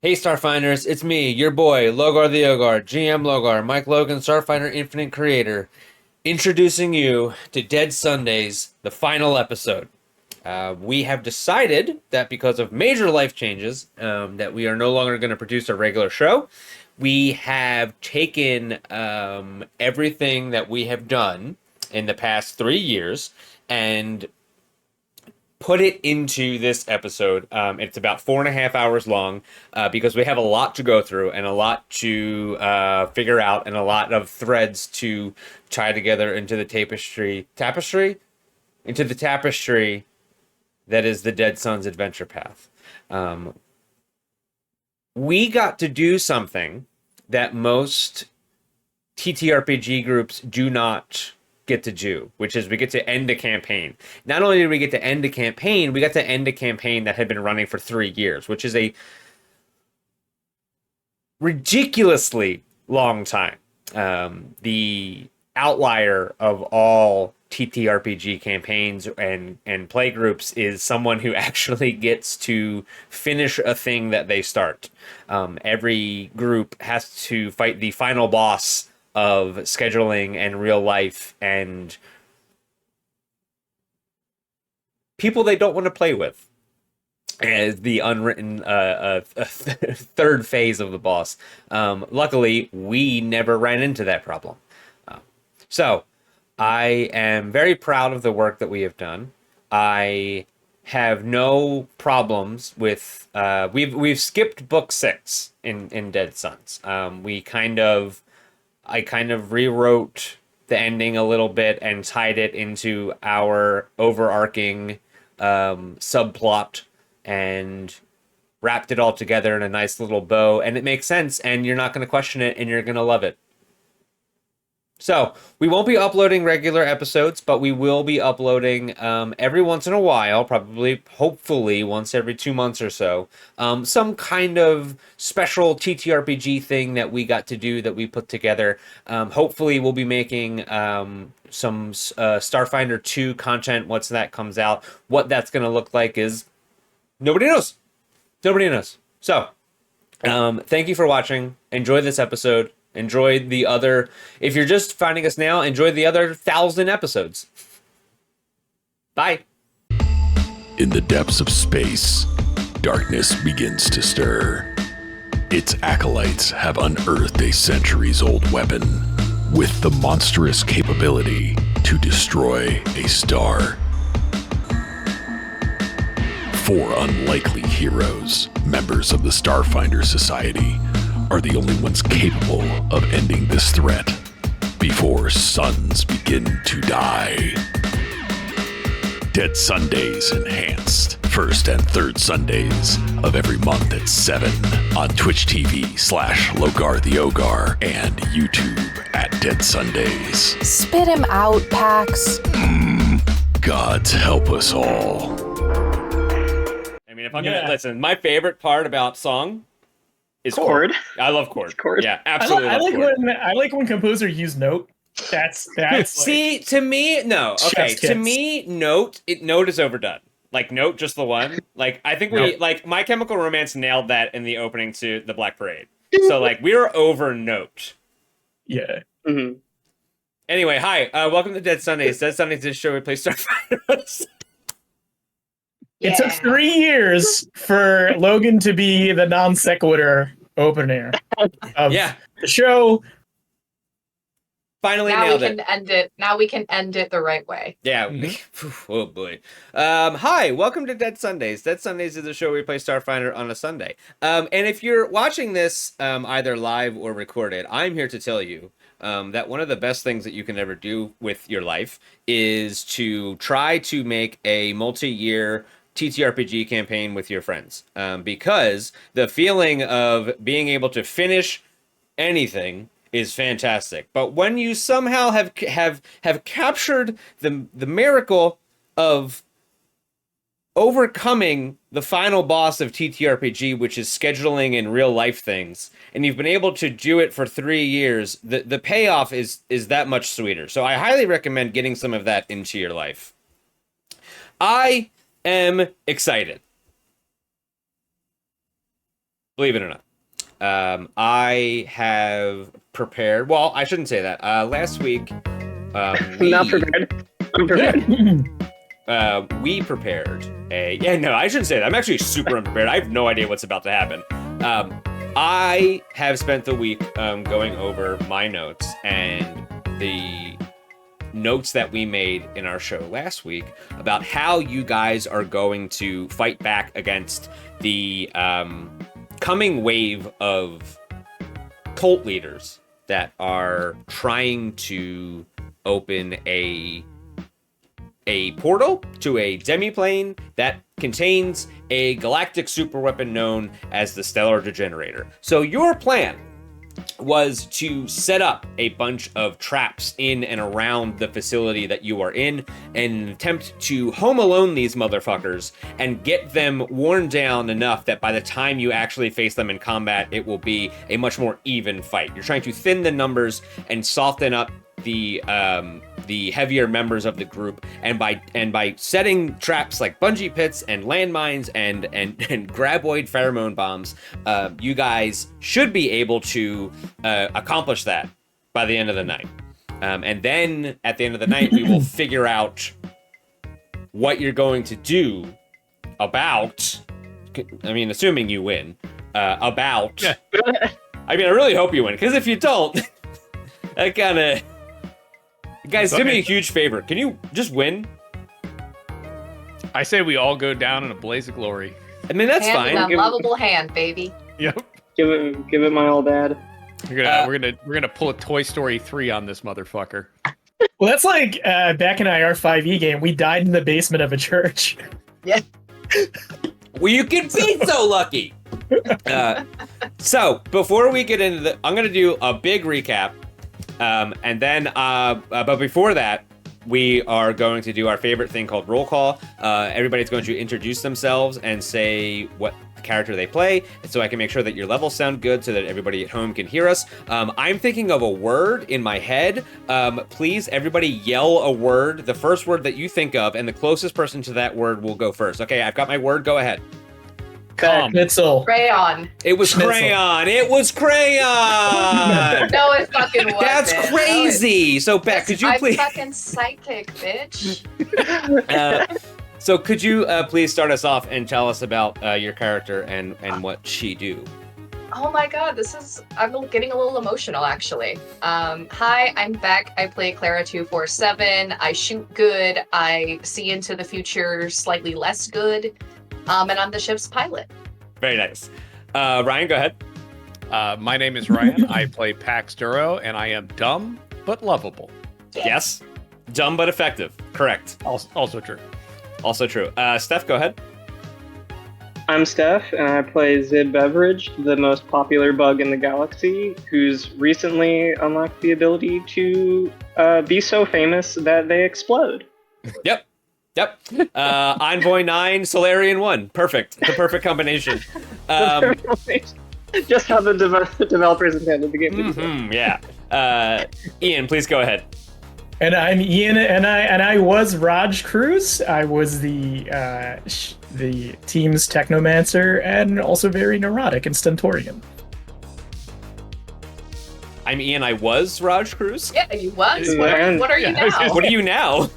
Hey Starfinders, it's me, your boy, Logar the Ogar, GM Logar, Mike Logan, Starfinder Infinite Creator, introducing you to Dead Sundays, the final episode. We have decided that because of major life changes, that we are no longer going to produce a regular show. We have taken everything that we have done in the past 3 years and put it into this episode. It's about 4.5 hours long because we have a lot to go through and a lot to figure out and a lot of threads to tie together into the tapestry that is the Dead Sun's adventure path. We got to do something that most TTRPG groups do not get to do, which is we get to end a campaign. Not only did we get to end a campaign, we got to end a campaign that had been running for 3 years, which is a ridiculously long time. The outlier of all TTRPG campaigns and play groups is someone who actually gets to finish a thing that they start. Every group has to fight the final boss of scheduling and real life and people they don't want to play with as the unwritten third phase of the boss. Luckily, we never ran into that problem. So I am very proud of the work that we have done. I have no problems with we've skipped book 6 in Dead Suns. I kind of rewrote the ending a little bit and tied it into our overarching subplot and wrapped it all together in a nice little bow. And it makes sense, and you're not going to question it, and you're going to love it. So we won't be uploading regular episodes, but we will be uploading every once in a while, probably, hopefully, once every 2 months or so, some kind of special TTRPG thing that we got to do that we put together. Hopefully, we'll be making some Starfinder 2 content once that comes out. What that's going to look like is nobody knows. Nobody knows. So, thank you for watching. Enjoy this episode. Enjoy the other, if you're just finding us now, enjoy the other 1,000 episodes. Bye. In the depths of space, darkness begins to stir. Its acolytes have unearthed a centuries-old weapon with the monstrous capability to destroy a star. 4 unlikely heroes, members of the Starfinder Society, are the only ones capable of ending this threat before suns begin to die. Dead Sundays Enhanced, first and third Sundays of every month at 7 on Twitch TV/Logar the Ogar and YouTube at Dead Sundays. Spit him out, Pax. Gods help us all. I mean, if I'm gonna listen, my favorite part about song is chord. I love chord. Chord. Yeah, absolutely. I like when composers use note. That's See, like, to me, no. Okay, chef's to kiss. me, note is overdone. Like note, just the one. Like I think we like My Chemical Romance nailed that in the opening to the Black Parade. So like we're over note. Yeah. Mm-hmm. Anyway, hi, welcome to Dead Sundays. Dead Sundays is a show we play Starfinder. It took 3 years for Logan to be the non sequitur opener of the show. Finally now nailed we it. can end it. Now we can end it the right way. Yeah. Oh boy. Hi, welcome to Dead Sundays. Dead Sundays is a show where we play Starfinder on a Sunday. And if you're watching this either live or recorded, I'm here to tell you that one of the best things that you can ever do with your life is to try to make a multi-year TTRPG campaign with your friends. Because the feeling of being able to finish anything is fantastic. But when you somehow have captured the miracle of overcoming the final boss of TTRPG, which is scheduling and real life things, and you've been able to do it for 3 years, the payoff is that much sweeter. So I highly recommend getting some of that into your life. I am excited. believe it or not. I have prepared. Well, I shouldn't say that. Last week, Not prepared. I'm prepared. we prepared a. Yeah, no, I shouldn't say that. I'm actually super unprepared. I have no idea what's about to happen. I have spent the week going over my notes and the notes that we made in our show last week about how you guys are going to fight back against the coming wave of cult leaders that are trying to open a portal to a demi-plane that contains a galactic superweapon known as the Stellar Degenerator. So your plan was to set up a bunch of traps in and around the facility that you are in and attempt to home alone these motherfuckers and get them worn down enough that by the time you actually face them in combat, it will be a much more even fight. You're trying to thin the numbers and soften up the heavier members of the group, and by setting traps like bungee pits and landmines and graboid pheromone bombs, you guys should be able to accomplish that by the end of the night. And then at the end of the night, we will figure out what you're going to do about. I mean, assuming you win. About. I mean, I really hope you win, because if you don't, that kind of. Guys, do me a huge favor. Can you just win? I say we all go down in a blaze of glory. I mean, that's hand fine. in a lovable hand, baby. Yep. Give it my old dad. We're gonna pull a Toy Story 3 on this motherfucker. Well, that's like back in IR5E game, we died in the basement of a church. Yeah. Well, you can be so lucky. So before we get into I'm gonna do a big recap. And then, but before that, we are going to do our favorite thing called roll call. Everybody's going to introduce themselves and say what character they play, so I can make sure that your levels sound good so that everybody at home can hear us. I'm thinking of a word in my head. Please, everybody yell a word, the first word that you think of, and the closest person to that word will go first. Okay, I've got my word. Go ahead. Schnitzel. Crayon. It was Schnitzel. crayon. It was crayon. No, it fucking wasn't. That's crazy. So, Beck, could you please? I'm fucking psychic, bitch. So could you please start us off and tell us about your character and what she do? Oh my god, I'm getting a little emotional actually. Hi, I'm Beck. I play Clara 247. I shoot good. I see into the future slightly less good. And I'm the ship's pilot. Very nice. Ryan, go ahead. My name is Ryan. I play Pax Duro, and I am dumb but lovable. Yes. Dumb but effective. Correct. Also true. Also true. Steph, go ahead. I'm Steph, and I play Zib Beverage, the most popular bug in the galaxy, who's recently unlocked the ability to be so famous that they explode. Yep. Envoy 9, Solarian 1. Perfect. The perfect combination. Just how the developers intended the game to be. Yeah. Ian, please go ahead. And I'm Ian, and I was Raj Cruz. I was the team's technomancer and also very neurotic and stentorian. I'm Ian. I was Raj Cruz. Yeah, you was. Yeah. What are you now? What are you now?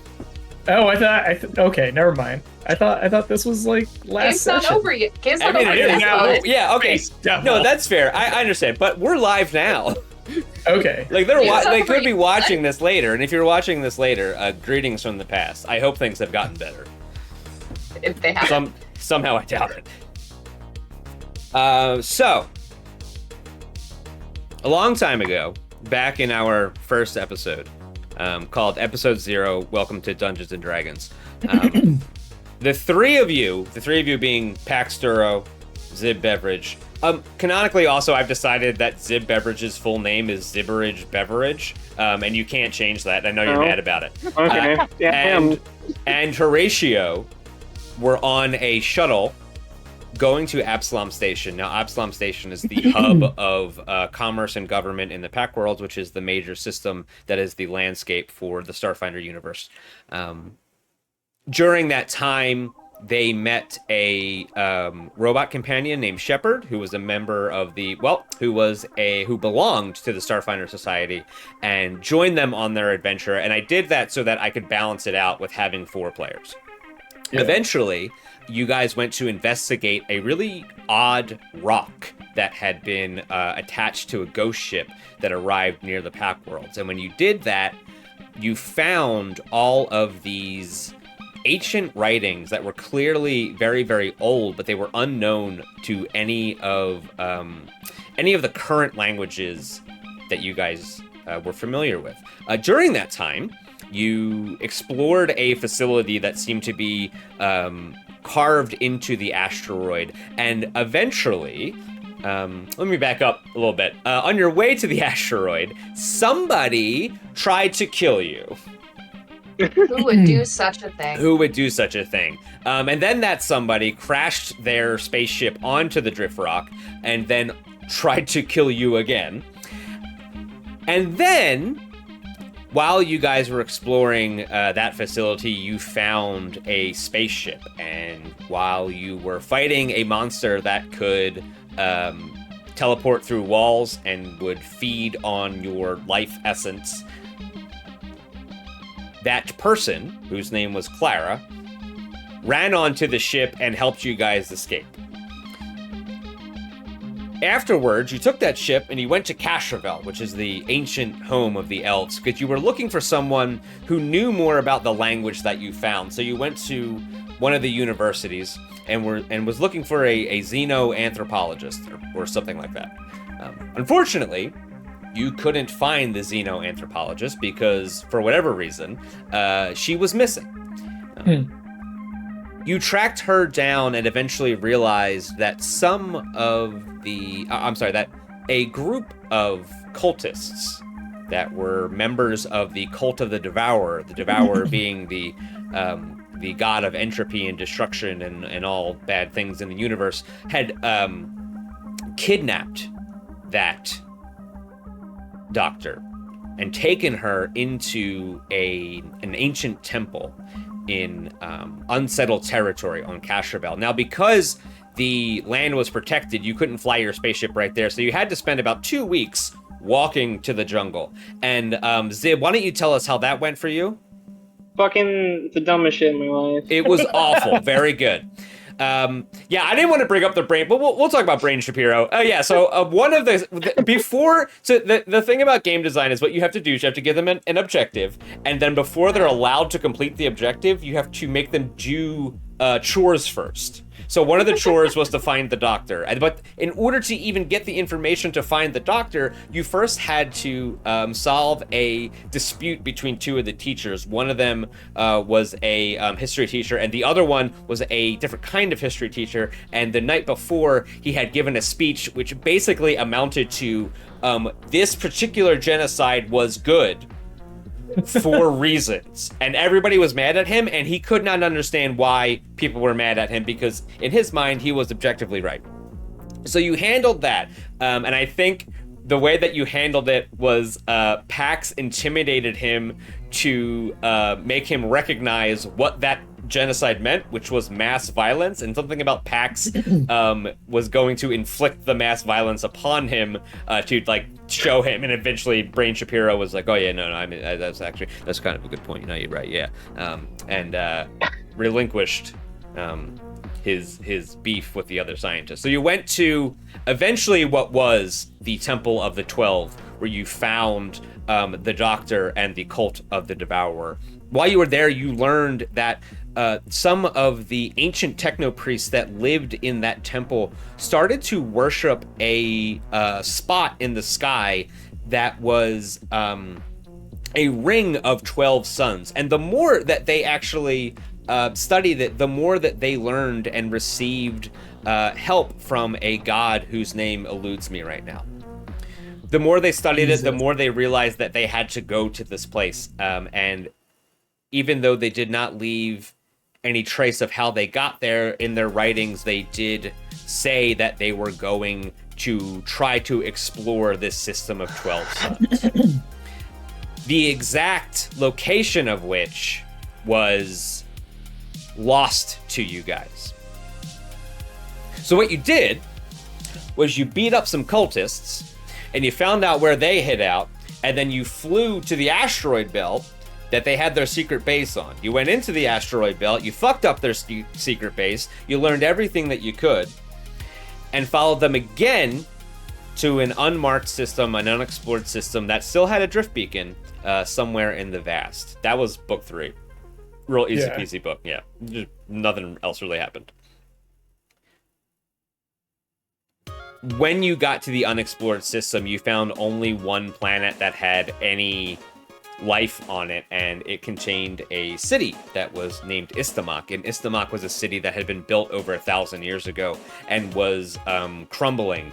Oh, I thought. Okay, never mind. I thought this was like last Game's not session. over yet. Game's I not mean, over it is yet. now. but- Yeah. Okay. No, that's fair. I understand, but we're live now. Okay. Like Yeah, they could be celebrate. watching this later, and if you're watching this later, greetings from the past. I hope things have gotten better. If they have. Somehow I doubt it. So a long time ago, back in our first episode, called Episode 0, Welcome to Dungeons and Dragons. The three of you being Pax Duro, Zib Beverage. Canonically, also, I've decided that Zib Beverage's full name is Zibberage Beverage, and you can't change that. I know you're mad about it. Okay. And Horatio were on a shuttle going to Absalom Station. Now, Absalom Station is the hub of commerce and government in the Pack World, which is the major system that is the landscape for the Starfinder universe. During that time, they met a robot companion named Shepard, who was a member of who belonged to the Starfinder Society, and joined them on their adventure. And I did that so that I could balance it out with having 4 players. Yeah. Eventually, you guys went to investigate a really odd rock that had been attached to a ghost ship that arrived near the Pack Worlds. And when you did that, you found all of these ancient writings that were clearly very, very old, but they were unknown to any of the current languages that you guys were familiar with. During that time, you explored a facility that seemed to be carved into the asteroid, and eventually, let me back up a little bit. On your way to the asteroid, somebody tried to kill you. Who would do such a thing? Who would do such a thing? And then that somebody crashed their spaceship onto the drift rock and then tried to kill you again. And then, while you guys were exploring that facility, you found a spaceship. And while you were fighting a monster that could teleport through walls and would feed on your life essence, that person, whose name was Clara, ran onto the ship and helped you guys escape. Afterwards, you took that ship and you went to Castrovel, which is the ancient home of the elves, because you were looking for someone who knew more about the language that you found. So you went to one of the universities and was looking for a xenoanthropologist or something like that. Unfortunately, you couldn't find the xenoanthropologist because, for whatever reason, she was missing. You tracked her down and eventually realized that that a group of cultists that were members of the cult of the Devourer being the god of entropy and destruction and all bad things in the universe, had kidnapped that doctor and taken her into an ancient temple in unsettled territory on Castrovel. Now, because the land was protected, you couldn't fly your spaceship right there, so you had to spend about 2 weeks walking to the jungle. And Zib, why don't you tell us how that went for you? Fucking the dumbest shit in my life. It was awful. Very good. I didn't want to bring up the brain, but we'll talk about Brain Shapiro. So one of the thing about game design is what you have to do is you have to give them an objective, and then before they're allowed to complete the objective, you have to make them do chores first. So one of the chores was to find the doctor, but in order to even get the information to find the doctor, you first had to solve a dispute between 2 of the teachers. One of them was a history teacher, and the other one was a different kind of history teacher. And the night before, he had given a speech which basically amounted to this particular genocide was good for reasons, and everybody was mad at him, and he could not understand why people were mad at him because in his mind he was objectively right. So you handled that, and I think the way that you handled it was Pax intimidated him to make him recognize what that genocide meant, which was mass violence, and something about Pax was going to inflict the mass violence upon him to show him, and eventually Brain Shapiro was like, oh yeah, no, I mean that's kind of a good point, you're right, yeah, and relinquished his beef with the other scientists. So you went to eventually what was the Temple of the 12, where you found the Doctor and the cult of the Devourer. While you were there, you learned that some of the ancient techno-priests that lived in that temple started to worship a spot in the sky that was a ring of 12 suns. And the more that they actually studied it, the more that they learned and received help from a god whose name eludes me right now. The more they studied it, the more they realized that they had to go to this place. And even though they did not leave any trace of how they got there in their writings, they did say that they were going to try to explore this system of 12 suns. The exact location of which was lost to you guys. So what you did was you beat up some cultists, and you found out where they hid out, and then you flew to the asteroid belt that they had their secret base on. You went into the asteroid belt, you fucked up their secret base, you learned everything that you could, and followed them again to an unmarked system, an unexplored system that still had a drift beacon somewhere in the vast. That was book 3. Real easy peasy book, yeah. Just nothing else really happened. When you got to the unexplored system, you found only one planet that had any life on it, and it contained a city that was named Istamok. And Istamok was a city that had been built over 1,000 years ago and was crumbling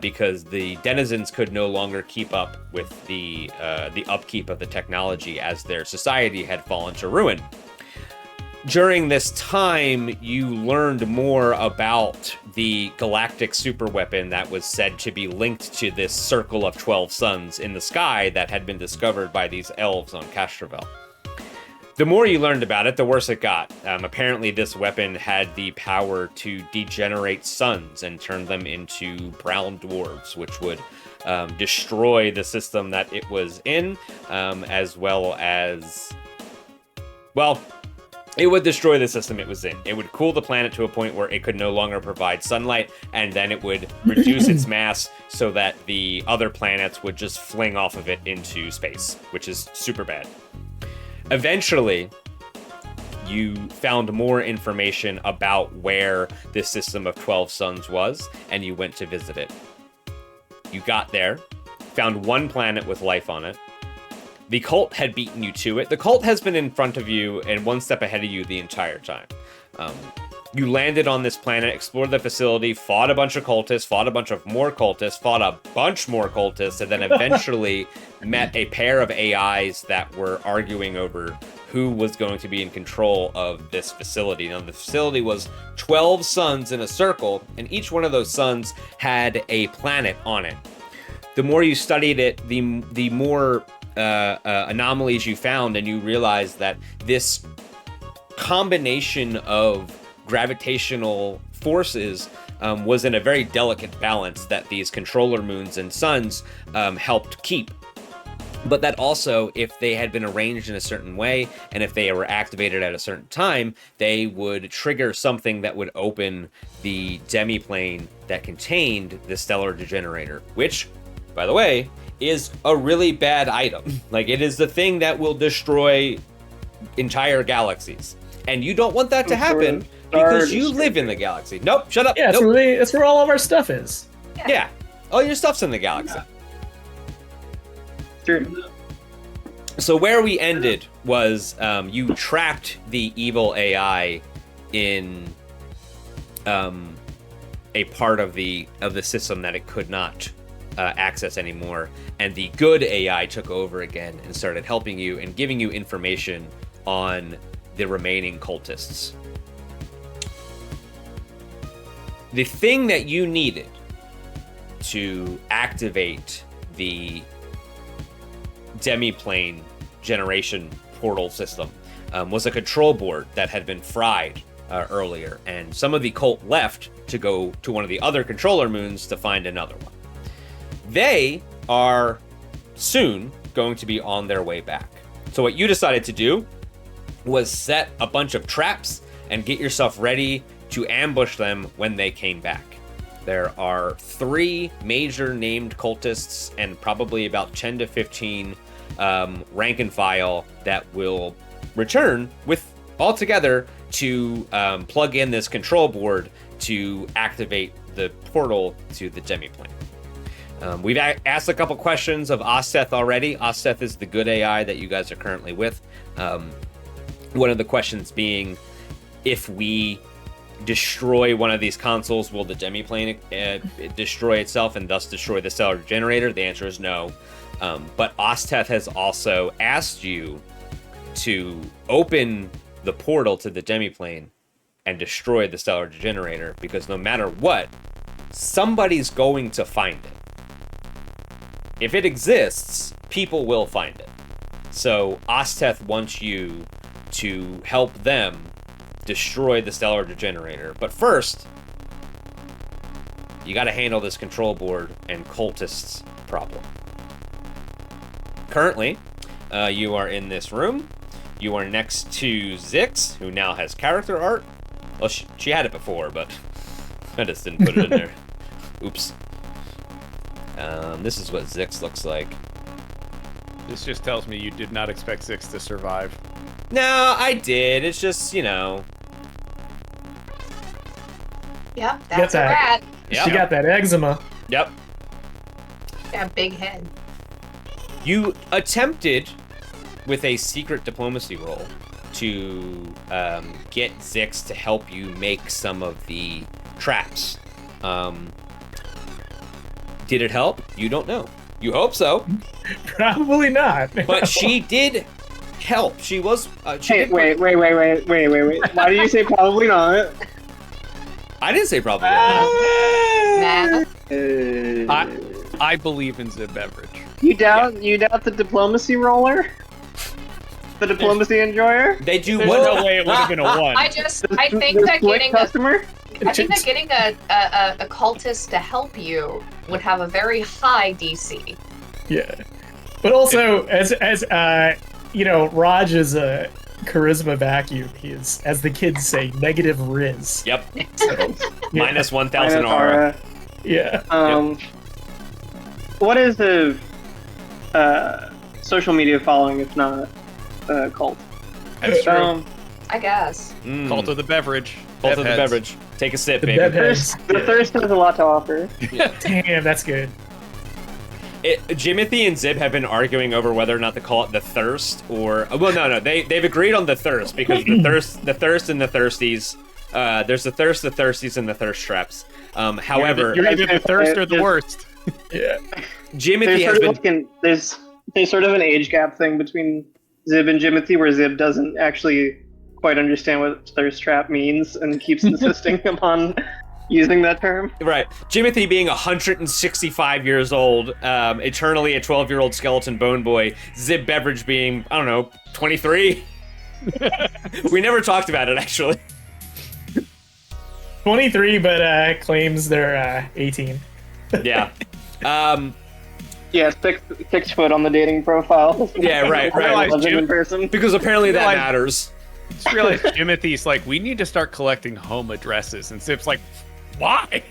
because the denizens could no longer keep up with the upkeep of the technology as their society had fallen to ruin. During this time, you learned more about the galactic superweapon that was said to be linked to this circle of 12 suns in the sky that had been discovered by these elves on Castrovel. The more you learned about it, the worse it got. Apparently, this weapon had the power to degenerate suns and turn them into brown dwarves, which would destroy the system that it was in, as well as... well... it would destroy the system it was in. It would cool the planet to a point where it could no longer provide sunlight, and then it would reduce its mass so that the other planets would just fling off of it into space, which is super bad. Eventually, you found more information about where this system of 12 suns was, and you went to visit it. You got there, found one planet with life on it. The cult had beaten you to it. The cult has been in front of you and one step ahead of you the entire time. You landed on this planet, explored the facility, fought a bunch of cultists, fought a bunch of more cultists, fought a bunch more cultists, and then eventually met a pair of AIs that were arguing over who was going to be in control of this facility. Now, the facility was 12 suns in a circle, and each one of those suns had a planet on it. The more you studied it, the more anomalies you found, and you realized that this combination of gravitational forces was in a very delicate balance that these controller moons and suns helped keep. But that also, if they had been arranged in a certain way, and if they were activated at a certain time, they would trigger something that would open the demi-plane that contained the stellar degenerator, which, by the way, is a really bad item. Like, it is the thing that will destroy entire galaxies. And you don't want that to happen because you live in the galaxy. Nope, shut up. Yeah, nope. That's where all of our stuff is. Yeah, all your stuff's in the galaxy. True. So where we ended was you trapped the evil AI in a part of the system that it could not access anymore, and the good AI took over again and started helping you and giving you information on the remaining cultists. The thing that you needed to activate the demi-plane generation portal system was a control board that had been fried earlier, and some of the cult left to go to one of the other controller moons to find another one. They are soon going to be on their way back. So what you decided to do was set a bunch of traps and get yourself ready to ambush them when they came back. There are 3 major named cultists and probably about 10 to 15 rank and file that will return with all together to plug in this control board to activate the portal to the demi-plane. We've asked a couple questions of Osteth already. Osteth is the good AI that you guys are currently with. One of the questions being, if we destroy one of these consoles, will the demi-plane destroy itself and thus destroy the stellar generator? The answer is no. But Osteth has also asked you to open the portal to the demi-plane and destroy the stellar generator, because no matter what, somebody's going to find it. If it exists, people will find it. So Osteth wants you to help them destroy the stellar degenerator. But first, you got to handle this control board and cultists problem. Currently, you are in this room. You are next to Zix, who now has character art. Well, she had it before, but I just didn't put it in there. Oops. This is what Zix looks like. This just tells me you did not expect Zix to survive. No, I did. It's just, you know. Yep, Get that's a that. rat. Yep. She got that eczema. Yep. Got a big head. You attempted with a secret diplomacy roll to get Zix to help you make some of the traps. Did it help? You don't know. You hope so. Probably not. But she did help. She was. Hey, wait. Why do you say probably not? I didn't say probably. Nah. I believe in Zib Beverage. You doubt the diplomacy roller? The diplomacy enjoyer? They do There's what? no way it would have been a 1. I think The that slick getting customer? a cultist to help you would have a very high DC. Yeah. But also, as you know, Raj is a charisma vacuum. He is, as the kids say, negative Riz. Yep. So, yeah. Minus 1,000 aura. Yeah. What is the social media following if not cult? That's true. I guess. Cult of the Beverage. Both of the Bevheads. beverage. Take a sip, The baby. Bevheads. The thirst has a lot to offer. Damn, that's good. Jimothy and Zib have been arguing over whether or not to call it the thirst or well, no, they've agreed on the thirst because the thirst and the thirsties. There's the thirst, the thirsties, and the thirst traps. However, You're either the thirst or the worst. Yeah. Jimothy has been. There's sort of an age gap thing between Zib and Jimothy where Zib doesn't actually quite understand what thirst trap means and keeps insisting upon using that term. Right. Jimothy being 165 years old, eternally a 12-year-old skeleton bone boy. Zib Beverage being, I don't know, 23. We never talked about it, actually. 23, but claims they're 18. Yeah. Yeah, 6 foot on the dating profile. Yeah, right. Wasn't in person. Because apparently that Realize- matters. Just realized Jimothy's like, we need to start collecting home addresses. And Zip's like, why?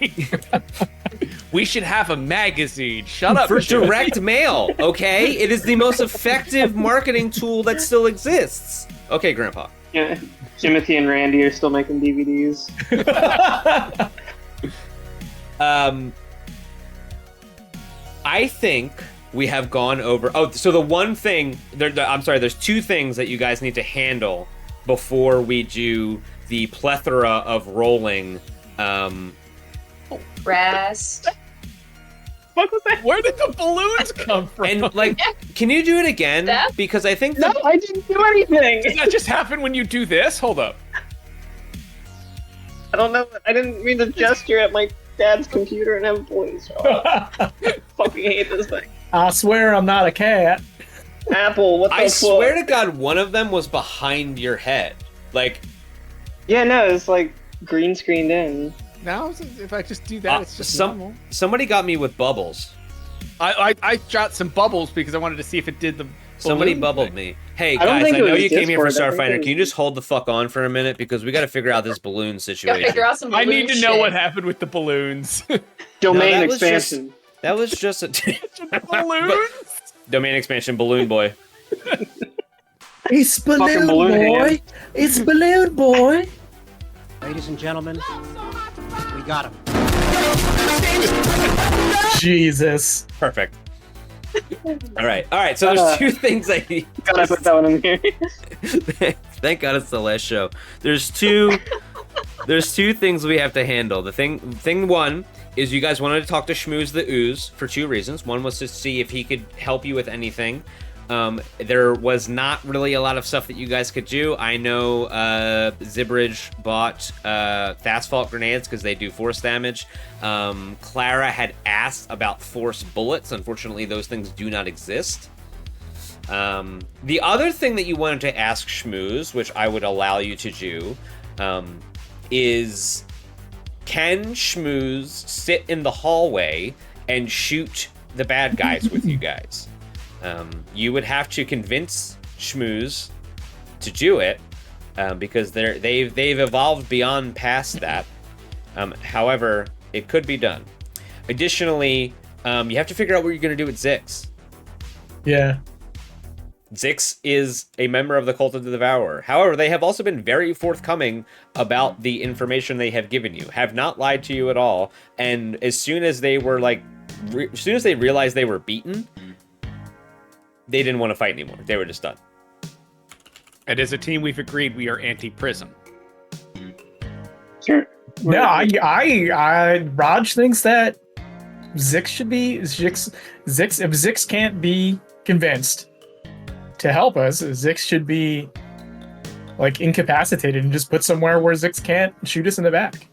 We should have a magazine. Shut up. For Jimothy. direct mail, okay? It is the most effective marketing tool that still exists. Okay, Grandpa. Yeah, Jimothy and Randy are still making DVDs. I think we have gone over. Oh, so the one thing. I'm sorry. There's 2 things that you guys need to handle before we do the plethora of rolling. Rest. What was that? Where did the balloons come from? And like, can you do it again? Steph? Because I think No, I didn't do anything. Does that just happen when you do this? Hold up. I don't know. I didn't mean to gesture at my dad's computer and have balloons. Oh, fucking hate this thing. I swear I'm not a cat. Apple, what the I fuck? swear to God, one of them was behind your head. Like, Yeah, no, it's like green screened in. Now, if I just do that, it's just normal. somebody got me with bubbles. I shot some bubbles because I wanted to see if it did the Somebody balloon bubbled thing. me. Hey I don't guys, think I it know was you came here for Discord, I think Starfinder. it Can you just hold the fuck on for a minute because we got to figure out this balloon Gotta situation. figure out some I need balloon to know shit. what happened with the balloons. Domain that was just- expansion. That was just a balloons? domain expansion balloon boy. It's Fucking balloon hand. It's balloon boy. Ladies and gentlemen, we got him. Jesus. Perfect. All right. So there's 2 things I need. Gotta put that one in here. Thank God it's the last show. There's 2 things we have to handle. The thing one is you guys wanted to talk to Schmooze the Ooze for 2 reasons. One was to see if he could help you with anything. There was not really a lot of stuff that you guys could do. I know Zibridge bought fast fault grenades because they do force damage. Clara had asked about force bullets. Unfortunately, those things do not exist. The other thing that you wanted to ask Schmooze, which I would allow you to do, is can Schmooze sit in the hallway and shoot the bad guys with you guys? You would have to convince Schmooze to do it because they've evolved beyond past that. However, it could be done. Additionally, you have to figure out what you're going to do with Zix. Yeah. Zix is a member of the Cult of the Devourer. However, they have also been very forthcoming about the information they have given you, have not lied to you at all. And as soon as they were as soon as they realized they were beaten, they didn't want to fight anymore. They were just done. And as a team, we've agreed we are anti-prism. Sure. No, I Raj thinks that Zix should be Zix. If Zix can't be convinced to help us, Zix should be like incapacitated and just put somewhere where Zix can't shoot us in the back.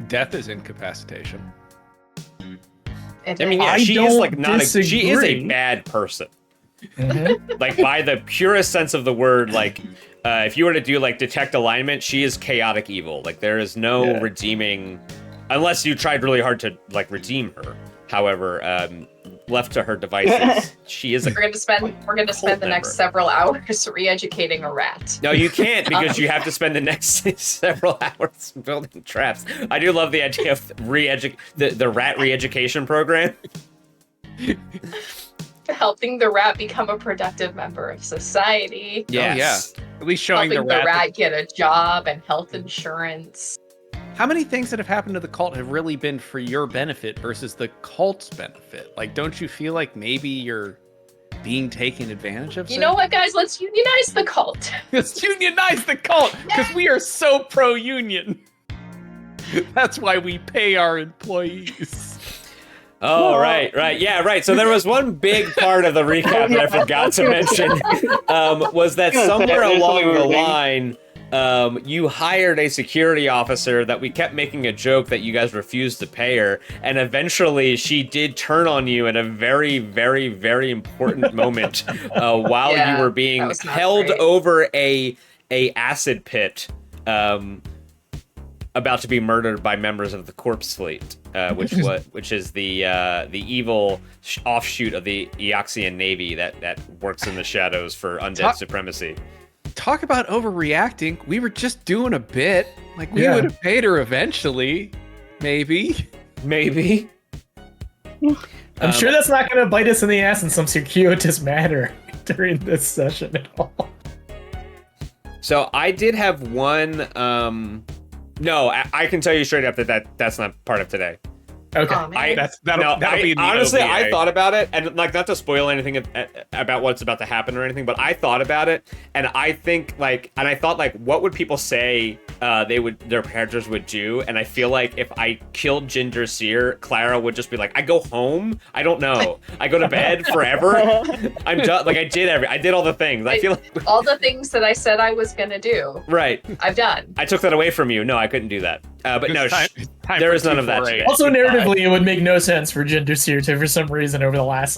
Death is incapacitation. I mean, yeah, she is like not a, she is a bad person. Mm-hmm. Like by the purest sense of the word, like if you were to do like detect alignment, she is chaotic evil. Like there is no redeeming, unless you tried really hard to like redeem her. However, left to her devices, she is a We're gonna spend the next several hours re-educating a rat. No, you can't because you have to spend the next several hours building traps. I do love the idea of the rat re-education program. Helping the rat become a productive member of society. Yes. Oh, yeah. At least showing Helping the rat. get a job and health insurance. How many things that have happened to the cult have really been for your benefit versus the cult's benefit? Like, don't you feel like maybe you're being taken advantage of? You know what, guys? Let's unionize the cult. Let's unionize the cult because we are so pro-union. That's why we pay our employees. Oh, right. Yeah, right. So there was one big part of the recap that I forgot to mention, was that somewhere along the line, you hired a security officer that we kept making a joke that you guys refused to pay her, and eventually she did turn on you at a very, very, very important moment while you were being held over a acid pit, about to be murdered by members of the Corpse Fleet, which is the evil offshoot of the Eoxian Navy that works in the shadows for undead supremacy. Talk about overreacting. We were just doing a bit. Like, we would have paid her eventually. Maybe. I'm sure that's not going to bite us in the ass in some circuitous manner during this session at all. So I did have one. No, I can tell you straight up that's not part of today. Okay. Oh, man. That'll be in the honestly, OVA. I thought about it, and like not to spoil anything about what's about to happen or anything, but I thought about it, and I think I thought what would people say their characters would do, and I feel like if I killed Ginger Sear, Clara would just be like, I go home, I don't know, I go to bed forever, I'm done. Like I did all the things. I feel like all the things that I said I was gonna do. Right. I've done. I took that away from you. No, I couldn't do that. But no, time there for is none of that 248. today. Also, narratively, it would make no sense for Ginger Sear to, for some reason, over the last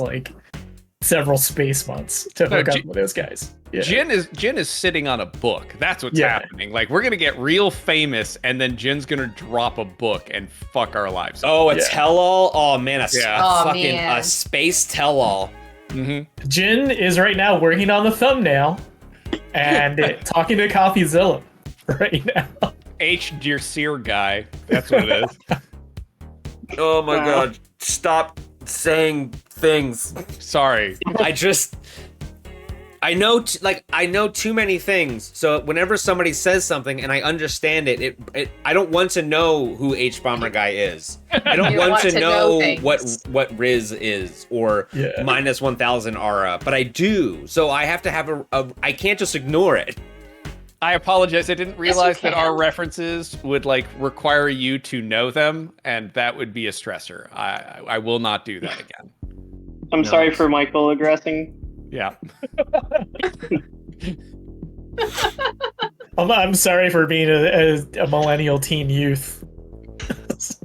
several space months, to hook up with those guys. Yeah. Jin is sitting on a book. That's what's happening. Like, we're gonna get real famous, and then Jin's gonna drop a book and fuck our lives up. Oh, a tell-all? Oh man, a space tell-all. Mm-hmm. Jin is right now working on the thumbnail and talking to CoffeeZilla right now. Dear Sear guy. That's what it is. Oh my god. Stop saying things. Sorry. I know too many things. So whenever somebody says something and I understand it, I don't want to know who H-Bomber guy is. I don't want to know what Riz is or minus 1000 Aura, but I do. So I have to have I can't just ignore it. I apologize. I didn't realize that our references would require you to know them, and that would be a stressor. I will not do that again. I'm sorry for Michael aggressing. Yeah. I'm sorry for being a millennial teen youth.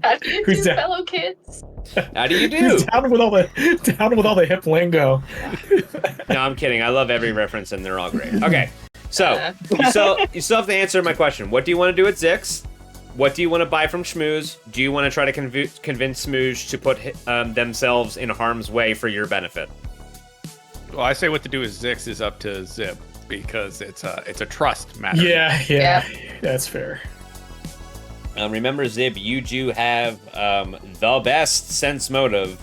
How do you do, fellow kids? How do you do? Down with all the hip lingo. No, I'm kidding. I love every reference and they're all great. Okay. So you still have to answer my question. What do you want to do at Zix? What do you want to buy from Schmooze? Do you want to try to convince Schmooze to put themselves in harm's way for your benefit? Well, I say what to do with Zix is up to Zib because it's a trust matter. Yeah, that's fair. Remember, Zib, you do have the best sense motive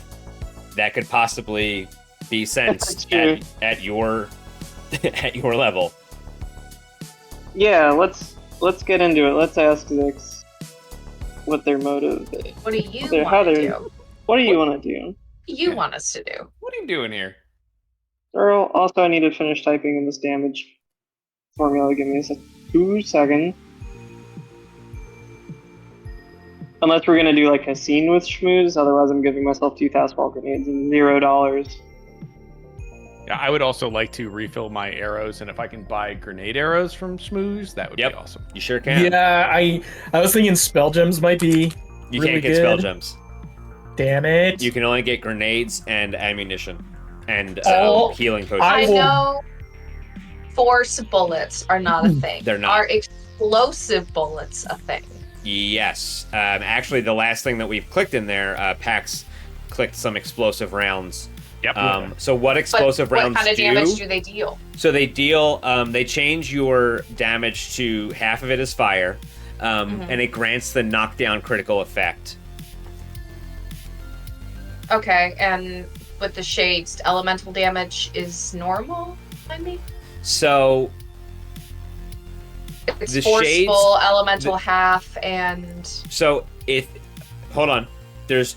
that could possibly be sensed at your at your level. Yeah, let's get into it. Let's ask Zix what their motive is. What do you want to do? What do you want to do? You want us to do? What are you doing here? Earl, also I need to finish typing in this damage formula. Give me 2 seconds. Unless we're gonna do like a scene with Schmooze, otherwise I'm giving myself 2 fastball grenades and $0. Yeah, I would also like to refill my arrows, and if I can buy grenade arrows from Schmooze, that would be awesome. You sure can. Yeah, I was thinking spell gems might be You really can't get good. spell gems. Damn it. You can only get grenades and ammunition and healing potions. I know force bullets are not a thing. They're not. Are explosive bullets a thing? Yes. Actually, the last thing that we've clicked in there, Pax clicked some explosive rounds. Yep. So what explosive rounds what kind of damage do they deal? So they deal, they change your damage to half of it is fire, and it grants the knockdown critical effect. Okay, and with the shades, elemental damage is normal, I mean? So It's the forceful, shades, elemental half, and... So hold on, there's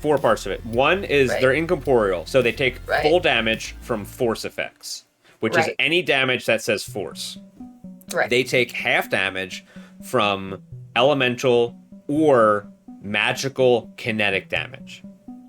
4 parts of it. One is they're incorporeal, so they take full damage from force effects, which is any damage that says force. Right. They take half damage from elemental or magical kinetic damage.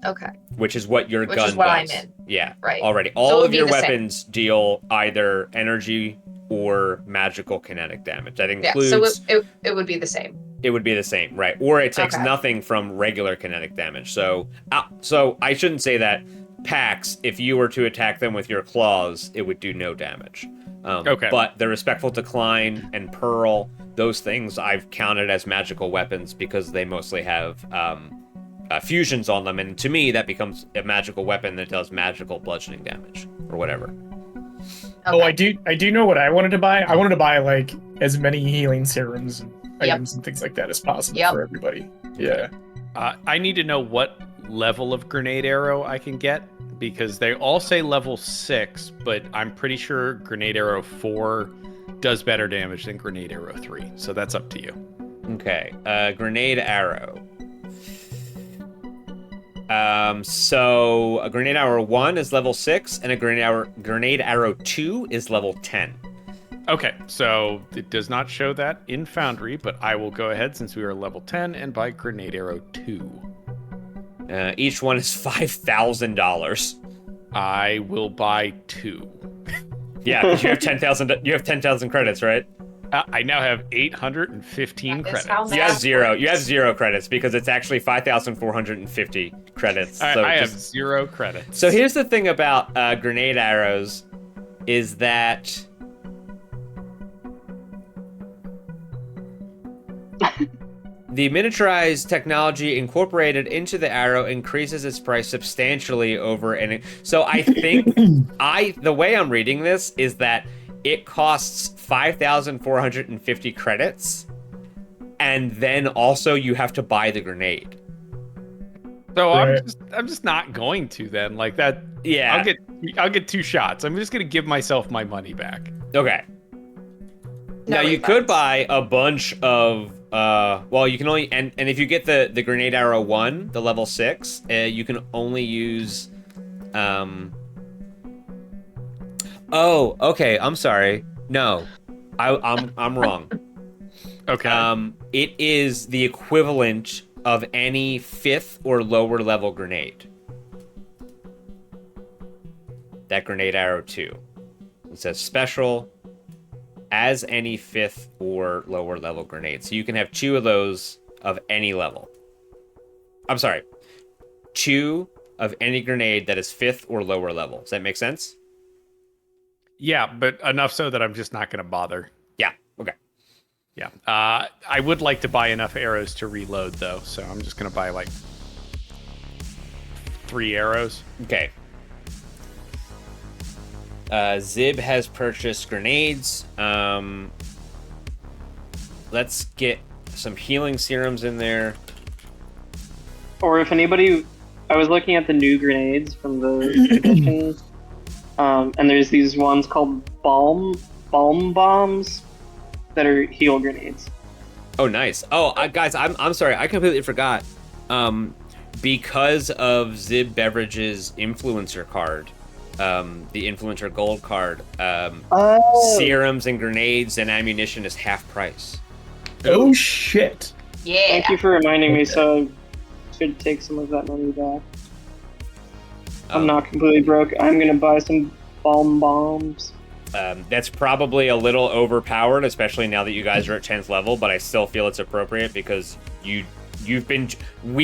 Okay. Which is what your gun does. Which is what I'm in. Yeah. Right. Already. So it All would of be your the same. weapons deal either energy or magical kinetic damage. That includes... Yeah, so it would be the same. It would be the same, right? Or it takes Okay. nothing from regular kinetic damage. So I shouldn't say that. Pax, if you were to attack them with your claws, it would do no damage. Okay. But the Respectful Decline and Pearl, those things I've counted as magical weapons because they mostly have fusions on them. And to me, that becomes a magical weapon that does magical bludgeoning damage or whatever. Oh, I do know what I wanted to buy. I wanted to buy like as many healing serums and items and things like that as possible for everybody. Yeah. I need to know what level of grenade arrow I can get because they all say level 6, but I'm pretty sure grenade arrow 4 does better damage than grenade arrow 3. So that's up to you. Okay. Grenade arrow. So a grenade arrow 1 is level 6, and a grenade arrow 2 is level 10. Okay, so it does not show that in Foundry, but I will go ahead since we are level 10 and buy grenade arrow 2. Each one is $5,000. I will buy 2. Yeah, because you have 10,000. You have 10,000 credits, right? I now have 815 credits. You have 0. You have 0 credits because it's actually 5,450 credits. I have 0 credits. So here's the thing about grenade arrows, is that the miniaturized technology incorporated into the arrow increases its price substantially over so I think the way I'm reading this is that it costs 5,450 credits, and then also you have to buy the grenade. So I'm just not going to then like that. Yeah, I'll get 2 shots. I'm just gonna give myself my money back. Okay. Now you could buy a bunch of well, you can only and if you get the grenade arrow 1, the level 6, you can only use Oh, okay. I'm sorry. No, I'm wrong. Okay. It is the equivalent of any 5th or lower level grenade. That grenade arrow 2. It says special as any 5th or lower level grenade. So you can have 2 of those of any level. I'm sorry. 2 of any grenade that is 5th or lower level. Does that make sense? Yeah, but enough so that I'm just not going to bother. Yeah. Okay. Yeah. I would like to buy enough arrows to reload, though, so I'm just going to buy, like, 3 arrows. Okay. Zib has purchased grenades. Let's get some healing serums in there. Or if anybody, I was looking at the new grenades from the edition, and there's these ones called balm bombs that are heal grenades. Oh, nice. Oh, guys, I'm sorry. I completely forgot. Because of Zib Beverage's influencer card, the influencer gold card, serums and grenades and ammunition is half price. Oh shit! Yeah. Thank you for reminding me, so I should take some of that money back. I'm not completely broke. I'm gonna buy some balm bombs. That's probably a little overpowered, especially now that you guys are at 10th level, but I still feel it's appropriate because we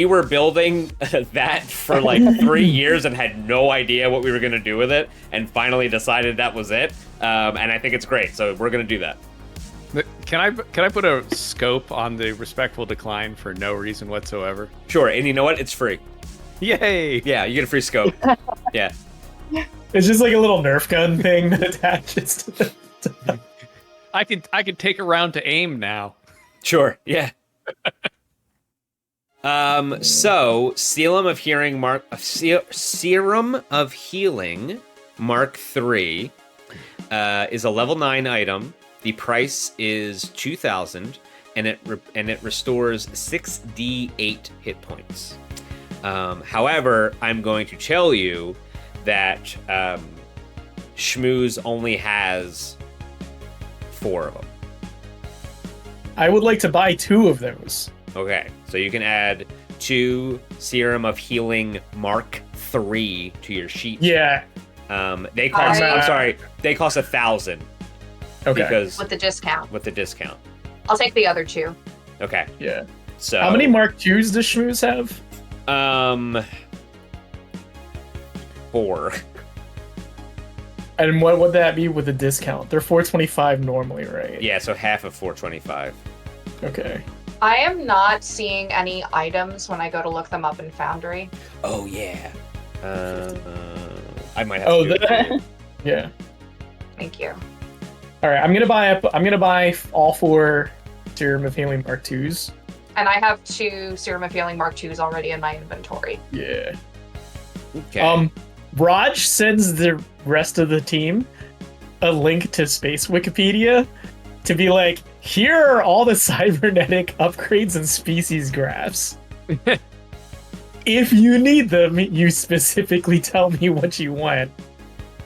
were building that for like 3 years and had no idea what we were going to do with it, and finally decided that was it. And I think it's great, so we're going to do that. Can I put a scope on the respectful decline for no reason whatsoever? Sure, and you know what? It's free. Yay! Yeah, you get a free scope. Yeah. It's just like a little Nerf gun thing that attaches to the... I could take a round to aim now. Sure, yeah. So Serum of Healing Mark 3 is a level 9 item. The price is 2,000, and it restores 6d8 hit points. However, I'm going to tell you that Schmooze only has 4 of them. I would like to buy 2 of those. Okay, so you can add 2 Serum of Healing Mark 3 to your sheet. Yeah. They cost. I'm sorry. They cost 1,000. Okay. Because With the discount. with the discount. I'll take the other 2. Okay. Yeah. So How many Mark IIs does Schmooze have? 4. And what would that be with a discount? They're $425 normally, right? Yeah, so half of 425. Okay. I am not seeing any items when I go to look them up in Foundry. Oh yeah. I might have Oh, to do it for you. Yeah. Thank you. All right. I'm gonna buy all 4 Serum of Healing Mark IIs. And I have 2 Serum of Healing Mark IIs already in my inventory. Yeah. Okay. Raj sends the rest of the team a link to Space Wikipedia to be like, here are all the cybernetic upgrades and species graphs. If you need them, you specifically tell me what you want,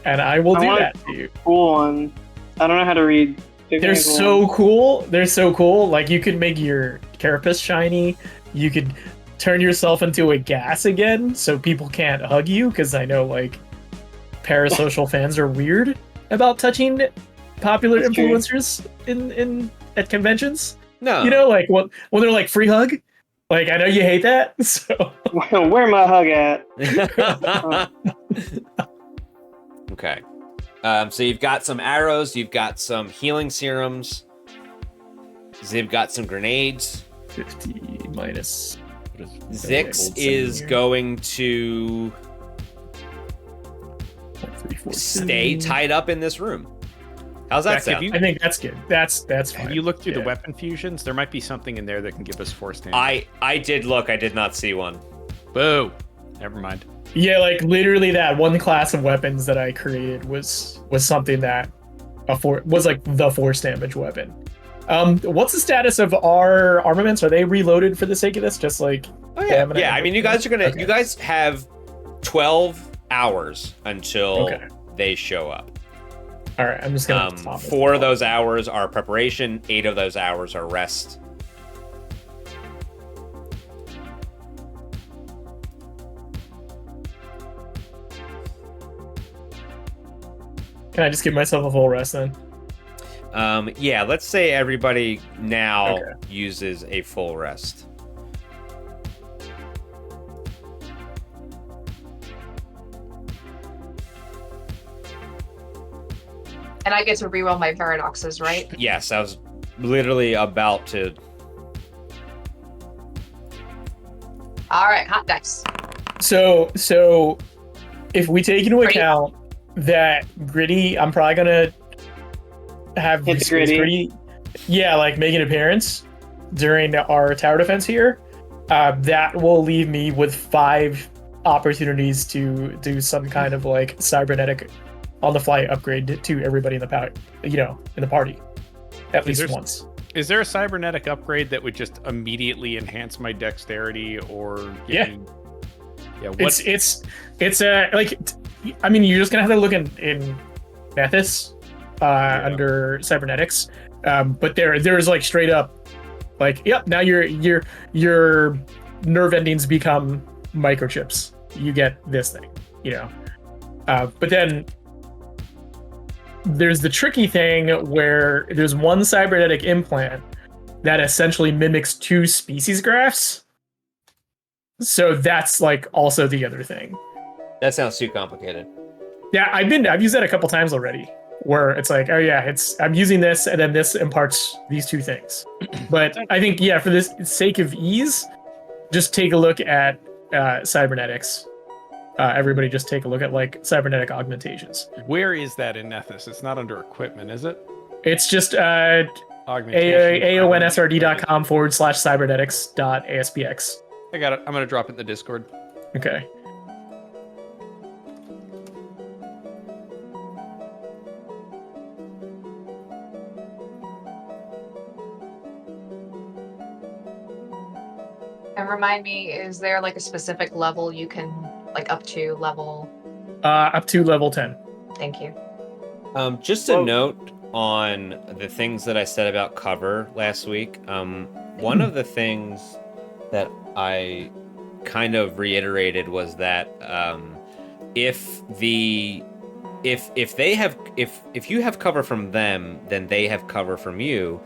and I will do that to you. Cool one. I don't know how to read. They're so cool. They're so cool. Like, you could make your carapace shiny. You could turn yourself into a gas again so people can't hug you, because I know, like, parasocial fans are weird about touching popular That's true. influencers in at conventions. No. You know, like when they're like free hug. Like, I know you hate that. So Where my hug at? Okay. So you've got some arrows, you've got some healing serums. Zib got some grenades. 50 minus. Zix is going to stay tied up in this room. How's that Zach, sound? I think that's good. That's fine. Have you looked through the Yeah. weapon fusions? There might be something in there that can give us force damage. I did look. I did not see one. Boo. Never mind. Yeah, like literally that one class of weapons that I created was something that was like the force damage weapon. What's the status of our armaments? Are they reloaded for the sake of this? Just like Oh yeah. I mean, you guys are gonna. You guys have 12 hours until they show up. All right, I'm just gonna. stop it. 4 of those hours are preparation. 8 of those hours are rest. Can I just give myself a full rest then? Yeah, let's say everybody now uses a full rest. And I get to reroll my paradoxes, right? Yes, I was literally about to. All right, hot dice. So if we take into Gritty. account that Gritty, I'm probably gonna have Hit the Gritty. Yeah, like make an appearance during our tower defense here. That will leave me with 5 opportunities to do some kind of like cybernetic on the fly upgrade to everybody in the in the party, at least once. Is there a cybernetic upgrade that would just immediately enhance my dexterity or give Yeah. me... Yeah, what... It's like, I mean, you're just gonna have to look in Nethys under cybernetics, but there's like straight up like, yep, now your nerve endings become microchips. You get this thing, but then there's the tricky thing where there's one cybernetic implant that essentially mimics 2 species graphs. So that's like also the other thing. That sounds too complicated. Yeah, I've used that a couple times already, where it's like, oh yeah, I'm using this and then this imparts these 2 things. But I think, yeah, for this sake of ease, just take a look at cybernetics. Everybody just take a look at like cybernetic augmentations. Where is that in Nethys? It's not under equipment, is it? It's just Augmentation. aonsrd.com/cybernetics.aspx. I got it. I'm going to drop it in the Discord. Okay. And remind me, is there like a specific level you can, like up to level? Up to level 10. Thank you. Just a note on the things that I said about cover last week. One of the things that I kind of reiterated was that if you have cover from them, then they have cover from you.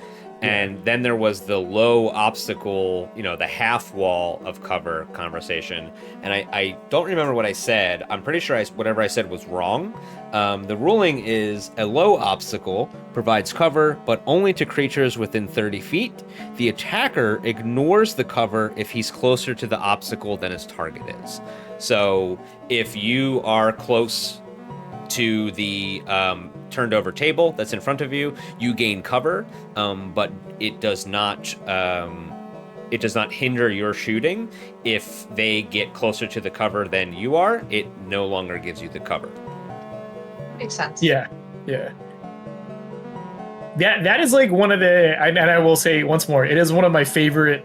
And then there was the low obstacle, the half wall of cover conversation. And I don't remember what I said. I'm pretty sure whatever I said was wrong. The ruling is a low obstacle provides cover, but only to creatures within 30 feet. The attacker ignores the cover if he's closer to the obstacle than his target is. So if you are close to the turned over table that's in front of you, you gain cover, but it does not hinder your shooting. If they get closer to the cover than you are, it no longer gives you the cover. Makes sense. Yeah. That is like one of the, and I will say once more, it is one of my favorite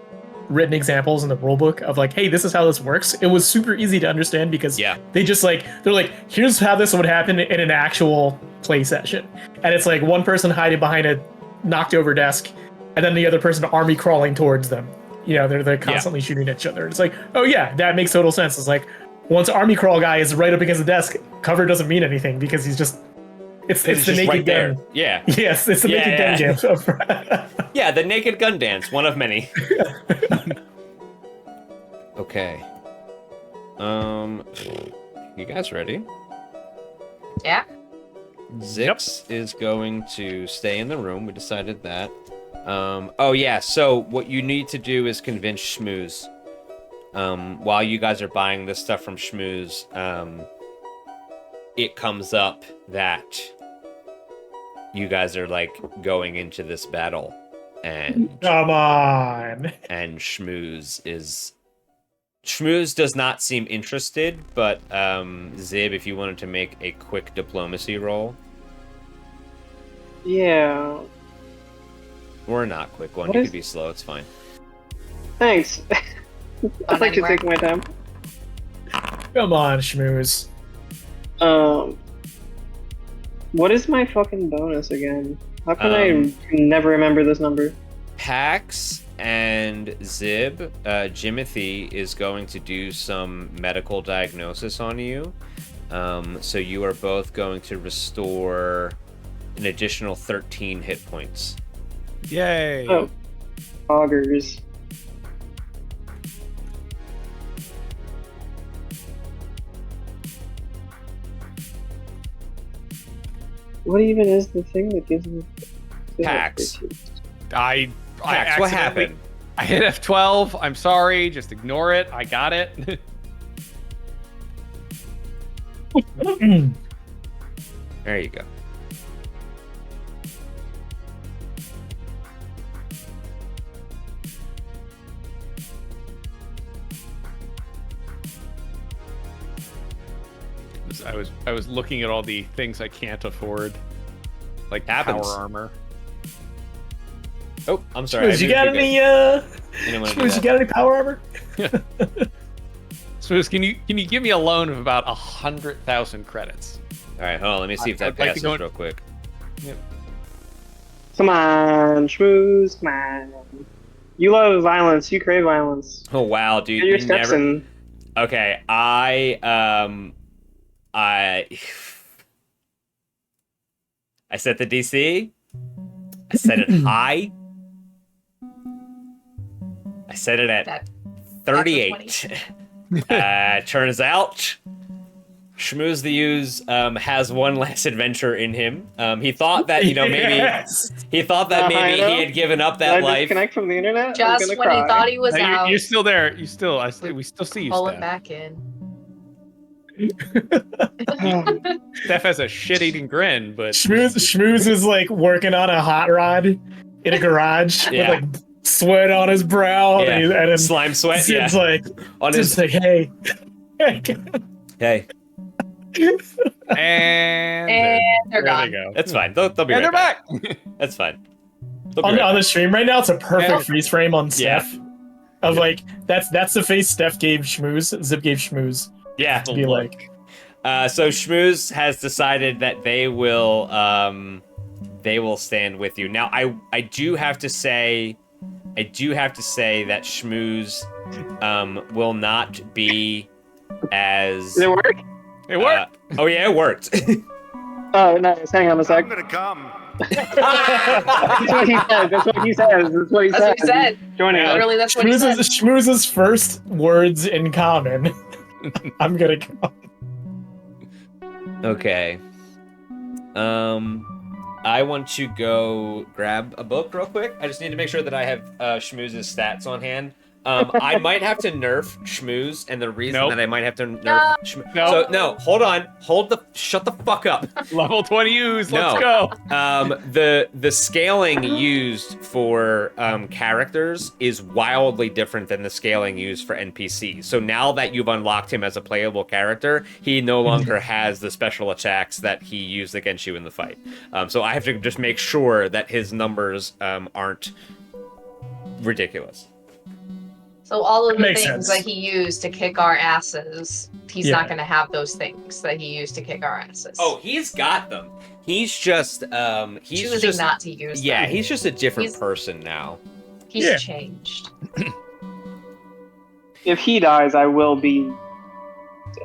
written examples in the rulebook of like, hey, this is how this works. It was super easy to understand because they just they're like, here's how this would happen in an actual play session. And it's like one person hiding behind a knocked over desk and then the other person army crawling towards them. They're constantly shooting at each other. It's like, oh yeah, that makes total sense. It's like, once army crawl guy is right up against the desk, cover doesn't mean anything because he's just, it's the naked right gun. there. Yeah. Yes, it's the naked gun dance. Yeah, the naked gun dance, one of many. Okay. You guys ready? Yeah. Zix is going to stay in the room. We decided that. So what you need to do is convince Schmooze. While you guys are buying this stuff from Schmooze, it comes up that you guys are like going into this battle, and come on. And Schmooze does not seem interested, but Zib, if you wanted to make a quick diplomacy roll. Yeah. Or not quick one. What You is- could be slow. It's fine. Thanks. I like to anywhere. take my time. Come on, Schmooze. What is my fucking bonus again? How can I never remember this number? Pax and Zib, Jimothy is going to do some medical diagnosis on you. So you are both going to restore an additional 13 hit points. Yay! Oh, augers. What even is the thing that gives me Pax. I Pax, what accidentally- happened? I hit F12. I'm sorry. Just ignore it. I got it. There you go. I was looking at all the things I can't afford, like Happens. power armor. Oh, I'm sorry. Smooth, you got any? Anyone do Smooth, that? you got any power armor? Smooth, can you give me a loan of about 100,000 credits? All right, hold on. Let me see if that I'd like to passes go- real quick. Come on, schmooze, come on. You love violence. You crave violence. Oh wow, dude! Get your you steps never. in. Okay, I set the DC. I set it high. I set it at That 38. Turns out, Schmooze the Ooze has one last adventure in him. He thought that maybe Yes. he thought that maybe I know. he had given up Did that I life. disconnect from the internet? I'm Just gonna when he cry. thought he was No, out, you're still there. We still see you, pull it Steph. back in. Steph has a shit-eating grin, but Schmooze is like working on a hot rod in a garage Yeah. with like sweat on his brow, Yeah. and then Slime sweat. Yeah. Zib's like, On just his. like, hey. Hey, and They're there gone. they go. that's fine. They'll be And right they're back. That's fine. They'll be on, right on back. the stream right now, it's a perfect Yeah. freeze frame on Yeah. Steph. Of like, that's the face Steph gave Schmooze, Zib gave Schmooze. Yeah. To be like, So Schmooze has decided that they will stand with you. Now I do have to say that Schmooze will not be as Did it work? It worked. oh yeah, it worked. Oh, nice. Hang on a sec. gonna come. That's what he says. That's what he says. That's what he That's says. what he said. Joining us. Literally, that's what he said. Schmooze's first words in common. I'm gonna go. Okay. I want to go grab a book real quick. I just need to make sure that I have Schmooze's stats on hand. I might have to nerf Schmooze, and the reason Nope. that I might have to nerf No. Schmooze. No. So no, hold on, shut the fuck up. Level 20 use. Let's No. go. The scaling used for characters is wildly different than the scaling used for NPCs. So now that you've unlocked him as a playable character, he no longer has the special attacks that he used against you in the fight. So I have to just make sure that his numbers aren't ridiculous. So all of the Makes things sense. that he used to kick our asses, he's Yeah. not going to have those things that he used to kick our asses. Oh, he's got them. He's just choosing not to use yeah, them. he's just a different He's- person now. He's Yeah. changed. If he dies, I will be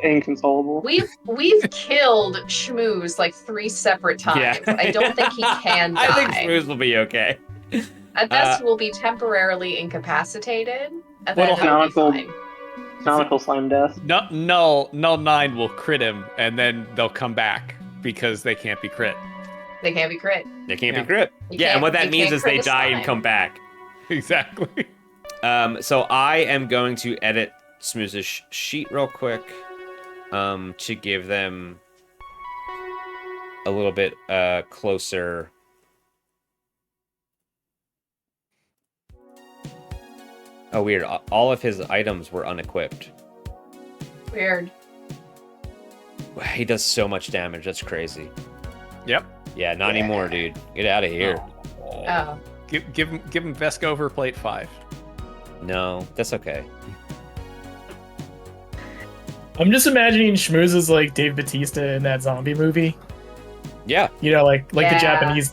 inconsolable. We've killed Schmooze like 3 separate times. Yeah. I don't think he can die. I think Schmooze will be okay. At best, he will be temporarily incapacitated, and then Little he'll be canonical- fine. Canonical slime death. Null 9 will crit him, and then they'll come back because they can't be crit. They can't be crit. They can't Yeah. be crit. You Yeah, and can't- what that you means can't is they crit the die and slime. come back. Exactly. So I am going to edit Smooze's sheet real quick to give them a little bit closer. Oh, weird. All of his items were unequipped. Weird. He does so much damage. That's crazy. Yep. Yeah, not anymore, dude. Get out of here. Oh. Give him Vesco over plate 5. No, that's okay. I'm just imagining Schmooze is like Dave Bautista in that zombie movie. Yeah. You know, like Yeah.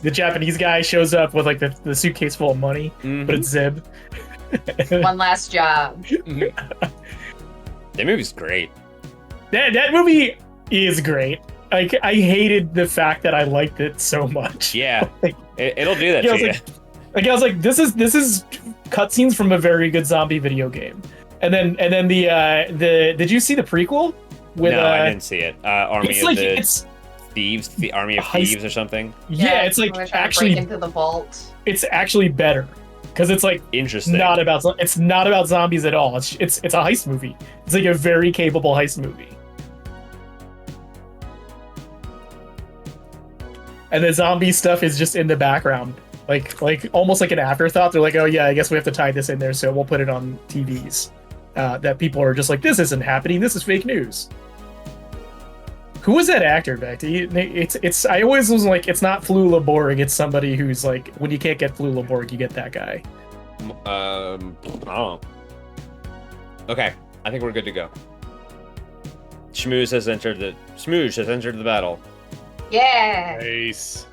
the Japanese guy shows up with like the suitcase full of money, Mhm. but it's Zib. One last job. That movie's great. That movie is great. Like I hated the fact that I liked it so much. Yeah. Like, It'll do that I to was you. like I was like, this is cutscenes from a very good zombie video game. And then the did you see the prequel? With No, I didn't see it. Army it's of like the... thieves, the army of Heist- thieves or something. Yeah, it's like we're trying to actually break into the vault. it's actually better because it's like Interesting. not about zombies at all. It's a heist movie. It's like a very capable heist movie. And the zombie stuff is just in the background, like almost like an afterthought. They're like, oh yeah, I guess we have to tie this in there, so we'll put it on TVs. That people are just like, this isn't happening. This is fake news. Who was that actor, Becky? It's I always was like, it's not Flula Borg. It's somebody who's like, when you can't get Flula Borg, you get that guy. I don't know. Okay, I think we're good to go. Schmooze has entered the battle. Yeah. Nice.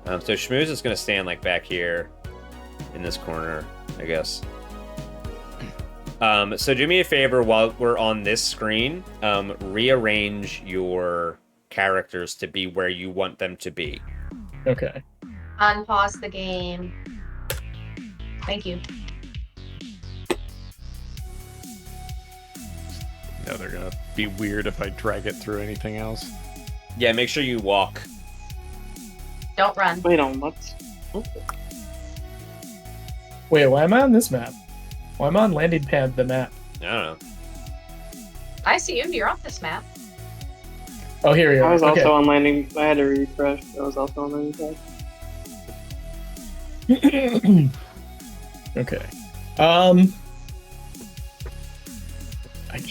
So Schmooze is gonna stand like back here, in this corner, I guess. So do me a favor while we're on this screen, rearrange your characters to be where you want them to be. Okay. Unpause the game. Thank you. No, they're gonna be weird if I drag it through anything else. Yeah, make sure you walk. Don't run. Wait on what? Wait, why am I on this map? Why am I on landing pad the map? I don't know. I see you. You're off this map. Oh, here we are. I was Okay. also on landing. I had to refresh. I was also on landing pad. Okay.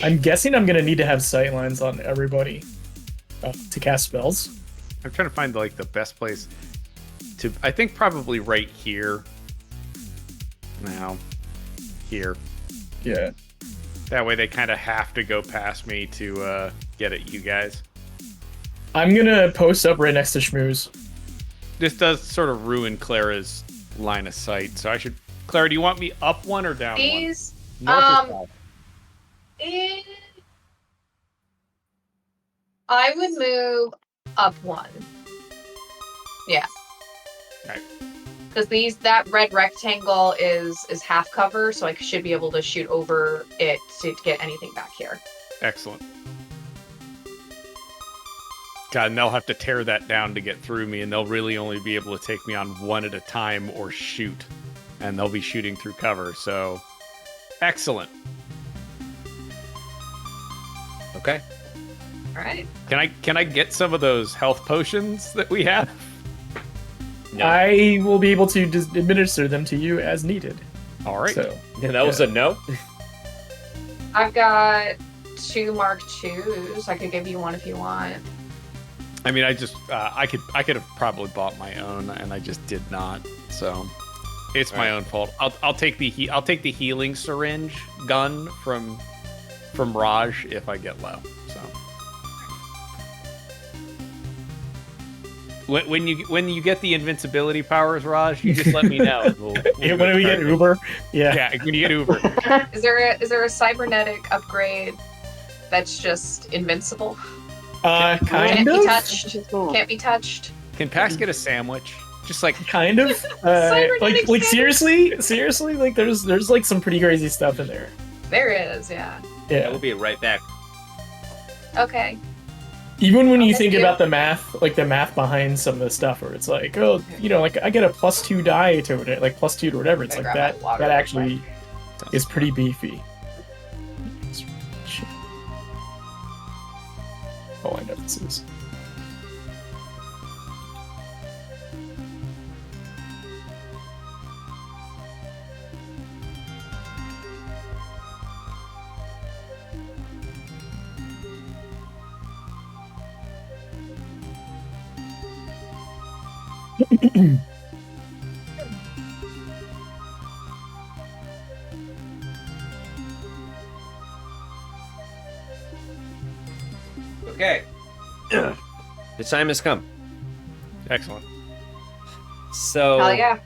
I'm guessing I'm gonna need to have sightlines on everybody to cast spells. I'm trying to find like the best place to. I think probably right here. Now, here. Yeah. That way they kind of have to go past me to get at you guys. I'm gonna post up right next to Schmooze. This does sort of ruin Clara's line of sight, so I should. Clara, do you want me up one or down These, one? North or south? I would move up one. Yeah. Right. Because that red rectangle is half cover, so I should be able to shoot over it to get anything back here. Excellent. God, and they'll have to tear that down to get through me, and they'll really only be able to take me on one at a time or shoot. And they'll be shooting through cover, so excellent. Okay. All right. Can I get some of those health potions that we have? No. I will be able to administer them to you as needed. All right. So Yeah, that was a no. I've got 2 Mark IIs. I could give you one if you want. I mean, I just I could have probably bought my own, and I just did not. So it's my own fault. I'll take the healing syringe gun from Raj if I get low. So when you get the invincibility powers, Raj, you just let me know. when do we get Uber? Yeah. Yeah, when you get Uber. Is there a cybernetic upgrade that's just invincible? Kind Can't be of. touched. Can't be touched. Can Pax get a sandwich? Just like Kind of. Cybernetic Like sandwich. seriously, like there's like some pretty crazy stuff in there. There is, yeah. Yeah, we'll be right back. Okay. Even when you Okay, think yeah. about the math behind some of the stuff, where it's like, oh, like I get a +2 die to it, like +2 to whatever. It's I like grab that. my water That real actually is pretty beefy. Oh, I know this is. Okay. The time has come. excellent. So Hell yeah.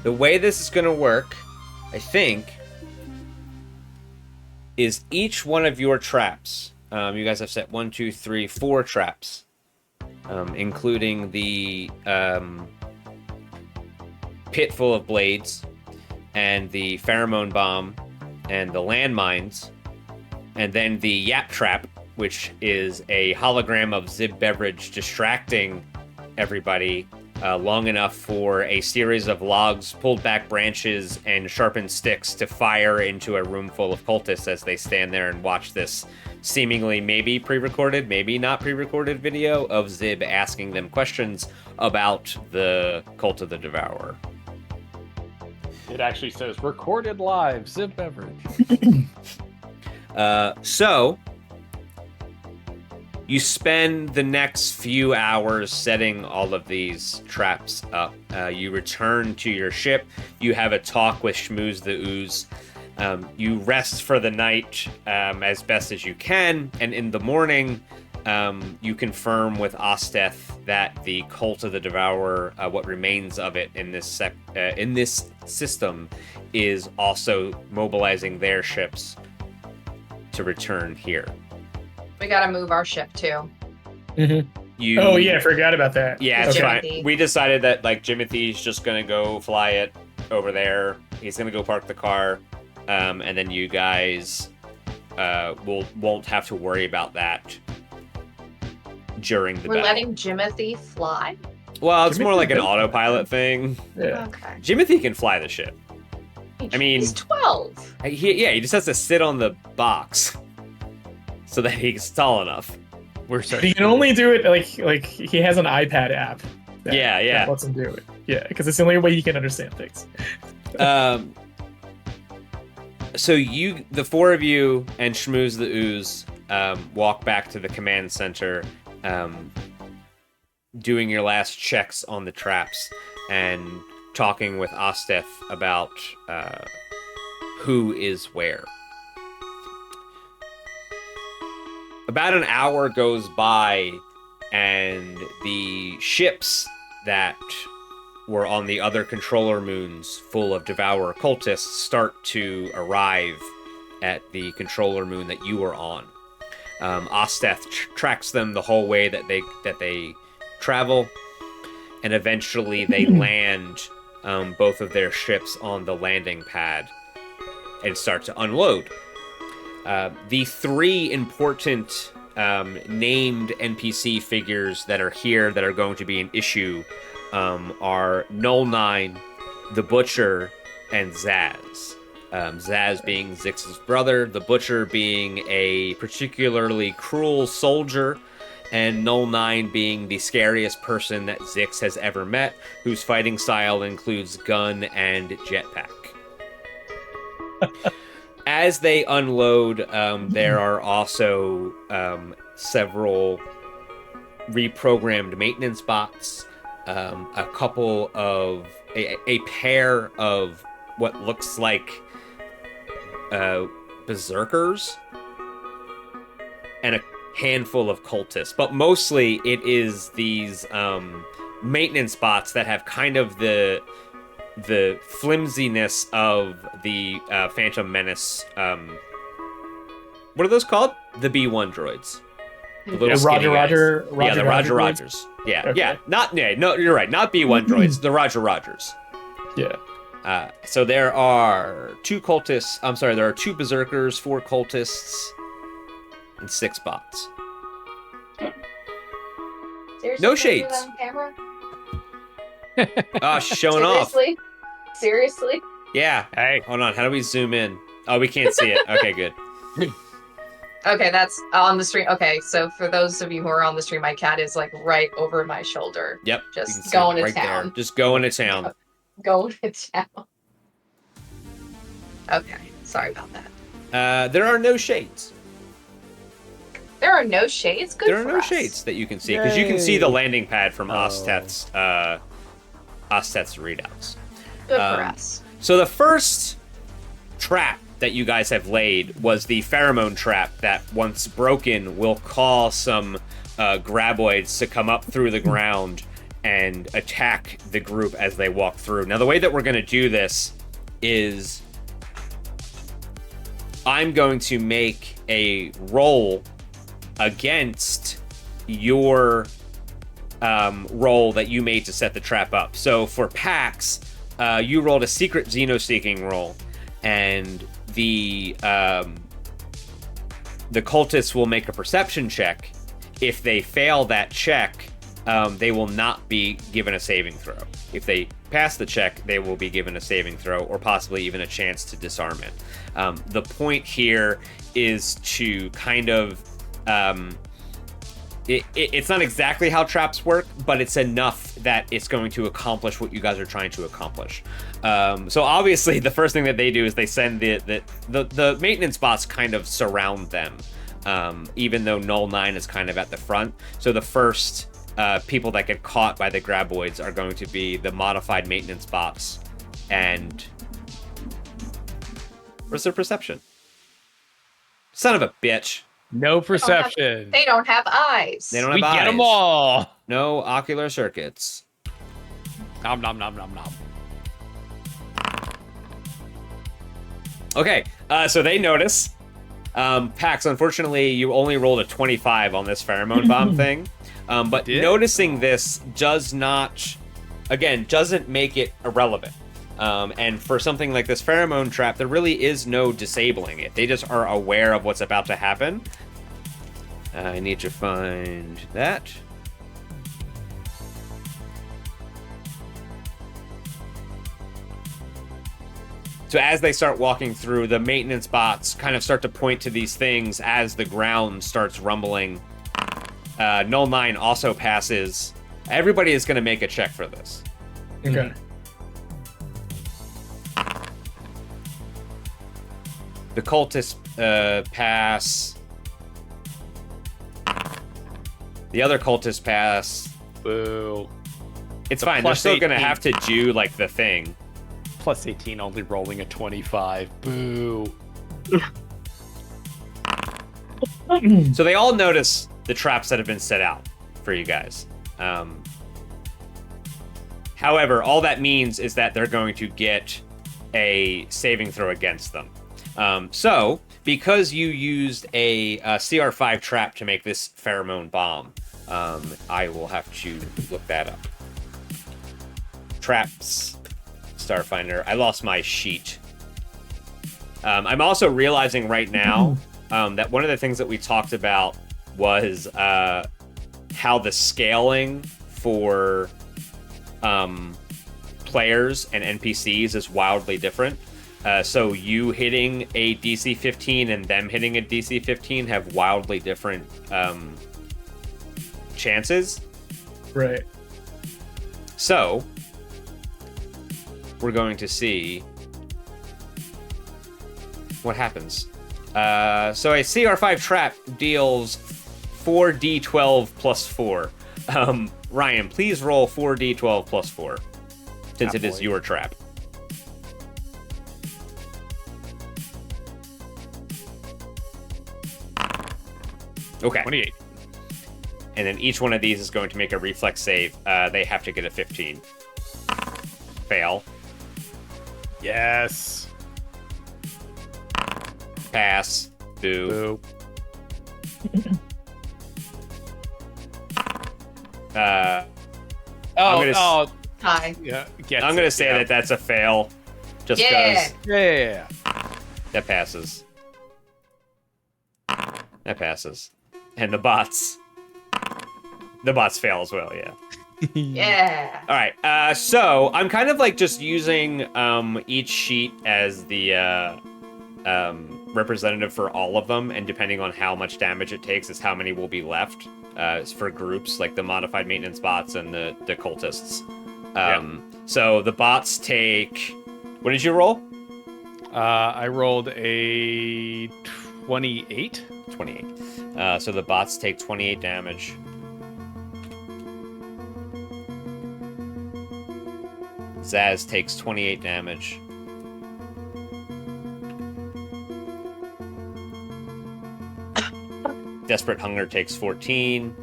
the way this is going to work, I think, is each one of your traps. You guys have set 1, 2, 3, 4 traps, including the pit full of blades, and the pheromone bomb, and the landmines, and then the yap trap which is a hologram of Zib Beverage distracting everybody long enough for a series of logs, pulled back branches, and sharpened sticks to fire into a room full of cultists as they stand there and watch this seemingly maybe pre-recorded, maybe not pre-recorded video of Zib asking them questions about the Cult of the Devourer. It actually says recorded live, Zib Beverage. So you spend the next few hours setting all of these traps up. You return to your ship. You have a talk with Shmooze the Ooze. You rest for the night as best as you can, and in the morning, you confirm with Osteth that the Cult of the Devourer, what remains of it in this system, is also mobilizing their ships to return here. We gotta move our ship too. You, Oh yeah, I forgot about that. Yeah, it's Okay. fine. We decided that like Jimothy's just gonna go fly it over there. He's gonna go park the car, and then you guys won't have to worry about that during the We're battle. letting Jimothy fly? Well, it's more Jimothy like an does- autopilot thing. Yeah. Okay. Jimothy can fly the ship. I mean- He's 12. He just has to sit on the box so that he's tall enough. We're so He can only do it like he has an iPad app. Yeah, yeah. That lets him do it. Yeah, because it's the only way he can understand things. So the four of you and Shmooze the Ooze walk back to the command center, doing your last checks on the traps and talking with Osteth about who is where. About an hour goes by, and the ships that were on the other controller moons full of Devourer cultists start to arrive at the controller moon that you were on. Osteth tracks them the whole way that they travel, and eventually they land both of their ships on the landing pad and start to unload. The three important named NPC figures that are here that are going to be an issue are Null 9, the Butcher, and Zaz. Zaz being Zix's brother, the Butcher being a particularly cruel soldier, and Null 9 being the scariest person that Zix has ever met, whose fighting style includes gun and jetpack. As they unload, there are also several reprogrammed maintenance bots, a couple of a pair of what looks like berserkers, and a handful of cultists. But mostly it is these maintenance bots that have kind of the flimsiness of the Phantom Menace. What are those called? The B1 droids. The little skinny guys. Roger. Yeah, the Roger droids? Rogers. Yeah, Okay. yeah. No, you're right. Not B1 droids. The Roger Rogers. Yeah. So there are two cultists. I'm sorry, there are two berserkers, 4 cultists, and 6 bots. Seriously, No can we do shades. that on camera? Oh, showing off. Seriously? Seriously? Yeah. Hey. Hold on. How do we zoom in? Oh, we can't see it. Okay, good. Okay, that's on the stream. Okay, so for those of you who are on the stream, my cat is like right over my shoulder. Yep. Just you can see going it to right town. there. Just going to town. Going to town. Okay, sorry about that. There are no shades. There are no shades? Good There are for no us. shades that you can see because you can see the landing pad from Osteth's readouts. Good for us. So the first trap that you guys have laid was the pheromone trap that, once broken, will cause some graboids to come up through the ground and attack the group as they walk through. Now, the way that we're going to do this is I'm going to make a roll against your roll that you made to set the trap up. So for Pax, you rolled a secret Xeno-seeking roll, and the the cultists will make a perception check. If they fail that check, they will not be given a saving throw. If they pass the check, they will be given a saving throw or possibly even a chance to disarm it. The point here is to kind of... it's not exactly how traps work, but it's enough that it's going to accomplish what you guys are trying to accomplish. So obviously, the first thing that they do is they send the maintenance bots kind of surround them, even though Null 9 is kind of at the front. So the first people that get caught by the graboids are going to be the modified maintenance bots. And where's their perception? Son of a bitch. No perception. They don't have eyes. They don't have We eyes. get them all. No ocular circuits. Nom nom nom nom nom. Okay, so they notice. Pax, unfortunately, you only rolled a 25 on this pheromone bomb thing. But noticing this doesn't make it irrelevant. And for something like this pheromone trap, there really is no disabling it. They just are aware of what's about to happen. I need to find that. So as they start walking through, the maintenance bots kind of start to point to these things as the ground starts rumbling. Null 9 also passes. Everybody is going to make a check for this. Okay. The cultists pass. The other cultists pass. Boo. It's fine. They're plus still going to 18. have to do, like, the thing. Plus 18, only rolling a 25. Boo. So they all notice the traps that have been set out for you guys. However, all that means is that they're going to get a saving throw against them. So, because you used a CR5 trap to make this pheromone bomb, I will have to look that up. Traps, Starfinder. I lost my sheet. I'm also realizing right now that one of the things that we talked about was how the scaling for players and NPCs is wildly different. So you hitting a DC 15 and them hitting a DC 15 have wildly different chances. Right. So we're going to see what happens. So a CR5 trap deals 4d12 plus 4. Ryan, please roll 4d12 plus 4, since it is your trap. Okay. 28. And then each one of these is going to make a reflex save. They have to get a 15. Fail. Yes. Pass. Boo. Boo. I'm gonna Hi. Yeah. I'm gonna say that that's a fail, just Yeah. because Yeah. that passes. That passes, and the bots fail as well. Yeah. Yeah. All right. So I'm kind of like just using each sheet as the representative for all of them, and depending on how much damage it takes is how many will be left for groups, like the modified maintenance bots and the cultists. So the bots take... What did you roll? I rolled a 28. 28. So the bots take 28 damage. Zaz takes 28 damage. Desperate Hunger takes 14.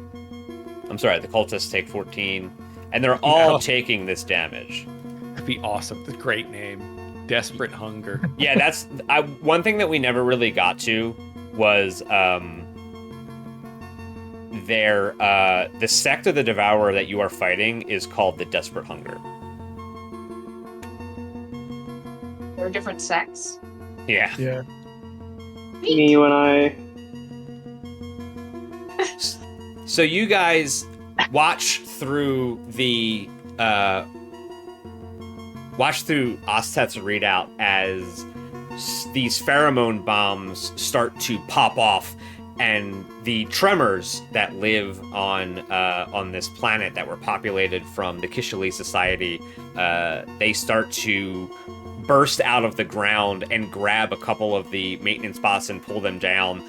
I'm sorry, the cultists take 14. And they're all taking this damage. That'd be awesome. That's a great name. Desperate Hunger. Yeah, that's... one thing that we never really got to was the sect of the Devourer that you are fighting is called the Desperate Hunger. There are different sects. Yeah. Yeah. Me when I So you guys watch through Ostet's readout as these pheromone bombs start to pop off, and the tremors that live on this planet that were populated from the Kishali Society, they start to burst out of the ground and grab a couple of the maintenance bots and pull them down.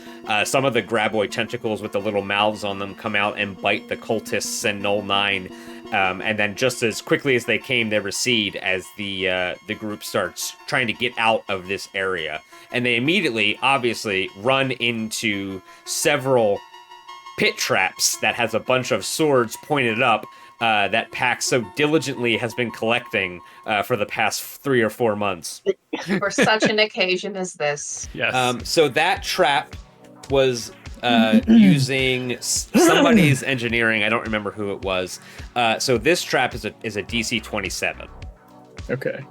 Some of the graboid tentacles with the little mouths on them come out and bite the cultists and Null 9. And then just as quickly as they came, they recede as the group starts trying to get out of this area. And they immediately, obviously, run into several pit traps that has a bunch of swords pointed up that Pax so diligently has been collecting for the past 3 or 4 months. For such an occasion as this. Yes. So that trap was using somebody's engineering. I don't remember who it was. So this trap is a DC 27. Okay.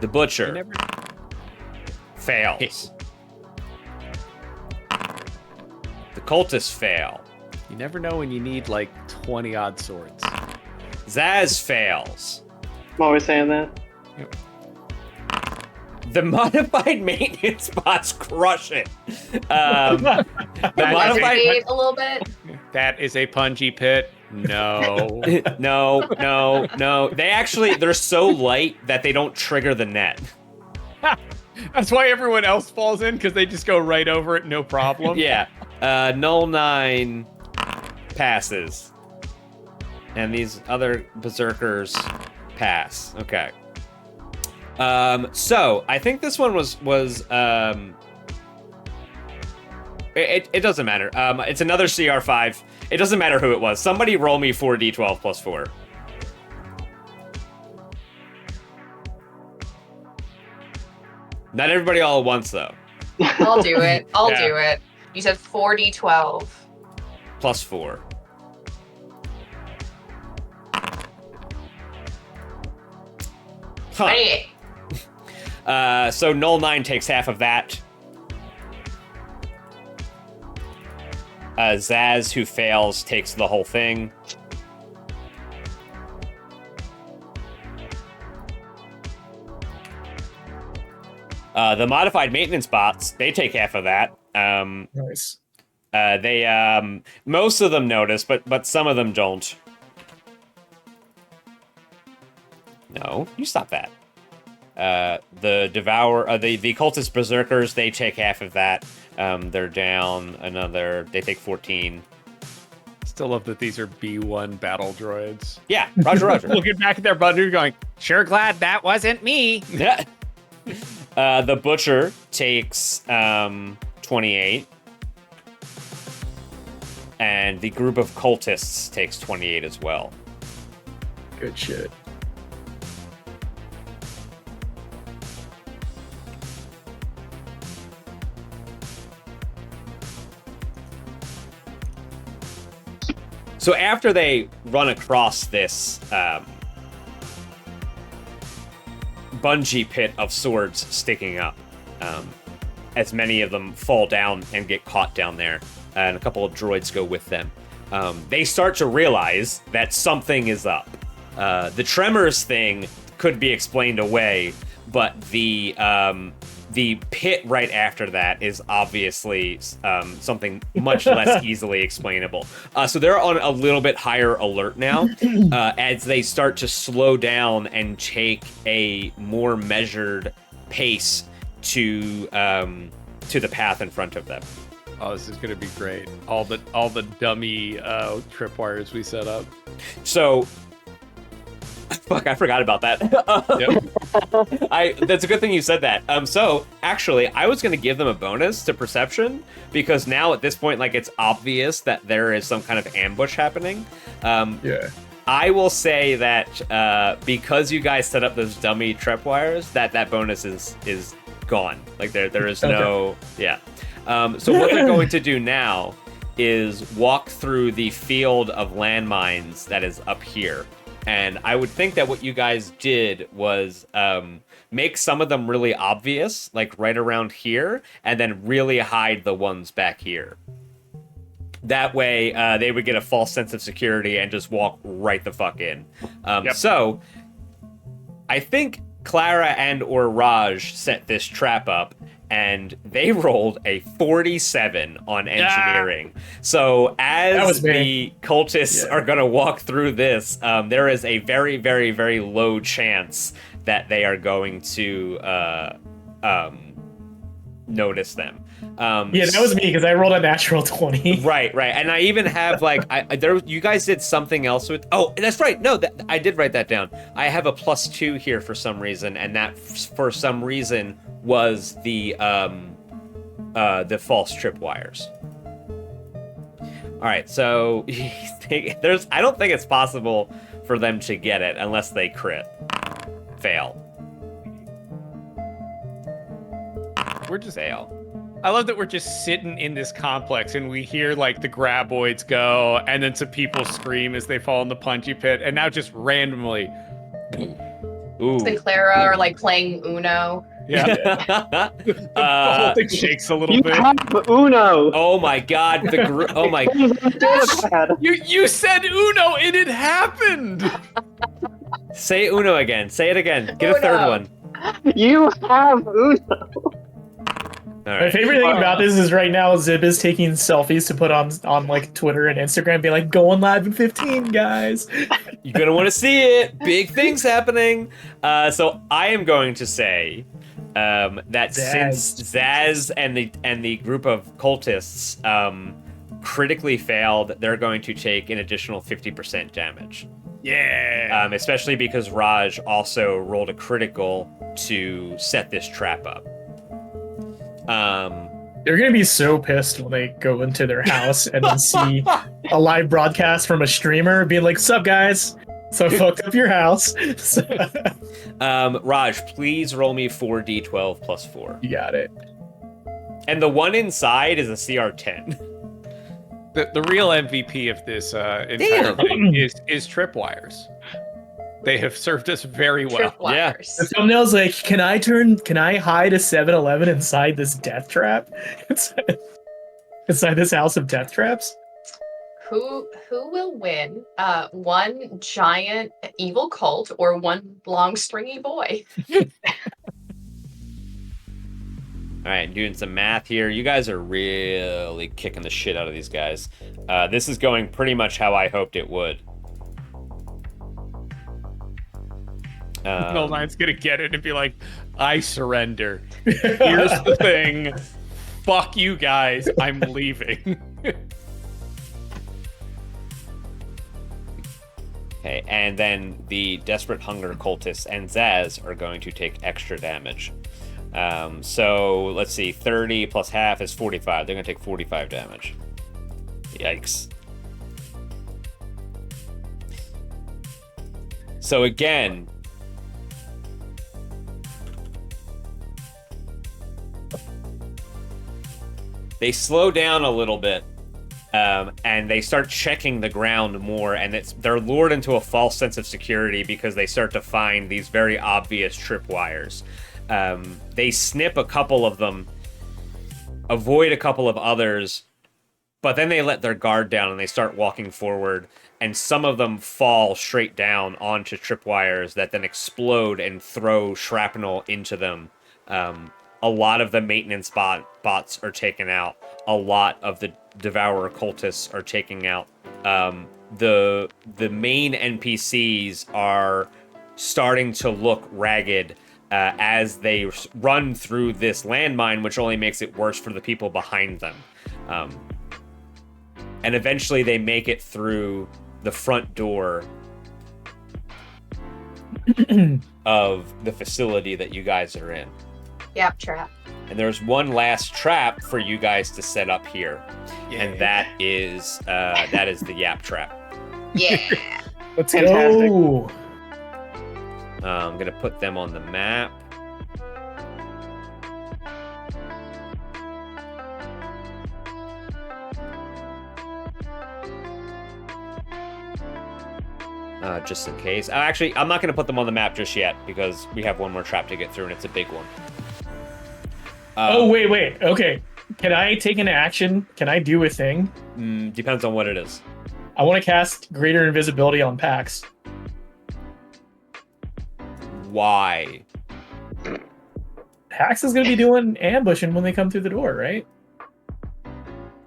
The Butcher fails. The Cultists fail. You never know when you need like 20 odd swords. Zaz fails. I'm always saying that. The modified maintenance bots crush it. The modified Hesitate a little bit. That is a pungy pit. No. no. They're so light that they don't trigger the net. That's why everyone else falls in, because they just go right over it, no problem. Yeah. Null 9 passes. And these other berserkers pass. Okay. So I think this one was it doesn't matter. It's another CR5. It doesn't matter who it was. Somebody roll me 4d12 plus 4. Not everybody all at once, though. I'll do it. I'll Yeah. do it. You said 4d12. Plus 4. Huh. Hey. So Null 9 takes half of that. Zaz, who fails, takes the whole thing. The modified maintenance bots, they take half of that. Nice. They most of them notice, but some of them don't. No, you stop that. The Devourer, the cultist berserkers, they take half of that. They're down another. They take 14. Still love that these are B1 battle droids. Yeah, Roger. Looking back at their button, going, sure glad that wasn't me. Yeah. The Butcher takes 28. And the group of cultists takes 28 as well. Good shit. So after they run across this bungee pit of swords sticking up, as many of them fall down and get caught down there, and a couple of droids go with them, they start to realize that something is up. The tremors thing could be explained away, but the pit right after that is obviously something much less easily explainable. So they're on a little bit higher alert now as they start to slow down and take a more measured pace to the path in front of them. Oh, this is going to be great. All the dummy tripwires we set up. So, fuck, I forgot about that. Yep. That's a good thing you said that. So actually, I was going to give them a bonus to perception because now at this point, like, it's obvious that there is some kind of ambush happening. Yeah. I will say that because you guys set up those dummy tripwires, that bonus is gone. Like there is no yeah. So what they're going to do now is walk through the field of landmines that is up here. And I would think that what you guys did was make some of them really obvious, like right around here, and then really hide the ones back here. That way, they would get a false sense of security and just walk right the fuck in. So, I think Clara and or Raj set this trap up, and they rolled a 47 on engineering. So, as the cultists are going to walk through this, there is a very, very, very low chance that they are going to notice them. That was me because I rolled a natural 20. Right, and I even have you guys did something else with. Oh, that's right. No, I did write that down. I have a +2 here for some reason, and that for some reason was the false tripwires. All right, so I don't think it's possible for them to get it unless they fail. We're just fail. I love that we're just sitting in this complex and we hear like the graboids go and then some people scream as they fall in the punchy pit, and now just randomly. Ooh. And Clara are like playing Uno. Yeah. The whole thing shakes a little bit. You have Uno. Oh my god, oh my You said Uno and it happened. Say Uno again. Say it again. Get a third one. You have Uno. Right. My favorite thing about this is right now Zib is taking selfies to put on like Twitter and Instagram, being like, going live in 15, guys. You're gonna want to see it. Big things happening. So I am going to say that since Zaz and the group of cultists critically failed, they're going to take an additional 50% damage. Yeah. Especially because Raj also rolled a critical to set this trap up. They're gonna be so pissed when they go into their house and then see a live broadcast from a streamer being like, "Sup, guys? So I fucked up your house." Raj, please roll me 4d12 plus 4. You got it. And the one inside is a CR10. The real MVP of this entire thing is tripwires. They have served us very well. Yeah. The thumbnail's like, can I hide a 7-Eleven inside this death trap? Inside this house of death traps? Who will win? One giant evil cult or one long stringy boy? All right, doing some math here. You guys are really kicking the shit out of these guys. This is going pretty much how I hoped it would. Null9's gonna get it and be like, I surrender. Here's the thing. Fuck you guys. I'm leaving. Okay, and then the Desperate Hunger cultists and Zaz are going to take extra damage. So let's see, 30 plus half is 45. They're going to take 45 damage. Yikes. So again, they slow down a little bit, and they start checking the ground more, and they're lured into a false sense of security because they start to find these very obvious tripwires. They snip a couple of them, avoid a couple of others, but then they let their guard down and they start walking forward, and some of them fall straight down onto tripwires that then explode and throw shrapnel into them. A lot of the maintenance bots are taken out. A lot of the Devourer cultists are taken out. The main NPCs are starting to look ragged as they run through this landmine, which only makes it worse for the people behind them. And eventually they make it through the front door of the facility that you guys are in. Yap trap. And there's one last trap for you guys to set up here. Yeah. And that is the Yap trap. Yeah. Let's Fantastic. go. I'm gonna put them on the map. Just in case. Actually, I'm not gonna put them on the map just yet because we have one more trap to get through and it's a big one. Wait. Okay. can I take an action? Can I do a thing? Depends on what it is. I want to cast Greater Invisibility on Pax. Why? Pax is going to be doing ambushing when they come through the door, right?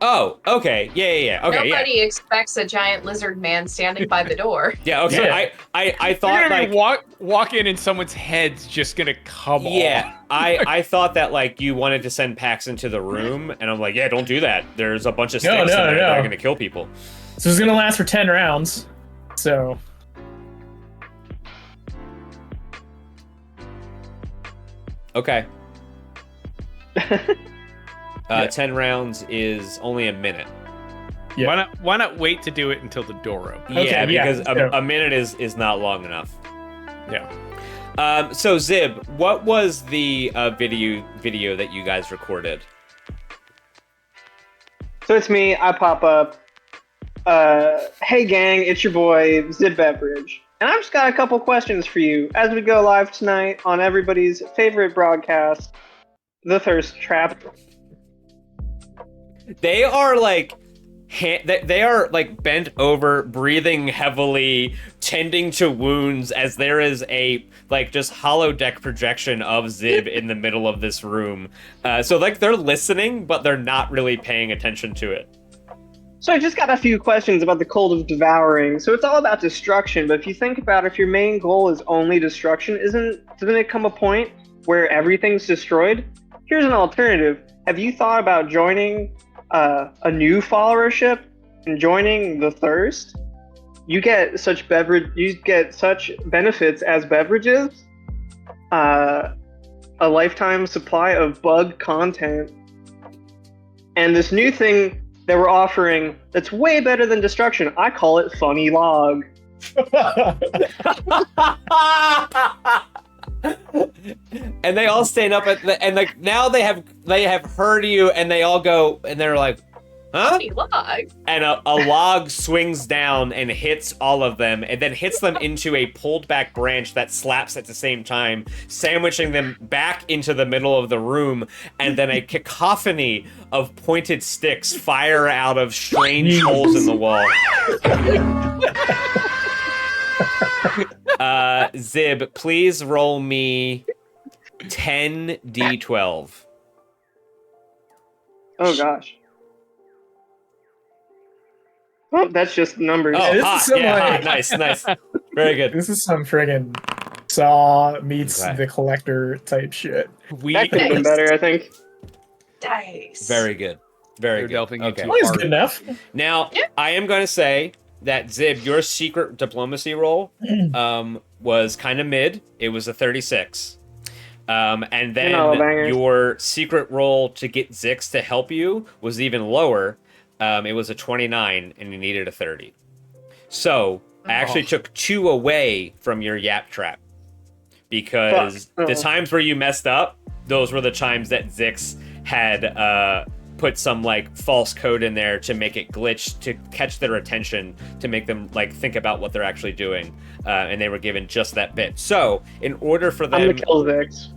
Oh, okay. Yeah. Okay, Nobody expects a giant lizard man standing by the door. yeah. Okay. Yeah. I thought You're like gonna walk in and someone's head's just gonna come off. yeah. I thought that like you wanted to send Pax into the room, and I'm like, yeah, don't do that. There's a bunch of sticks in there that are gonna kill people. So it's going to last for 10 rounds. So Okay. 10 rounds is only a minute. yeah. Why not wait to do it until the door opens? Okay, Yeah, yeah, because so- a minute is not long enough. Yeah. So Zib, what was the video that you guys recorded? So it's me. I pop up. Hey gang, it's your boy Zib Beverage, and I've just got a couple questions for you as we go live tonight on everybody's favorite broadcast, The Thirst Trap. They are like they are like bent over, breathing heavily, tending to wounds as there is a like just holodeck projection of Zib in the middle of this room. So like they're listening, but they're not really paying attention to it. So I just got a few questions about the cult of devouring. So it's all about destruction, but if you think about it, if your main goal is only destruction, doesn't it come a point where everything's destroyed? Here's an alternative. Have you thought about joining a new followership and joining the Thirst? You get such benefits as beverages, a lifetime supply of bug content, and this new thing that we're offering that's way better than destruction. I call it Funny Log. And they all stand up and like now they have heard you, and they all go and they're like, huh? Funny log. And a log swings down and hits all of them, and then hits them into a pulled back branch that slaps at the same time, sandwiching them back into the middle of the room, and then a cacophony of pointed sticks fire out of strange holes in the wall. Zib, please roll me 10d12. Oh gosh. Oh, that's just numbers. Oh, this is hot. some, Yeah, like- hot. Nice. Very good. This is some friggin' Saw meets Okay. the Collector type shit. That could have been better, I think. Dice. Very good. Very They're good. delving into Okay. Well, he's Hard. good enough. Now, Yeah. I am going to say that Zib, your secret diplomacy roll was kind of mid. It was a 36. And then bangers. your secret roll to get Zix to help you was even lower. It was a 29, and you needed a 30. So I actually took 2 away from your Yap Trap. Because Fuck. the Oh. times where you messed up, those were the times that Zix had put some like false code in there to make it glitch, to catch their attention, to make them like think about what they're actually doing, and they were given just that bit. So in order for I'm them, gonna kill Zix.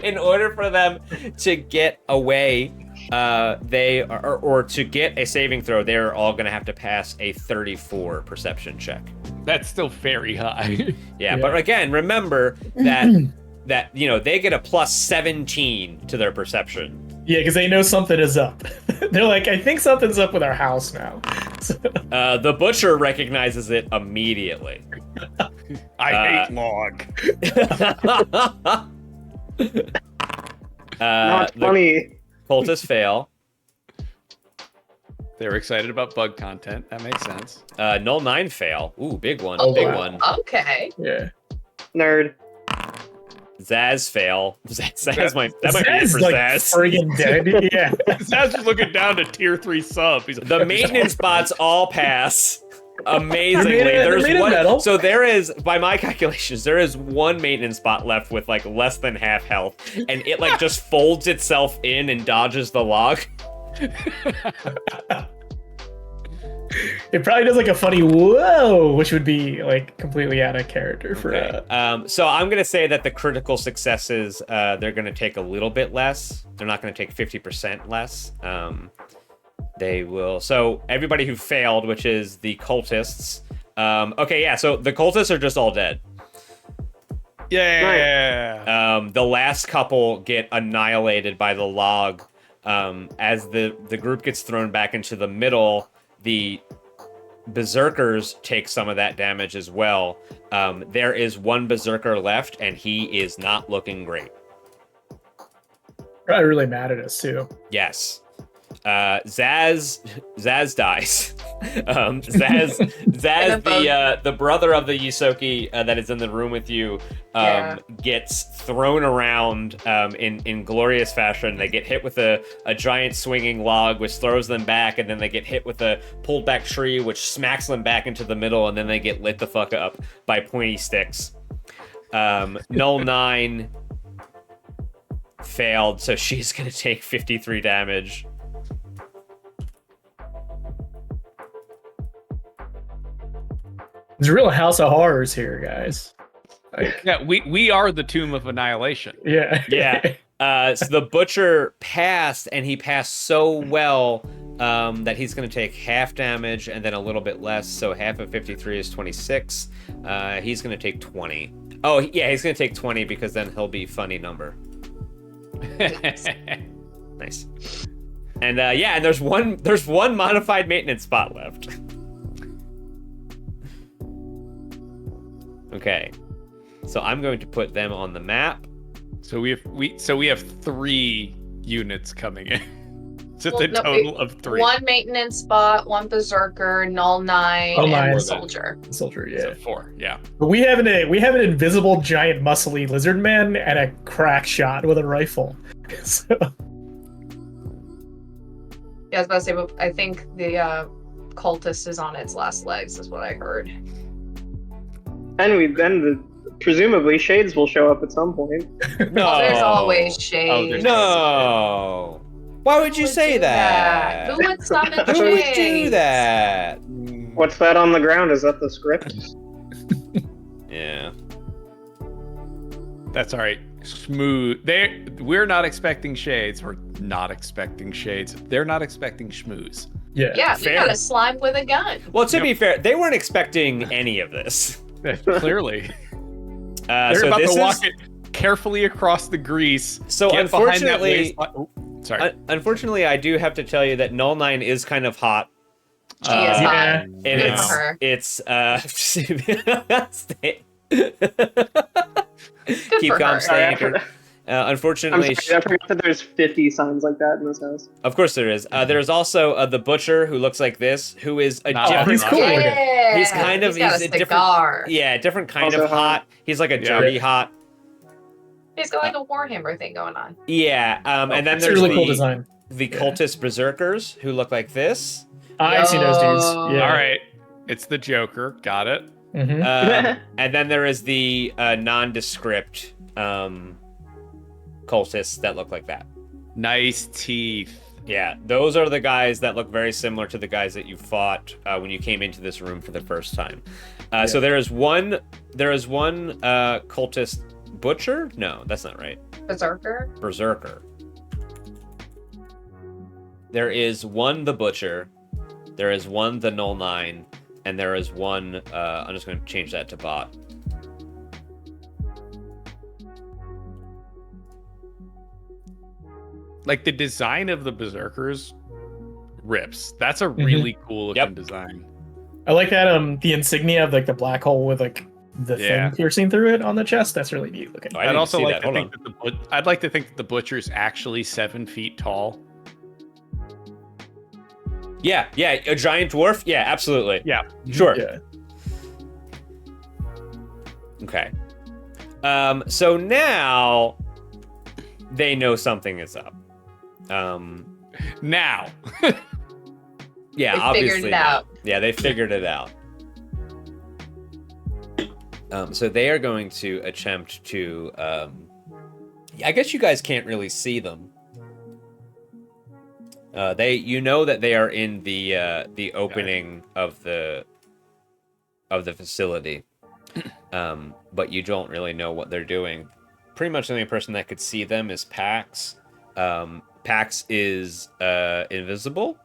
in order for them to get away, they are, or to get a saving throw, they're all going to have to pass a 34 perception check. That's still very high. Yeah, Yeah. but again, remember that you know they get a plus 17 to their perception. Yeah, because they know something is up. They're like, I think something's up with our house now. So- The butcher recognizes it immediately. I hate log. Not The funny. cultists fail. They're excited about bug content. That makes sense. Null 9 fail. Ooh, big one. Oh, big wow. one. Okay. yeah. Nerd. Zaz fail. Zaz might be it Zaz for like Zaz. friggin' dead. Yeah. Zaz just looking down to tier 3 sub. He's like, The maintenance bots all pass. Amazingly, They're made of one. metal. So there is, by my calculations, there is one maintenance bot left with like less than half health, and it like just folds itself in and dodges the log. It probably does like a funny whoa, which would be like completely out of character for. Okay. So I'm gonna say that the critical successes, they're gonna take a little bit less. They're not gonna take 50% less. They will. So everybody who failed, which is the cultists. Okay, yeah. So the cultists are just all dead. Yeah. The last couple get annihilated by the log. As the group gets thrown back into the middle, the berserkers take some of that damage as well. There is one berserker left, and he is not looking great. Probably really mad at us too. Yes. Zaz dies. Zaz, the brother of the Yusoki that is in the room with you, gets thrown around in glorious fashion. They get hit with a giant swinging log, which throws them back, and then they get hit with a pulled back tree, which smacks them back into the middle, and then they get lit the fuck up by pointy sticks. Null 9 failed, so she's gonna take 53 damage. It's a real house of horrors here, guys. Yeah, we are the Tomb of Annihilation. Yeah. Yeah. So the butcher passed, and he passed so well that he's going to take half damage and then a little bit less. So half of 53 is 26. He's going to take 20. Oh, yeah, he's going to take 20 because then he'll be funny number. Nice. And yeah, and there's one modified maintenance spot left. Okay. So I'm going to put them on the map. So we have 3 units coming in. Just a total of 3. One maintenance spot, one berserker, null 9, and the soldier. Soldier, yeah. So 4, yeah. But we have an invisible giant muscly lizard man and a crack shot with a rifle. So. Yeah, I was about to say, but I think the cultist is on its last legs, is what I heard. And presumably shades will show up at some point. No. Oh, there's always shades. No. Why would you say that? Who would summon shades? Who would do that? What's that on the ground? Is that the script? Yeah. That's all right. Smooth. We're not expecting shades. We're not expecting shades. They're not expecting schmooze. Yeah, we got a slime with a gun. Well, to be fair, they weren't expecting any of this. Clearly. They're about to walk it carefully across the grease. So unfortunately, sorry. Unfortunately, I do have to tell you that Null 9 is kind of hot. She is hot. And Good for her. it's Good keep for calm, her. stay anchored. Unfortunately, I'm sorry, I forgot that there's 50 signs like that in this house. of course there is. There's also the butcher who looks like this, who is a different. He's cool. Yeah. He's kind of got he's a a cigar. different kind Also of hot. He's like a dirty hot. He's got like a Warhammer thing going on. Yeah. And then That's a there's really cool design. the cultist berserkers who look like this. I see those dudes. Yeah. All right. It's the Joker. Got it. Mm-hmm. And then there is the nondescript cultists that look like that. Nice teeth. Yeah, those are the guys that look very similar to the guys that you fought when you came into this room for the first time. So there is one cultist butcher. No, that's not right. Berserker. There is one the butcher. There is one the null 9, and there is one. I'm just going to change that to bot. Like the design of the berserkers rips. That's a really cool looking design. I like that the insignia of like the black hole with like the thing piercing through it on the chest. That's really neat looking. I'd also like to think that I'd like to think that the butcher's actually 7 feet tall. Yeah, a giant dwarf. Yeah, absolutely. Yeah, sure. Yeah. Okay. So now they know something is up. Now. Yeah, they obviously. Figured it out. Yeah, they figured it out. So they are going to attempt to. I guess you guys can't really see them. You know that they are in the opening of the facility, but you don't really know what they're doing. Pretty much the only person that could see them is Pax. Pax is invisible.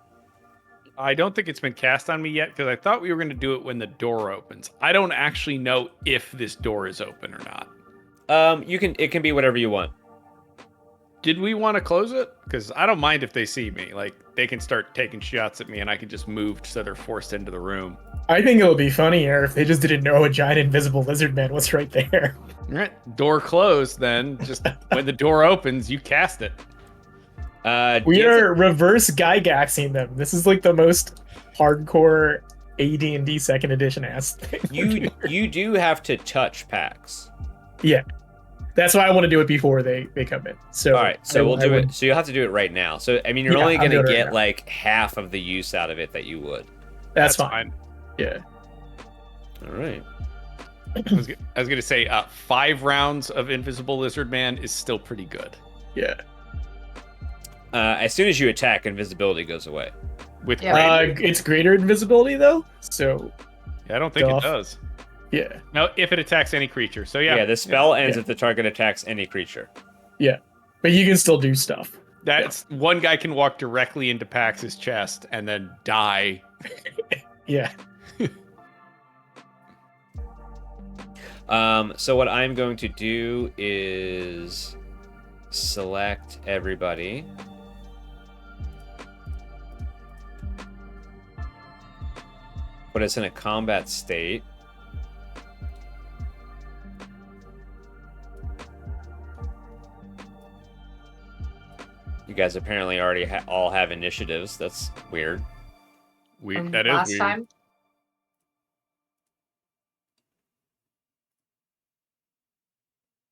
I don't think it's been cast on me yet because I thought we were going to do it when the door opens. I don't actually know if this door is open or not. It can be whatever you want. Did we want to close it? Because I don't mind if they see me. Like, they can start taking shots at me and I can just move so they're forced into the room. I think it would be funnier if they just didn't know a giant invisible lizard man was right there. All right, door closed then. Just when the door opens, you cast it. We are reverse Gygaxing them. This is like the most hardcore AD&D second edition ass thing. You do have to touch Pax. Yeah. That's why I want to do it before they come in. So all right, so we'll do it. So you'll have to do it right now. So I mean, you're only going to get right like half of the use out of it that you would. That's fine. Yeah. All right. I was going to say 5 rounds of Invisible Lizard Man is still pretty good. Yeah. As soon as you attack, invisibility goes away. With it's greater invisibility though. So yeah, I don't think it does. Yeah. No, if it attacks any creature. So yeah. Yeah, the spell ends if the target attacks any creature. Yeah. But you can still do stuff. That's one guy can walk directly into Pax's chest and then die. Yeah. So what I'm going to do is select everybody. Put us in a combat state. You guys apparently already all have initiatives. That's weird. That is last weird. time.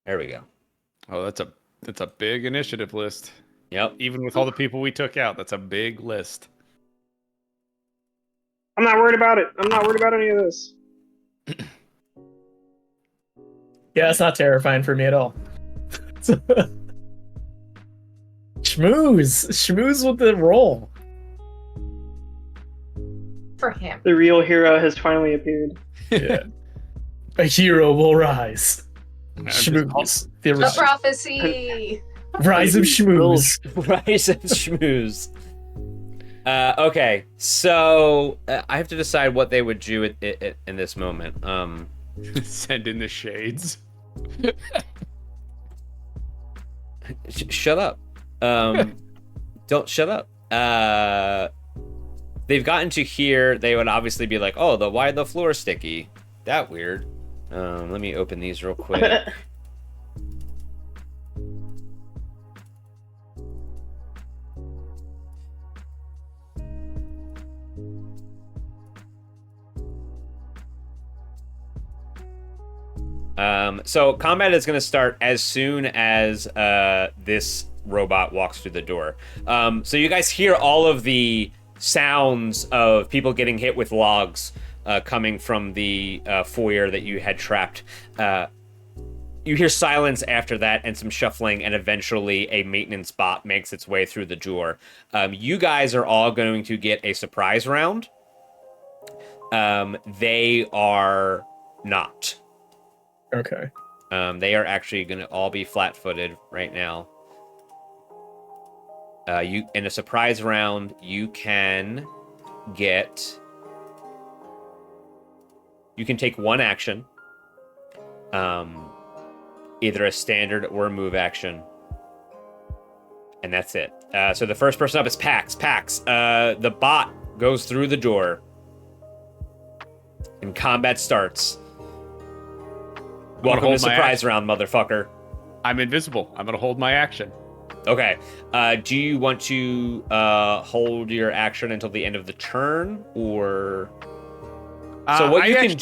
There we go. Oh, that's a big initiative list. Yep. Even with all the people we took out, that's a big list. I'm not worried about it. I'm not worried about any of this. Yeah, it's not terrifying for me at all. Schmooze with the roll. For him. The real hero has finally appeared. Yeah. A hero will rise. Schmooze. The prophecy. Rise of Schmooze. Rise of Schmooze. Okay, so I have to decide what they would do in this moment. Send in the shades. Shut up. Don't shut up. They've gotten to here. They would obviously be like, oh, why the floor sticky? That weird. Let me open these real quick. So combat is going to start as soon as this robot walks through the door. So you guys hear all of the sounds of people getting hit with logs coming from the foyer that you had trapped. You hear silence after that and some shuffling, and eventually a maintenance bot makes its way through the door. You guys are all going to get a surprise round. They are not. Okay. They are actually going to all be flat-footed right now. You in a surprise round, you can take one action, either a standard or a move action, and that's it. So the first person up is Pax. The bot goes through the door, and combat starts. Welcome to surprise round, motherfucker. I'm invisible. I'm gonna hold my action. Okay. Do you want to hold your action until the end of the turn, or? So what you can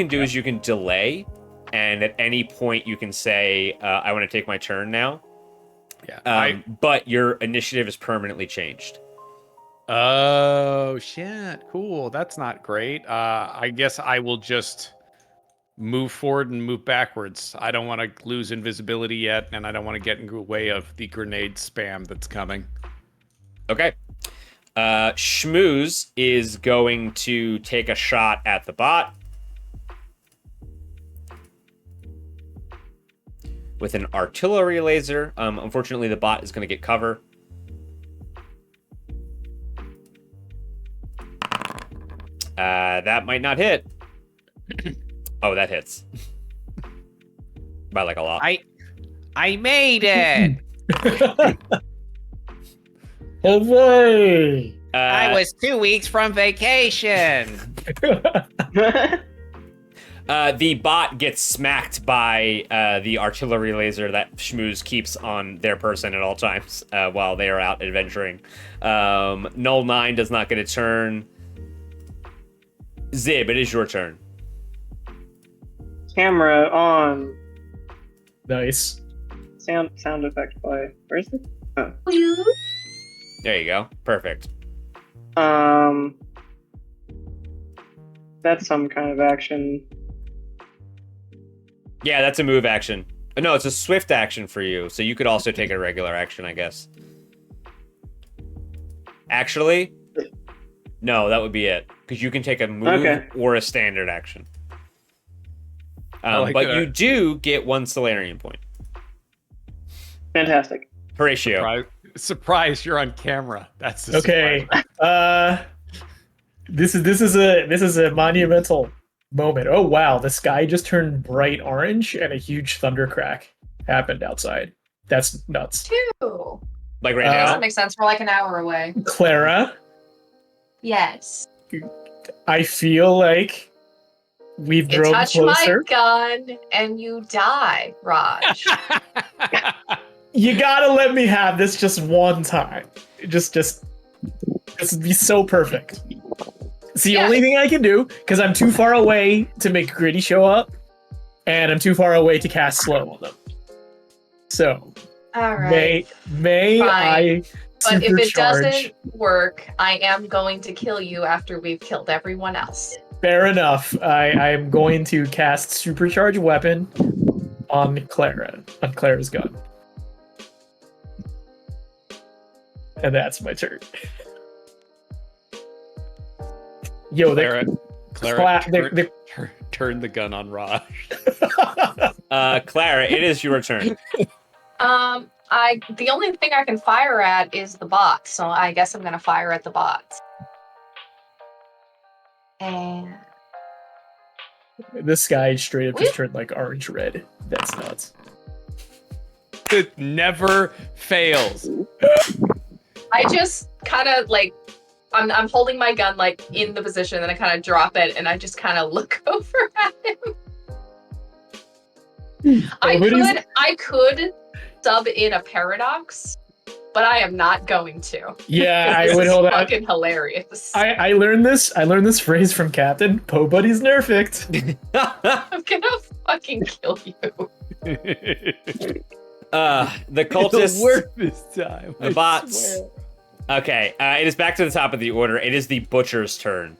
do is you can delay, and at any point you can say, "I want to take my turn now." Yeah. But your initiative is permanently changed. Oh shit! Cool. That's not great. I guess I will just move forward and move backwards. I don't want to lose invisibility yet, and I don't want to get in the way of the grenade spam that's coming. Okay. Schmooze is going to take a shot at the bot with an artillery laser. Unfortunately, the bot is going to get cover. That might not hit. Oh, that hits. By like a lot. I made it. Hooray! I was 2 weeks from vacation. The bot gets smacked by the artillery laser that Schmooze keeps on their person at all times while they are out adventuring. Null 9 does not get a turn. Zib, it is your turn. Camera on. Nice. Sound effect play. Where is it? Oh. There you go. Perfect. That's some kind of action. Yeah, that's a move action. No, it's a swift action for you, so you could also take a regular action, I guess. Actually, no, that would be it. Because you can take a move or a standard action. But you do get 1 Solarian point. Fantastic. Horatio. Surprise, you're on camera. That's the Okay. surprise. This is a monumental moment. Oh wow, the sky just turned bright orange and a huge thunder crack happened outside. That's nuts. 2. Like right Does now? that make sense? We're like an hour away. Clara, Yes. I feel like we've You grown touch closer. my gun and you die, Raj. You gotta let me have this just one time. Just this would be so perfect. It's the only thing I can do because I'm too far away to make Gritty show up, and I'm too far away to cast slow on them. So, All right. may Fine. I But if it supercharge? doesn't work, I am going to kill you after we've killed everyone else. Fair enough. I'm going to cast supercharge weapon on Clara's gun. And that's my turn. Yo, Clara, turn the gun on Raj. Clara, it is your turn. The only thing I can fire at is the bot, so I guess I'm gonna fire at the bots. And This guy straight up just turned like orange red. That's nuts. It never fails. I just kind of like, I'm holding my gun like in the position, and I kind of drop it, and I just kind of look over at him. I could sub in a paradox, but I am not going to. Yeah, I This would is hold on. fucking hilarious. I learned this phrase from Captain. Po buddy's nerfed. I'm gonna fucking kill you. The cultists. It'll work this time. The bots. Okay, it is back to the top of the order. It is the butcher's turn.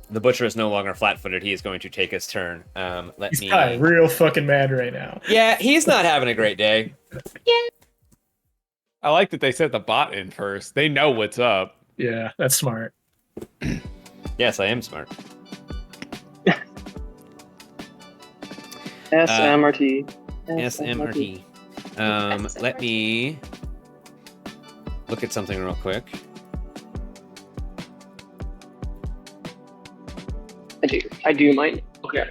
The butcher is no longer flat-footed. He is going to take his turn. He's probably real fucking mad right now. Yeah, he's not having a great day. I like that they set the bot in first. They know what's up. Yeah, that's smart. Yes, I am smart. SMRT. SMRT. Let me look at something real quick. I do mine. Okay.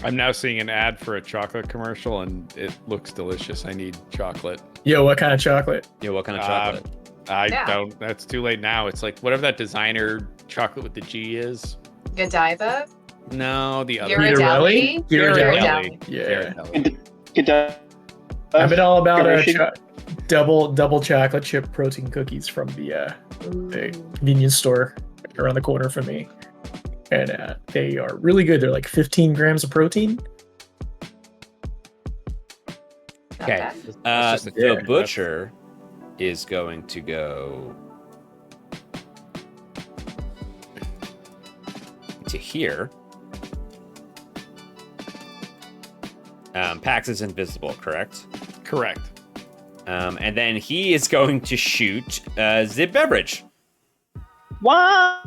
I'm now seeing an ad for a chocolate commercial, and it looks delicious. I need chocolate. Yo, what kind of chocolate? Yeah, what kind of chocolate? Yeah. Don't. That's too late now. It's like whatever that designer chocolate with the G is. Godiva? No, the other. Ghirardelli? Ghirardelli? Ghirardelli. Yeah. Good. I've been all about Ghirardelli. double chocolate chip protein cookies from the convenience store around the corner from me. And they are really good. They're like 15 grams of protein. Okay. That's just a The carrot. butcher is going to go to here. Pax is invisible, correct? Correct. And then he is going to shoot Zib Beverage. What?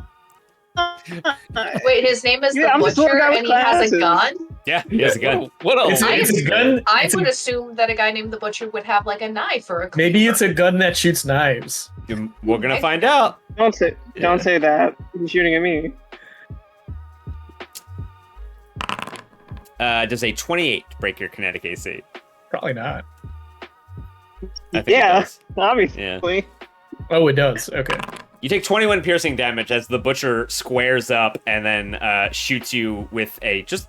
Wait, his name is Yeah, the I'm just looking Butcher, at and he has a classes. gun? Yeah, he has a gun. What else? It's a gun. I it's a- would assume that a guy named the Butcher would have like a knife or a Maybe cleaver. it's a gun that shoots knives. We're gonna find out. Don't say that. He's shooting at me. Does a 28 break your kinetic AC? Probably not. I think it Yeah, does. obviously. Oh, it does. Okay. You take 21 piercing damage as the butcher squares up and then shoots you with a just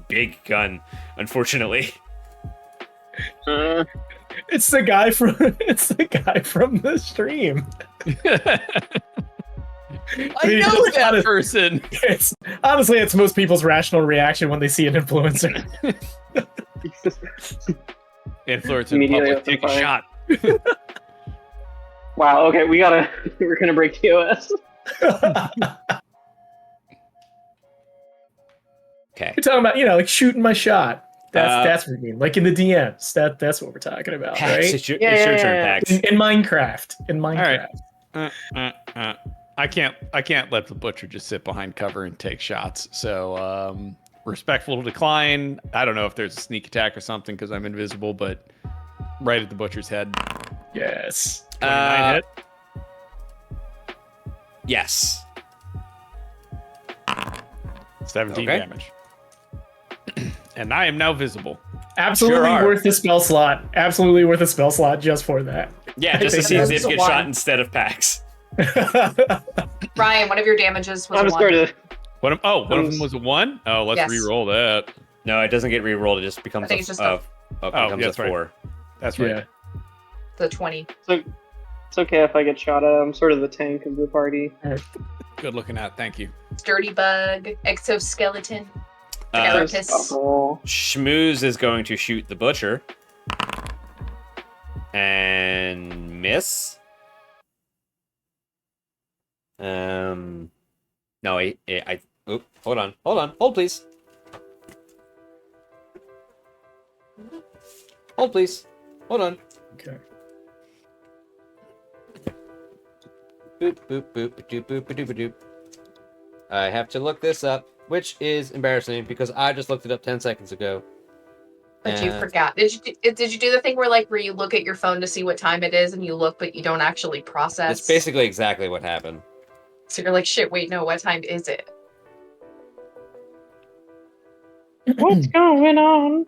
big gun. Unfortunately, It's the guy from the stream. I know that person. Honestly, it's most people's rational reaction when they see an influencer. Influencer in Immediately public, take a open shot. Wow. Okay, we're gonna break TOS. okay. We're talking about, like shooting my shot. That's what we mean. Like in the DMs. That's what we're talking about, Pax, right? it's your Yeah, turn, yeah. Pax. In Minecraft. In Minecraft. I can't let the butcher just sit behind cover and take shots. So respectful decline. I don't know if there's a sneak attack or something because I'm invisible, but right at the butcher's head. Yes. 29 hit. Yes. 17 Okay. damage. And I am now visible. Absolutely Sure are. worth the spell slot. Absolutely worth a spell slot just for that. Yeah, just to think see that's Zip a get one. shot instead of Pax. Ryan, one of your damages was I'm a just one. going to. One of them was a 1? Oh, let's Yes. re-roll that. No, it doesn't get re-rolled. It just becomes I think it's just becomes that's a right. 4. That's right. Yeah. The 20. It's okay if I get shot at. I'm sort of the tank of the party. Good looking at. Thank you. Sturdy bug, exoskeleton, Uh, therapist. Oh, Schmooze is going to shoot the butcher. And miss. No, hold on, hold please. Hold please. Hold on. Okay. Boop, boop, boop, doop, boop, doop, doop. I have to look this up, which is embarrassing because I just looked it up 10 seconds ago. But you And- forgot. Did you do the thing where you look at your phone to see what time it is and you look but you don't actually process? It's basically exactly what happened. So you're like, shit, wait, no, what time is it? what's going on?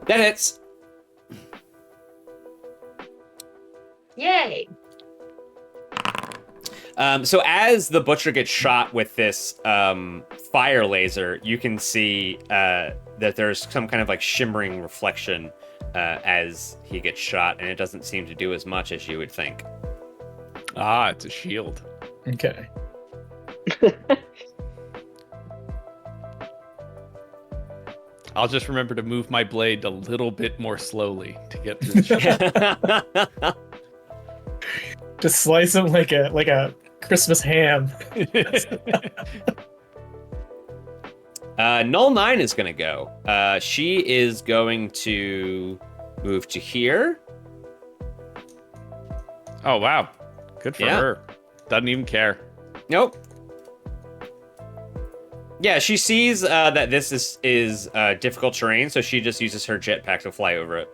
That hits. Yay. So as the butcher gets shot with this fire laser, you can see that there's some kind of like shimmering reflection as he gets shot, and it doesn't seem to do as much as you would think. Ah, it's a shield. Okay. I'll just remember to move my blade a little bit more slowly to get through the shield. Just slice him like a Christmas ham. Null 9 is going to go. She is going to move to here. Oh, wow. Good for Yeah. her. Doesn't even care. Nope. Yeah, she sees that this is difficult terrain, so she just uses her jetpack to fly over it.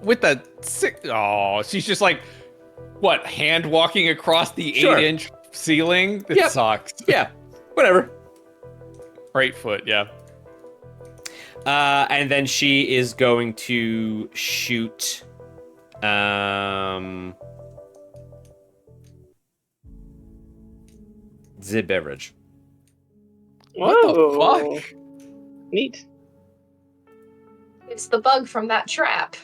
With the she's just like, what, hand walking across the Sure. 8-inch ceiling? That Yep. sucks. Yeah, whatever. Right foot, yeah. And then she is going to shoot. Zib Beverage. What Whoa. the fuck? Neat. It's the bug from that trap.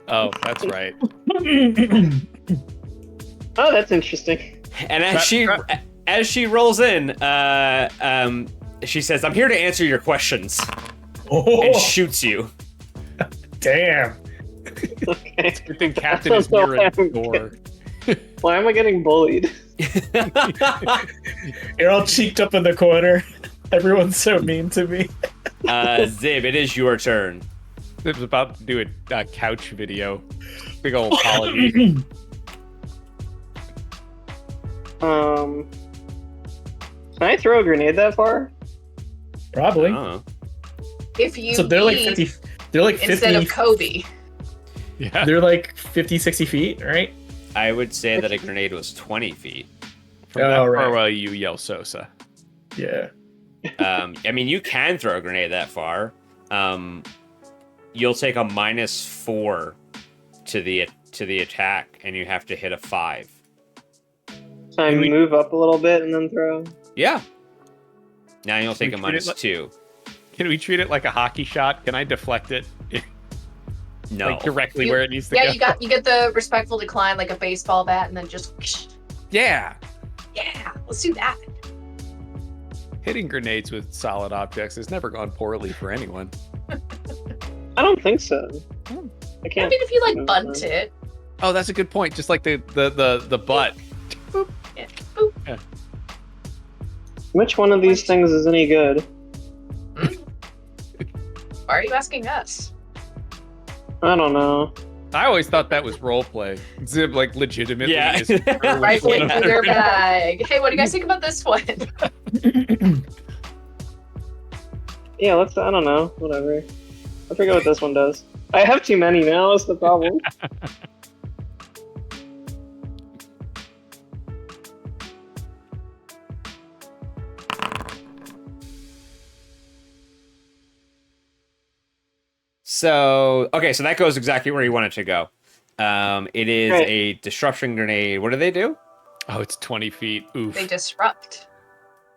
Oh, that's right. Oh, that's interesting. And as she rolls in, she says, "I'm here to answer your questions," and Oh, shoots you. damn. Okay. Good thing Captain is near a door. Why am I getting bullied? You're all cheeked up in the corner. Everyone's so mean to me. Zib, it is your turn. I was about to do a couch video. Big old apology. Can I throw a grenade that far? Probably. Oh. If you So they're like need 50. They're like 50. instead of Kobe. Yeah. They're like 50, 60 feet, right? I would say that a grenade was 20 feet. From that Oh, far right. away, you yell Sosa. Yeah. I mean, you can throw a grenade that far. You'll take a -4 to the attack, and you have to hit a 5. So I move up a little bit and then throw. Yeah. Now you'll take a we treat it -2. Can we treat it like a hockey shot? Can I deflect it No. like directly You- where it needs to Yeah, go? you get the respectful decline like a baseball bat, and then just Yeah. yeah, let's do that. Hitting grenades with solid objects has never gone poorly for anyone. I don't think so. I I can't. mean, if you like bunt it, Oh, that's a good point. Just like the butt. yeah, boop. Which one of these things is any good? Why are you asking us? I don't know. I always thought that was roleplay. Zib like legitimately. Yeah. isn't sure which Rifling one through their matters. bag. Hey, what do you guys think about this one? Yeah, let's. I don't know. Whatever. I forget what this one does. I have too many now. That's the problem. So, okay, so that goes exactly where you want it to go. It is Right. a disruption grenade. What do they do? Oh, it's 20 feet. Oof. They disrupt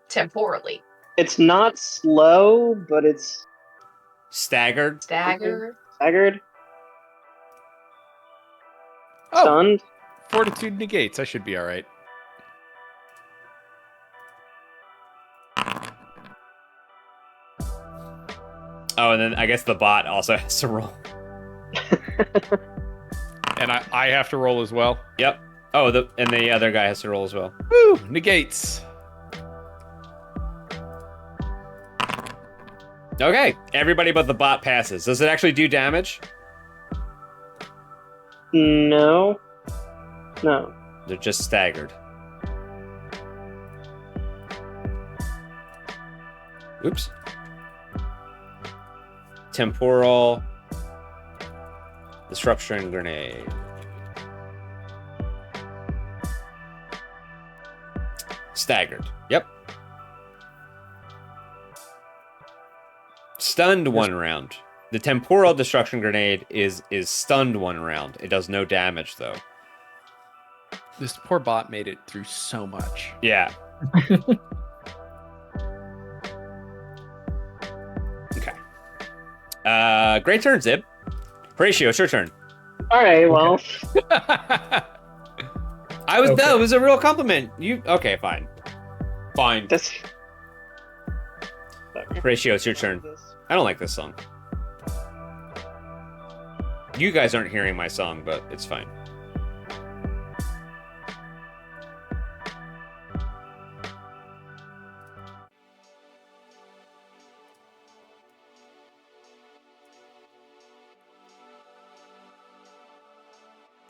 temporally. It's not slow, but it's Staggered. Stagger. staggered, Oh, stunned. fortitude negates. I should be all right. Oh, and then I guess the bot also has to roll. And I have to roll as well. Yep. Oh, and the other guy has to roll as well. Woo! Negates. Okay, everybody but the bot passes. Does it actually do damage? No. No. They're just staggered. Oops. Temporal. Disruption grenade. Staggered. Yep. Stunned 1 round. The temporal destruction grenade is stunned 1 round. It does no damage though. This poor bot made it through so much. Yeah. Okay. Great turn, Zib. Horatio, it's your turn. All right. Well, No, Okay. it was a real compliment. Okay, fine. Fine. this. Horatio, it's your turn. I don't like this song. You guys aren't hearing my song, but it's fine.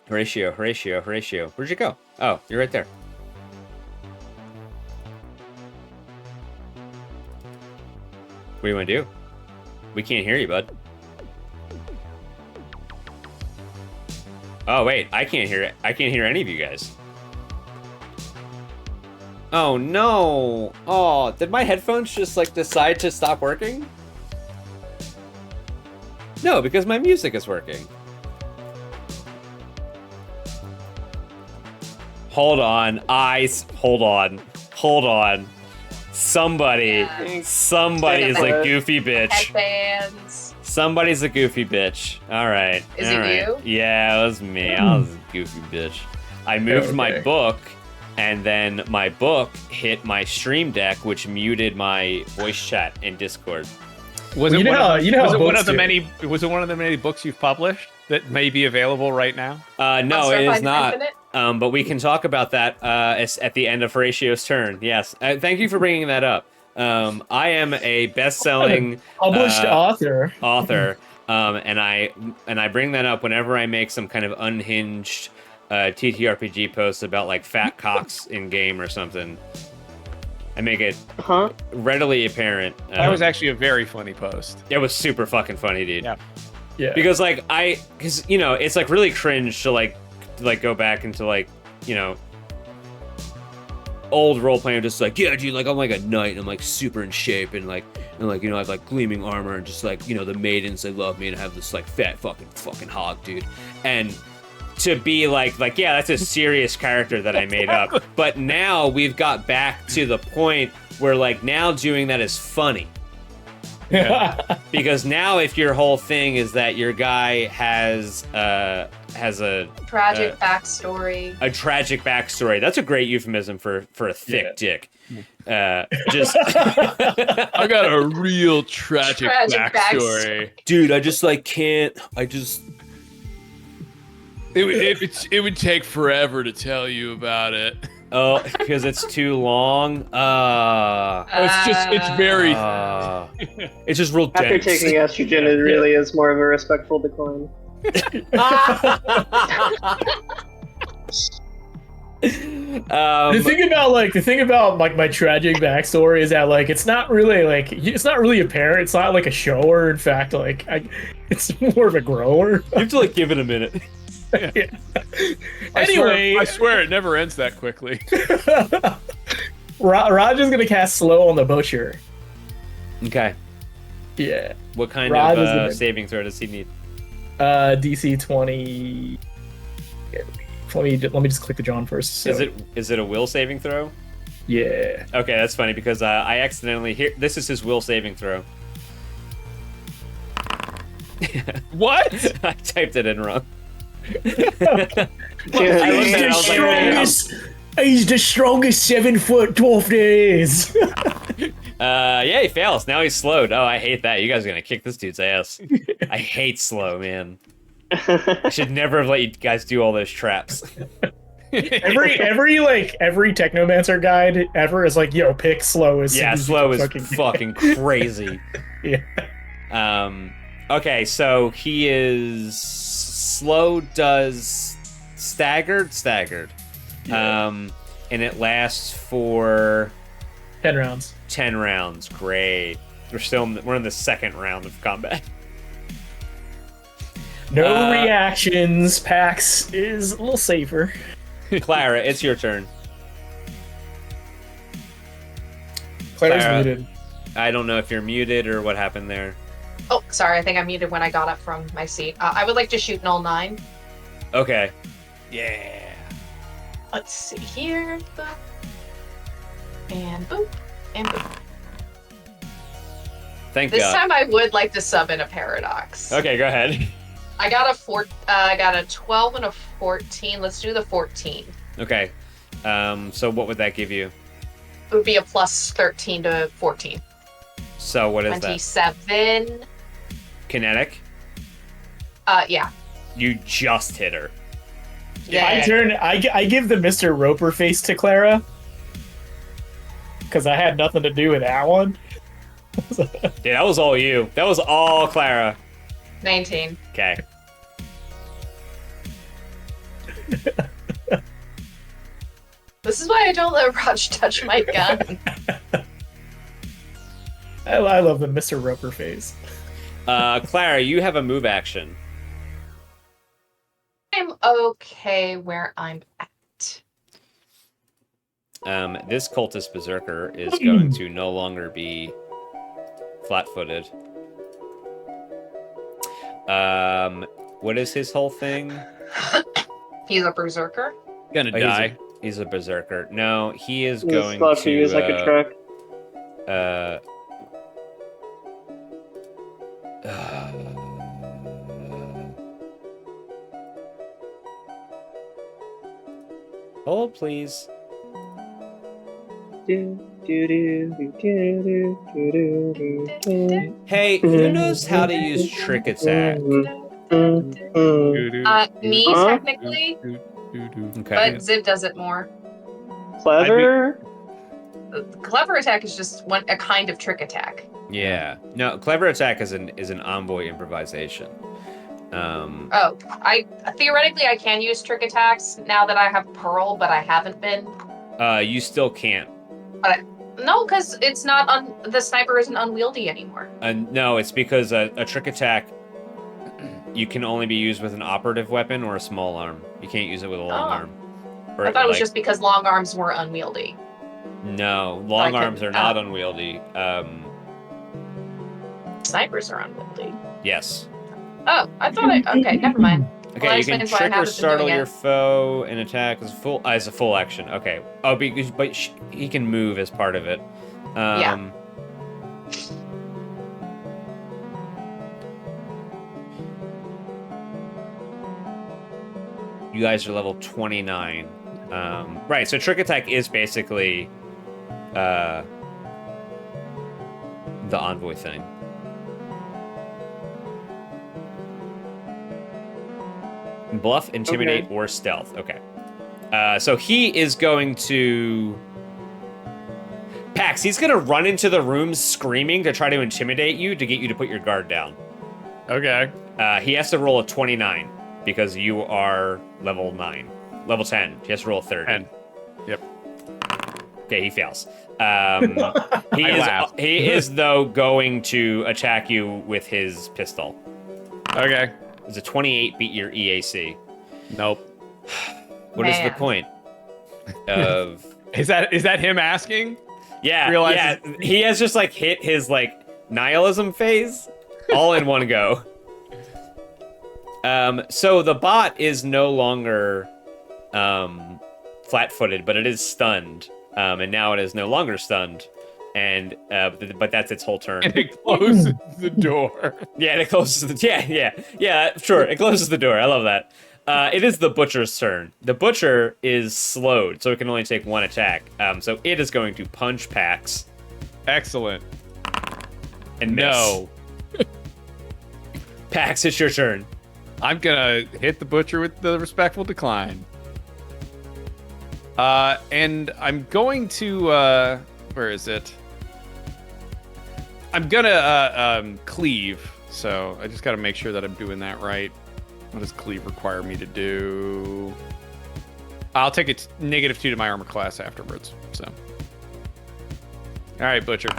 Horatio. Where'd you go? Oh, you're right there. What do you want to do? We can't hear you, bud. Oh, wait. I can't hear it. I can't hear any of you guys. Oh, no. Oh, did my headphones just, like, decide to stop working? No, because my music is working. Hold on. Hold on. Somebody's a goofy bitch. Headbands. Somebody's a goofy bitch. All right. Is all it right. you? Yeah, it was me. I was a goofy bitch. I moved my Okay. book, and then my book hit my stream deck, which muted my voice chat in Discord. Was You it know one how- of, you know how was it one books of the do. many? Was it one of the many books you've published that may be available right now? No, it is Starfinder not. Infinite? But we can talk about that at the end of Horatio's turn. Yes. Thank you for bringing that up. I am a best-selling Published author. author, and I bring that up whenever I make some kind of unhinged TTRPG post about like fat cocks in game or something. I make it readily apparent. That was actually a very funny post. It was super fucking funny, dude. Yeah. Yeah. Because like because you know it's like really cringe to like go back into like you know old role playing, just like yeah, dude, like I'm like a knight and I'm like super in shape and like you know I have like gleaming armor and just like you know the maidens they love me and I have this like fat fucking hog, dude, and to be like yeah, that's a serious character that I made up. But now we've got back to the point where like now doing that is funny. Yeah. Because now if your whole thing is that your guy has a Tragic backstory. a tragic backstory, that's a great euphemism for a thick dick. Just I got a real tragic backstory. dude, I just like can't. It would take forever to tell you about it. Oh, because it's too long. It's very. It's just real After dense. taking estrogen, it really is more of a respectful decline. The thing about like my tragic backstory is that like it's not really apparent. It's not like a shower. In fact, like it's more of a grower. You have to like give it a minute. Anyway, I swear it never ends that quickly. Raj is gonna cast slow on the butcher. Okay. Yeah. What kind Rod is of gonna- saving throw does he need? DC 20. Let me just click the John first. So, Is it a will saving throw? Yeah. Okay, that's funny because I accidentally this is his will saving throw. What? I typed it in wrong. Yeah, He's the strongest 7-foot dwarf there is. Yeah, he fails. Now he's slowed. Oh, I hate that. You guys are gonna kick this dude's ass. I hate slow, man. I should never have let you guys do all those traps. every Technomancer guide ever is like, yo, pick slow as Yeah, soon as slow you is fucking crazy. Yeah. Okay, so he is slow. Does staggered. Yeah. And it lasts for 10 rounds. 10 rounds. Great. We're in the second round of combat. No reactions. Pax is a little safer. Clara, it's your turn. Clara's Clara. muted. I don't know if you're muted or what happened there. Oh, sorry. I think I muted when I got up from my seat. I would like to shoot an all 9. Okay. Yeah. Let's see here. Boop. And boop. And boop. Thank This God. time I would like to sub in a paradox. Okay, go ahead. I got a 12 and a 14. Let's do the 14. Okay. So what would that give you? It would be a plus 13 to 14. So what is that? 27. Kinetic? Yeah. You just hit her. My turn. I give the Mr. Roper face to Clara. Because I had nothing to do with that one. Yeah, that was all you. That was all Clara. 19. Okay. This is why I don't let Raj touch my gun. I love the Mr. Roper face. Clara, you have a move action. I'm okay where I'm at. This cultist berserker is going to no longer be flat-footed. What is his whole thing? He's a berserker. Gonna Oh, die. He's a berserker. No, he is This going fluffy to is like a truck. Hold, please. Hey, who knows how to use trick attack? Me, Huh? technically, Okay. but Zib does it more. Clever? clever attack is just a kind of trick attack. Yeah. No, clever attack is an envoy improvisation. I theoretically I can use trick attacks now that I have Pearl, but I haven't been. You still can't. No, because it's not the sniper isn't unwieldy anymore. No, it's because a trick attack you can only be used with an operative weapon or a small arm. You can't use it with a long arm. I thought it was just because long arms were unwieldy. No, long arms are not unwieldy. Snipers are unwieldy. Yes. Oh, I thought okay, never mind. Okay, Well, you can explains why I trick or haven't been startle doing your it. foe and attack as a full action. Okay. Oh, but he can move as part of it. Yeah. You guys are level 29. Right, so trick attack is basically the envoy thing. Bluff, intimidate, or stealth. Okay. So he is going to... Pax, he's going to run into the room screaming to try to intimidate you to get you to put your guard down. Okay. He has to roll a 29 because you are level 9. Level 10. He has to roll a 30. 10. Yep. Okay, he fails. He is though going to attack you with his pistol. Okay. Does a 28 beat your EAC? Nope. What is the point of... Is that him asking? Yeah, yeah. He has just like hit his like nihilism phase all in one go. So the bot is no longer flat-footed, but it is stunned. And now it is no longer stunned. And but that's its whole turn. And it closes the door. Yeah, and it closes the yeah, sure. It closes the door. I love that. It is the butcher's turn. The butcher is slowed, so it can only take one attack. So it is going to punch Pax. Excellent. And miss. No. Pax, it's your turn. I'm gonna hit the butcher with the respectful decline. And I'm going to where is it? I'm gonna cleave. So I just gotta make sure that I'm doing that right. What does cleave require me to do? I'll take it -2 to my armor class afterwards. So, all right, butcher.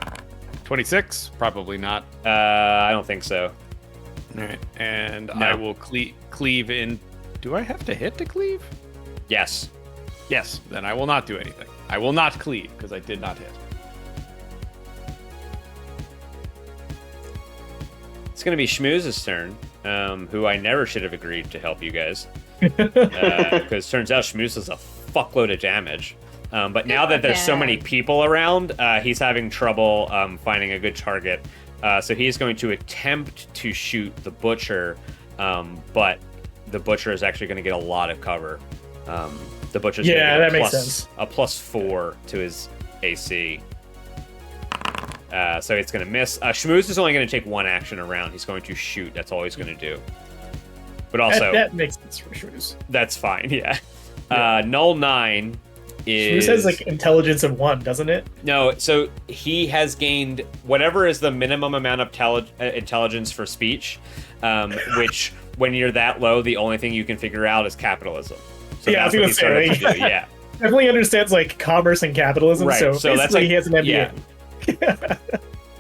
26? Probably not. I don't think so. All right, and No. I will cleave in. Do I have to hit to cleave? Yes. Yes. Then I will not do anything. I will not cleave because I did not hit. It's going to be Schmooz's turn, who I never should have agreed to help you guys. Because turns out Schmooz does a fuckload of damage. But now that there's so many people around, he's having trouble finding a good target. So he's going to attempt to shoot the butcher, but the butcher is actually going to get a lot of cover. The butcher's going to get that makes sense. a +4 to his AC. So it's going to miss. Schmooz is only going to take one action around. He's going to shoot. That's all he's going to do. But also... That makes sense for Schmooz. That's fine, yeah. Null 9 is... Schmooz has, like, intelligence of 1, doesn't it? No, so he has gained whatever is the minimum amount of intelligence for speech, which, when you're that low, the only thing you can figure out is capitalism. So Yeah, I was that's gonna what he started say, to do, yeah. Definitely understands, like, commerce and capitalism, Right, so so that's basically like- he has an MBA. yeah.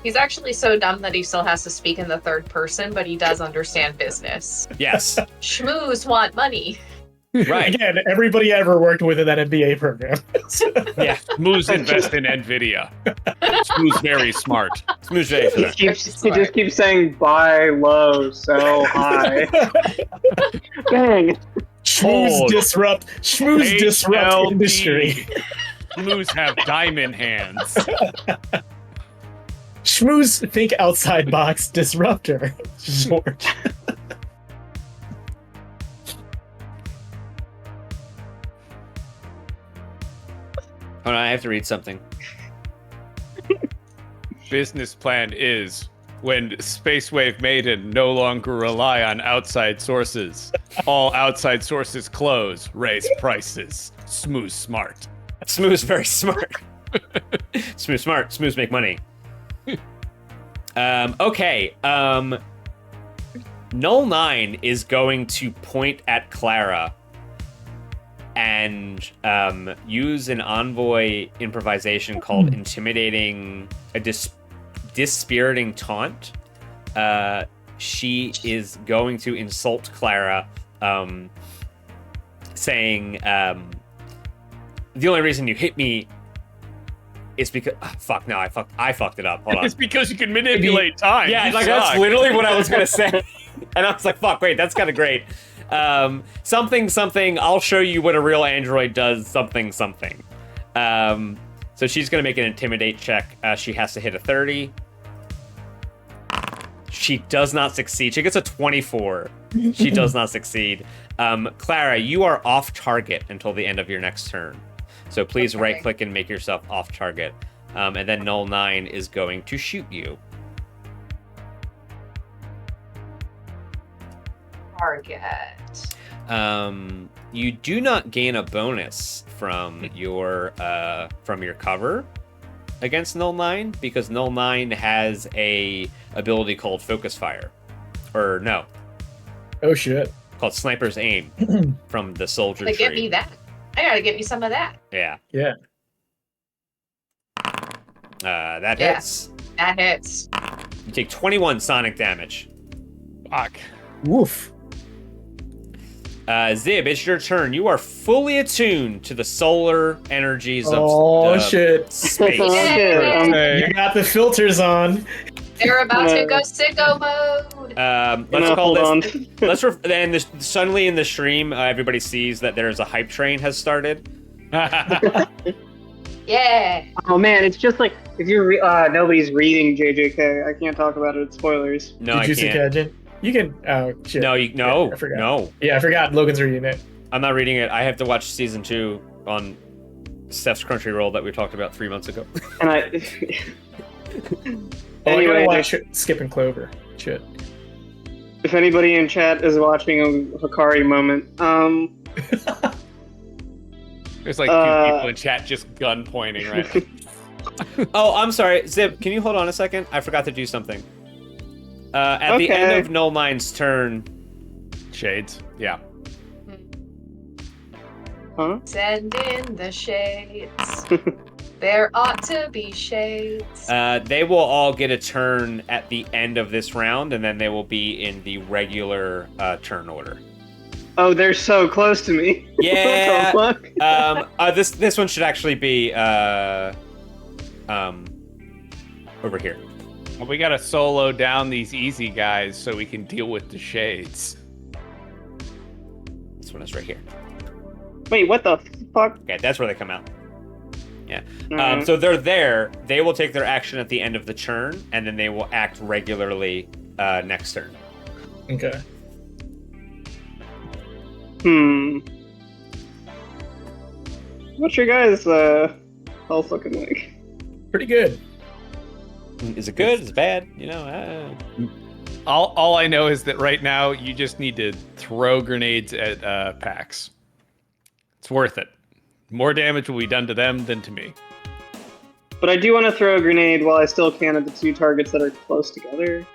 He's actually so dumb that he still has to speak in the third person, but he does understand business. Yes. Schmooze want money. Right. Again, everybody I ever worked with in that MBA program. Yeah. Schmooze invest in NVIDIA. Schmooze very smart. Schmooze very He smart. he just keeps saying buy low, sell high. Dang. Schmooze disrupt HLP. industry. Schmooze have diamond hands. Schmooze think outside box disruptor. Short. Hold on, I have to read something. Business plan is when Space Wave Maiden no longer rely on outside sources. All outside sources close, raise prices. Smooth smart. Schmooz very smart. Smooth, smart. Smooths make money. Okay. Null 9 is going to point at Clara and use an envoy improvisation called Intimidating, a Dispiriting Taunt. She is going to insult Clara, saying, the only reason you hit me is because... fuck, no, I fucked it up. Hold on. It's because you can manipulate time. Yeah, You like, suck. that's literally what I was going to say. And I was like, fuck, wait, that's kind of great. Something, I'll show you what a real android does, something. So she's going to make an intimidate check. She has to hit a 30. She does not succeed. She gets a 24. She does not succeed. Clara, you are off target until the end of your next turn. So please right-click and make yourself off target. And then Null 9 is going to shoot you. Target. You do not gain a bonus from your cover against Null 9 because Null 9 has a ability called Focus Fire. Or no. Oh shit. Called Sniper's Aim from the Soldier Tree. Get me that. I gotta get me some of that. Yeah. Yeah. That hits. That hits. You take 21 sonic damage. Fuck. Woof. Zib, it's your turn. You are fully attuned to the solar energies of shit. space. Yay. You got the filters on. They're about to go sicko mode. Let's call hold this. And suddenly in the stream, everybody sees that there's a hype train has started. Yeah. Oh man, it's just like if you're nobody's reading JJK. I can't talk about it. It's spoilers. No, I Jujutsu can't. Kaisen. You can. Oh shit. No, Yeah, I forgot. no. Yeah, I forgot. Logan's reading it. I'm not reading it. I have to watch season 2 on Steph's Crunchyroll that we talked about 3 months ago. And I. Oh, I Anyway, gotta watch Skip and Clover. Shit. if anybody in chat is watching a Hikari moment, There's like two people in chat just gun pointing right now. Oh, I'm sorry. Zib, can you hold on a second? I forgot to do something. At the end of Null 9's turn... Shades. Yeah. Huh? Send in the shades. There ought to be shades. They will all get a turn at the end of this round, and then they will be in the regular turn order. Oh, they're so close to me. Yeah. What the fuck? This one should actually be over here. Well, we gotta solo down these easy guys so we can deal with the shades. This one is right here. Wait, what the fuck? Okay, that's where they come out. Yeah. Alright. So they're there. They will take their action at the end of the turn, and then they will act regularly next turn. Okay. What's your guys' health looking like? Pretty good. Is it good? Is it bad? You know. All I know is that right now you just need to throw grenades at Pax. It's worth it. More damage will be done to them than to me. But I do want to throw a grenade while I still can at the two targets that are close together.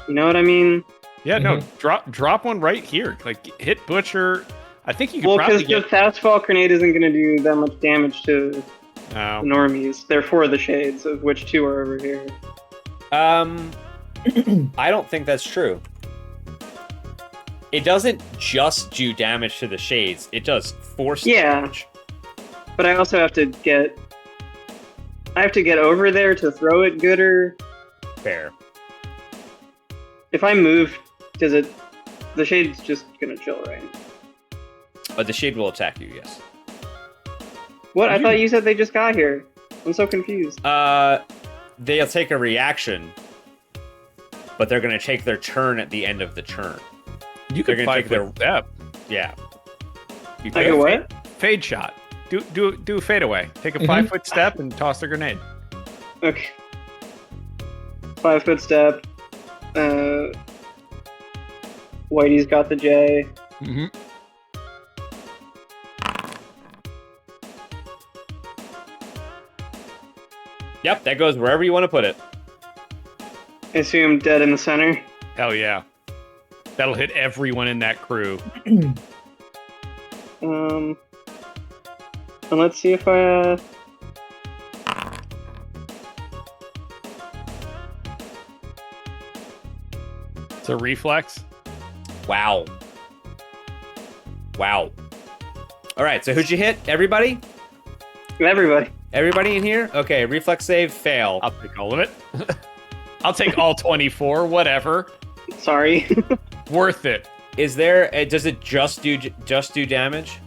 You know what I mean? Yeah, no, drop one right here. Like hit Butcher. I think you could Well, probably because get. the fastball grenade isn't going to do that much damage to the No. normies. They're for the shades, of which two are over here. I don't think that's true. It doesn't just do damage to the shades. It does force damage. But I also have to get... I have to get over there to throw it gooder. Fair. If I move, does it... The shade's just gonna chill, right? But the shade will attack you, yes. What? I thought you said they just got here. I'm so confused. They'll take a reaction, but they're going to take their turn at the end of the turn. You could They're gonna fight take their their- step. Yeah. You Like a what? Fade shot. Do a fade away. Take a 5-foot step and toss a grenade. Okay. 5-foot step. Whitey's got the J. Mm-hmm. Yep, that goes wherever you want to put it. I assume dead in the center. Hell yeah. That'll hit everyone in that crew. And let's see if I. It's a reflex. Wow. Wow. All right, so who'd you hit? Everybody? Everybody. Everybody in here? Okay, reflex save, fail. I'll take all of it. I'll take all 24, whatever. Sorry. Worth it. Is there? Does it just do damage?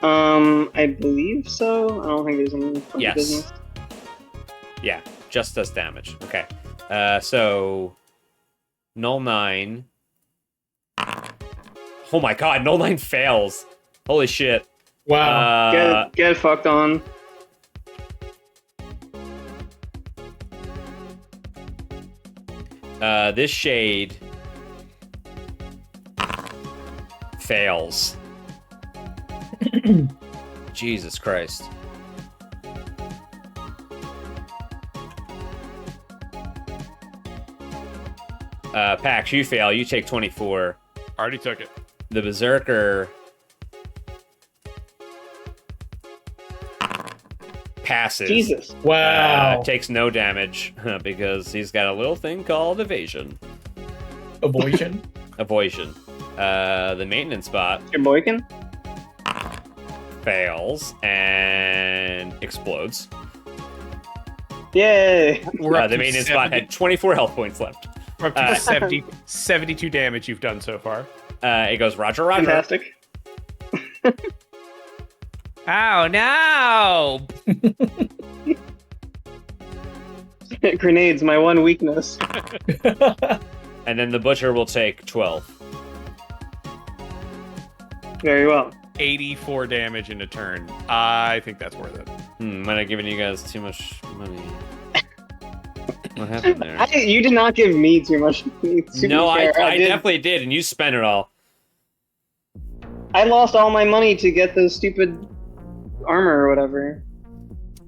I believe so. I don't think there's any Yes. business. Yeah, just does damage. Okay. So null 9. Oh my god, null 9 fails. Holy shit. Wow. Get fucked on. This shade fails. Jesus Christ. Pax, you fail. You take 24. Already took it. The Berserker passes. Jesus. Wow. Takes no damage because he's got a little thing called evasion. Avoidance. Avoidance. The maintenance spot Your boykin? fails and explodes. Yay! We're up The to maintenance spot 70 had 24 health points left. We're up to 72 damage you've done so far. It goes Roger, Roger. Fantastic. Oh no! Grenades, my one weakness. And then the Butcher will take 12. Very well. 84 damage in a turn. I think that's worth it. Might have given you guys too much money. What happened there? You did not give me too much. No, I did. definitely did, and you spent it all. I lost all my money to get those stupid armor or whatever.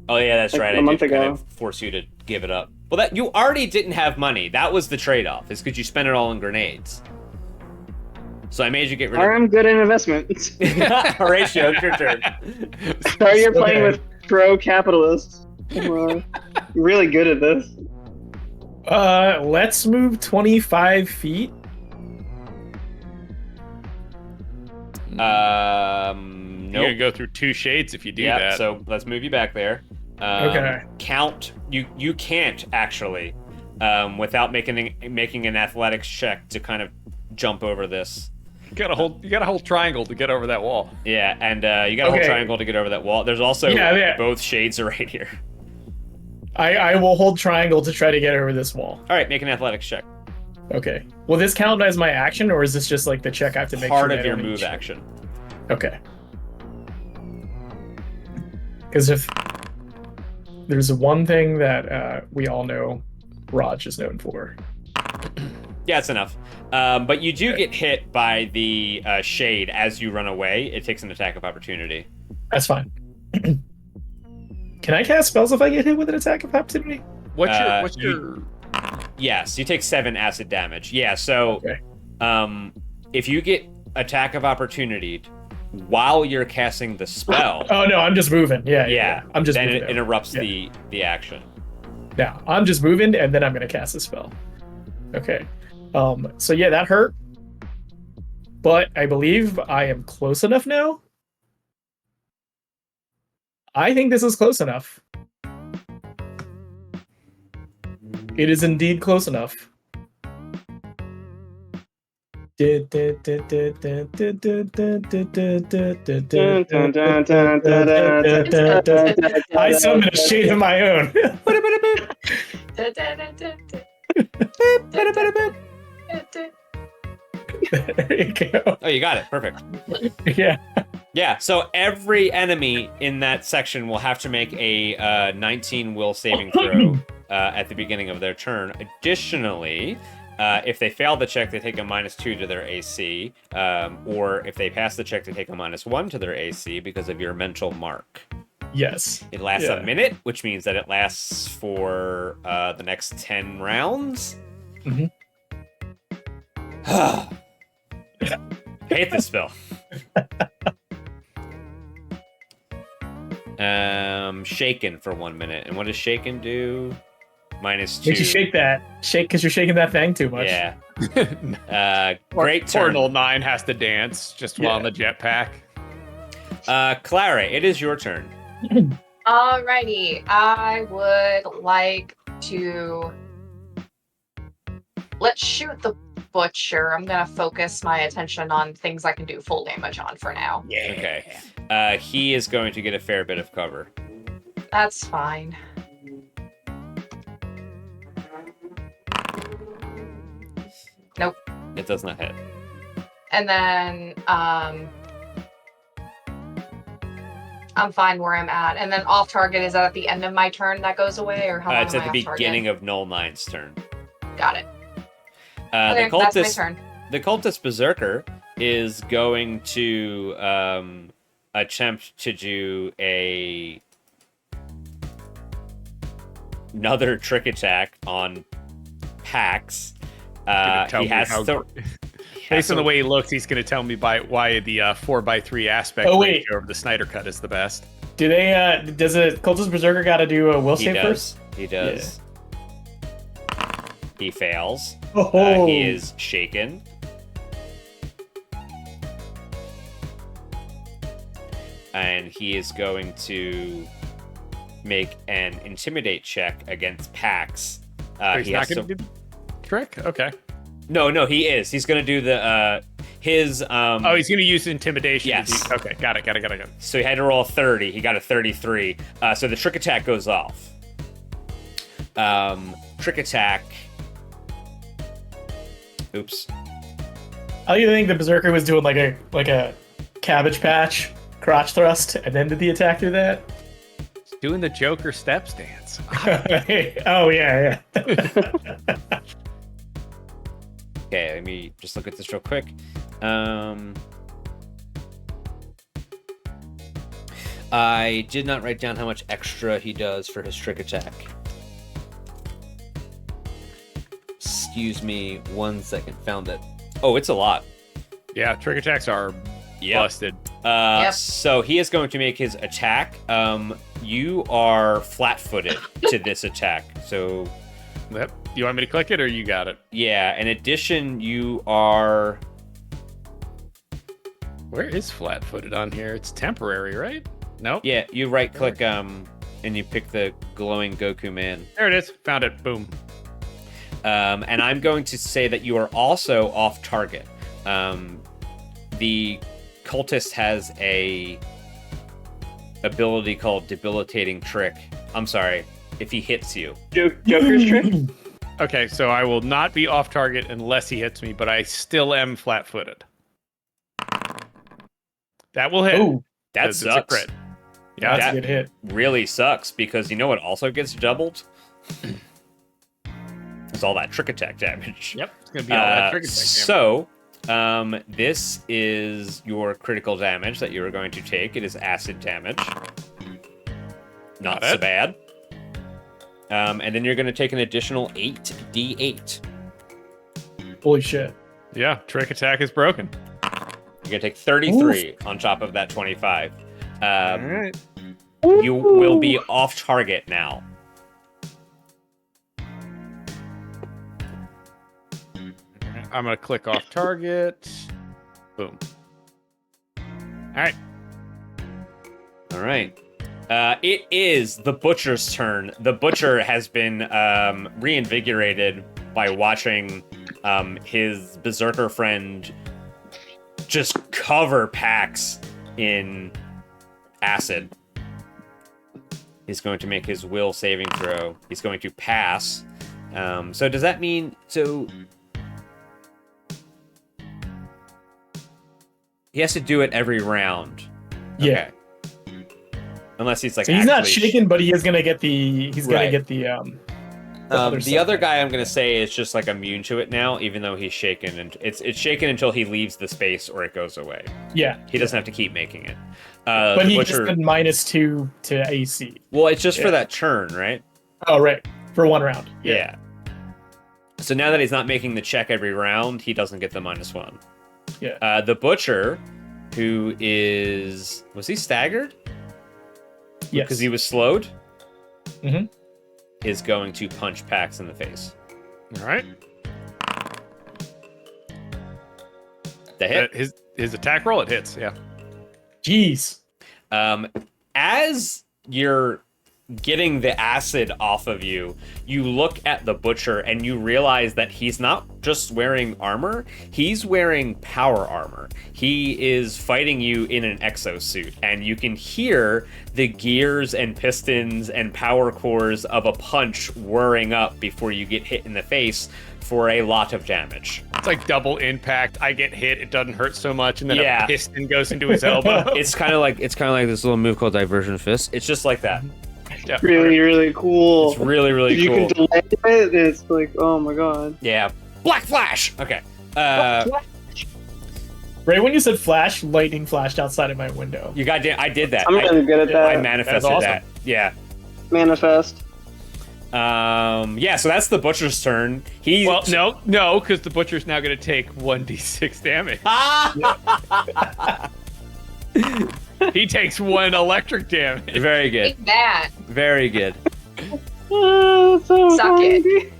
Oh yeah, that's Like right. a I month did kind ago. of force you to give it up. Well, that you already didn't have money. That was the trade-off. Is because you spent it all on grenades. So I made you get rid of. I'm good in investments. Horatio, it's your turn. Sorry, you're playing Okay. with pro-capitalists. You're really good at this. Let's move 25 feet. Nope. You're gonna go through 2 shades if you do Yeah. that. So let's move you back there. Okay. Count. You can't actually, without making an athletics check to kind of jump over this. You gotta hold triangle to get over that wall. Yeah, and you got to hold Okay. triangle to get over that wall. There's also Yeah. both shades are right here. I will hold triangle to try to get over this wall. All right, make an athletics check. Okay. Will this count as my action, or is this just like the check I have to make? Part sure of I your don't move eat? action. Okay. Because if there's one thing that we all know Raj is known for. Yeah, it's enough. But you do get hit by the shade as you run away. It takes an attack of opportunity. That's fine. Can I cast spells if I get hit with an attack of opportunity? What's your Yes, you take 7 acid damage. Yeah, so Okay. if you get attack of opportunity while you're casting the spell, Oh no, I'm just moving. Yeah. I'm just then moving. it interrupts Yeah. the action. Yeah, I'm just moving, and then I'm gonna cast a spell. Okay. So yeah, that hurt. But I believe I am close enough now. I think this is close enough. It is indeed close enough. I summoned a shade of my own. There you go. Oh, you got it. Perfect. Yeah. Yeah, so every enemy in that section will have to make a 19 will saving throw at the beginning of their turn. Additionally, if they fail the check, they take a -2 to their AC, or if they pass the check, they take a -1 to their AC because of your mental mark. Yes. It lasts Yeah. a minute, which means that it lasts for the next 10 rounds. Mhm. Hate this spell. Shaken for 1 minute. And what does shaken do? -2. Makes you shake that. Shake because you're shaking that thing too much. Yeah. Great turn. Portal 9 has to dance just while in the jetpack. Clara, it is your turn. Alrighty, I would like to... Let's shoot the butcher. I'm gonna focus my attention on things I can do full damage on for now. Okay. He is going to get a fair bit of cover. That's fine. Nope. It does not hit. And then, I'm fine where I'm at. And then off target, is that at the end of my turn that goes away, or how long It's am at I the off target? beginning of Null 9's turn. Got it. The Okay, that's my cultist, turn. the cultist berserker is going to attempt to do another trick attack on Pax. He has to. Based on the way he looks, he's going to tell me why the 4x3 aspect ratio of the Snyder Cut is the best. Do they? Does a cultist berserker got to do a will save first? He does. He fails. Oh. He is shaken. And he is going to make an intimidate check against Pax. He's not going to do the trick? Okay. No, he is. He's going to do the his he's going to use intimidation. Yes. Okay, got it. So he had to roll a 30. He got a 33. So the trick attack goes off. Trick attack. Oops. I think the berserker was doing like a cabbage patch crotch thrust, and then did the attack through that? Doing the Joker steps dance. Oh yeah. Okay, let me just look at this real quick. I did not write down how much extra he does for his trick attack. Excuse me 1 second. Found it. Oh, it's a lot. Yeah, trick attacks are busted. So he is going to make his attack. You are flat-footed to this attack. So, Yep. Do you want me to click it, or you got it? yeah. In addition, you are. Where is flat-footed on here? It's temporary, right? Nope. Yeah, you right-click and you pick the glowing Goku man. There it is. Found it. Boom. And I'm going to say that you are also off target. The cultist has a ability called debilitating trick. I'm sorry, if he hits you. Joker's trick? Okay, so I will not be off target unless he hits me, but I still am flat-footed. That will hit. Oh, That It's a sucks. crit. Yeah, that's a good hit. Really sucks because you know what also gets doubled? It's all that trick attack damage. Yep, it's gonna be all that trick attack damage. So, this is your critical damage that you are going to take. It is acid damage. Not so bad. And then you're going to take an additional 8d8. Holy shit. Yeah, trick attack is broken. You're going to take 33 on top of that 25. All right. You will be off target now. I'm gonna click off target. Boom. All right. All right. It is the butcher's turn. The butcher has been reinvigorated by watching his berserker friend just cover Pax in acid. He's going to make his will saving throw. He's going to pass. So does that mean... So he has to do it every round. Yeah. Unless he's like... So he's not actually shaken, but he is gonna get the. He's gonna Right. get the The other guy I'm gonna say is just like immune to it now, even though he's shaken, and it's shaken until he leaves the space or it goes away. Yeah. He doesn't have to keep making it. But he just did -2 to AC. Well, it's just for that turn, right? Oh, right. For 1 round. Yeah. So now that he's not making the check every round, he doesn't get the -1. Yeah. The butcher, who was he staggered? Yes. Because he was slowed. Mm-hmm. Is going to punch Pax in the face. All right. The hit. His attack roll, it hits. Yeah. Jeez. As you're getting the acid off of you, you look at the butcher and you realize that he's not just wearing armor, he's wearing power armor. He is fighting you in an exosuit, and you can hear the gears and pistons and power cores of a punch whirring up before you get hit in the face for a lot of damage. It's like double impact. I get hit, it doesn't hurt so much, and then Yeah. a piston goes into his elbow. It's kind of like this little move called diversion fist. It's just like that. Yeah. Really, really cool. It's really, really You cool. can delay it, and it's like, oh my god. Yeah. Black Flash! Okay. Right when you said flash, lightning flashed outside of my window. I did that. I'm really good at that. I manifested That's awesome. that. Yeah. Manifest. Yeah, so that's the butcher's turn. Well, no, because the butcher's now going to take 1d6 damage. He takes 1 electric damage. Very good. Take that. Very good. So Suck it.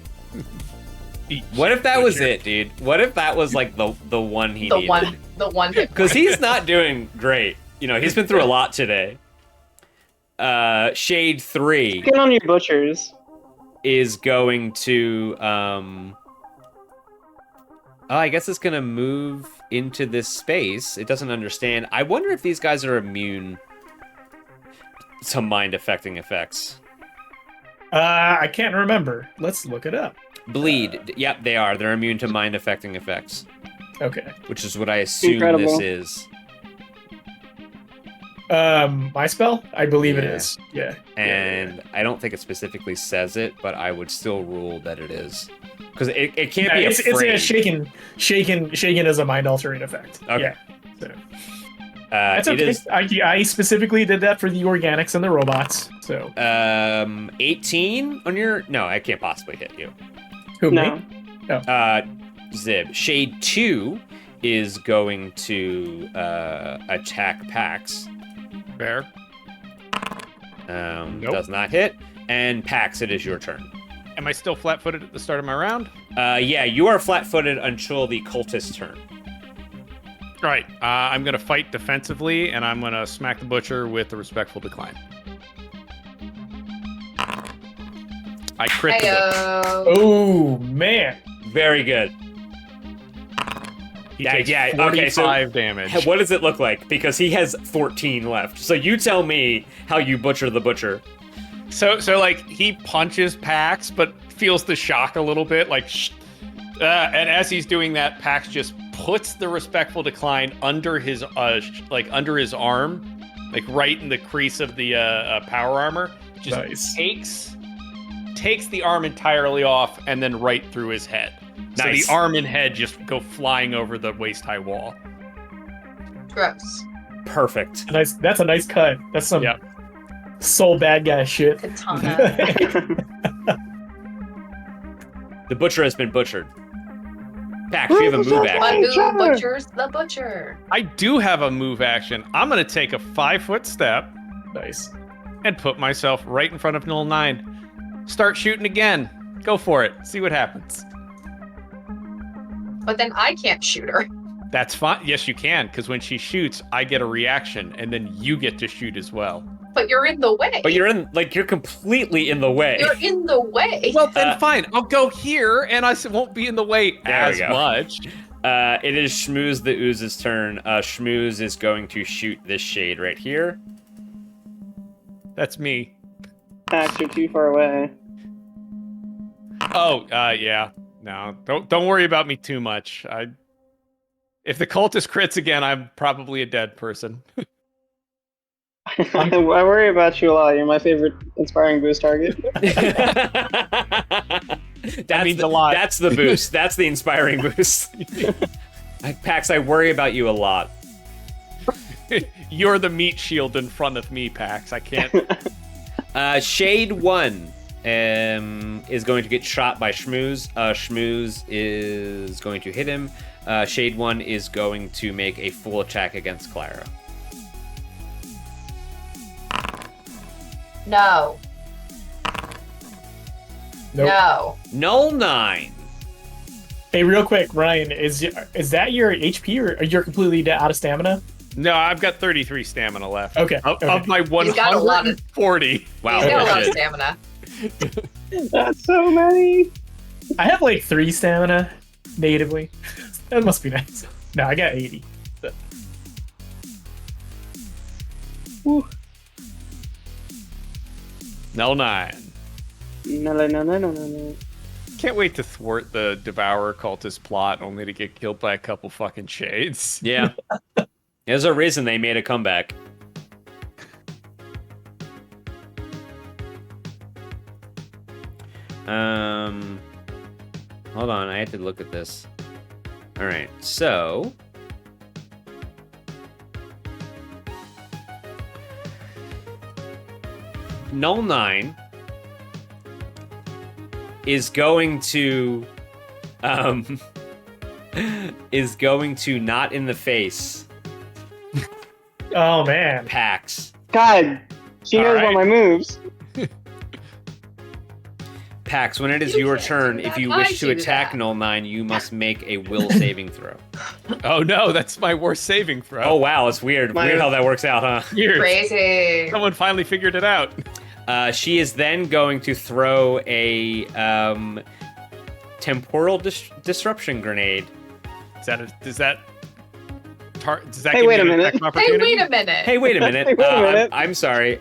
What if that was it, dude? What if that was like the one he The needed? one hit Because point. he's not doing great. You know, he's been through a lot today. Shade 3 Get on your butchers. is going to I guess it's gonna move into this space. It doesn't understand. I wonder if these guys are immune to mind affecting effects. I can't remember. Let's look it up. Bleed. Yep, they are. They're immune to mind affecting effects, Okay. which is what I assume Incredible. this is. My spell? I believe it Yeah. is. Yeah. And I don't think it specifically says it, but I would still rule that it is. Because it can't be It's afraid. a shaken as a mind altering effect. Okay. Yeah. So. That's it okay. is I specifically did that for the organics and the robots. So 18 on your... No, I can't possibly hit you. who No. me? Zib. Shade 2 is going to attack Pax. Fair. Nope. Does not hit. And Pax, it is your turn. Am I still flat-footed at the start of my round? Yeah, you are flat-footed until the cultist's turn. All right. I'm going to fight defensively, and I'm going to smack the butcher with a respectful decline. I crit the butcher. Heyo. Oh man. Very good. He Yeah, takes yeah, okay, 45 so- damage. What does it look like? Because he has 14 left. So you tell me how you butcher the butcher. So like he punches Pax, but feels the shock a little bit, like, and as he's doing that, Pax just puts the respectful decline under his under his arm, like right in the crease of the power armor. Just Nice. takes the arm entirely off, and then right through his head. So Nice. the arm and head just go flying over the waist-high wall. Gross. Perfect. Nice. That's a nice cut. That's some Yep. soul bad guy shit. Katana. The butcher has been butchered. Pax, you have a move action. One who butchers the butcher. I do have a move action. I'm going to take a 5-foot step Nice. and put myself right in front of Null 9. Start shooting again. Go for it. See what happens. But then I can't shoot her. That's fine. Yes, you can, because when she shoots, I get a reaction, and then you get to shoot as well. But you're in the way. But you're completely in the way. You're in the way. Well, then fine. I'll go here, and I won't be in the way There as we go. much. It is Schmooze the Ooze's turn. Schmooze is going to shoot this shade right here. That's me. Pax, you're too far away. Oh, yeah. No, don't worry about me too much. If the cultist crits again, I'm probably a dead person. I worry about you a lot. You're my favorite Inspiring boost target. That means a lot. That's the boost. That's the inspiring boost. Pax, I worry about you a lot. You're the meat shield in front of me, Pax. I can't. Shade 1 is going to get shot by Schmooze. Schmooze is going to hit him. Shade 1 is going to make a full attack against Clara. No. Nope. No. Null 9. Hey, real quick, Ryan, is that your HP or you're completely out of stamina? No, I've got 33 stamina left. Okay. Of my He's got a lot of- 140. Wow. He's got a lot of shit. stamina. That's so many. I have like 3 stamina natively. That must be nice. No, I got 80. Whew. Null 9. No. Can't wait to thwart the Devourer cultist plot only to get killed by a couple fucking shades. Yeah. There's a reason they made a comeback. Hold on, I have to look at this. All right, so Null 9 is going to not in the face Oh man. Pax. God, she knows all Alright. my moves. Pax, when it is You your can't turn, do if that. you I wish to do attack that. Null 9, you must make a will saving throw. Oh no, that's my worst saving throw. Oh wow, it's weird. My- Weird how that works out, huh? Weird. Crazy. Someone finally figured it out. She is then going to throw a temporal disruption grenade. Does that Hey, give wait me a an minute. attack of Hey, opportunity? wait a minute. Hey, wait a minute. Hey, wait a minute. I'm sorry.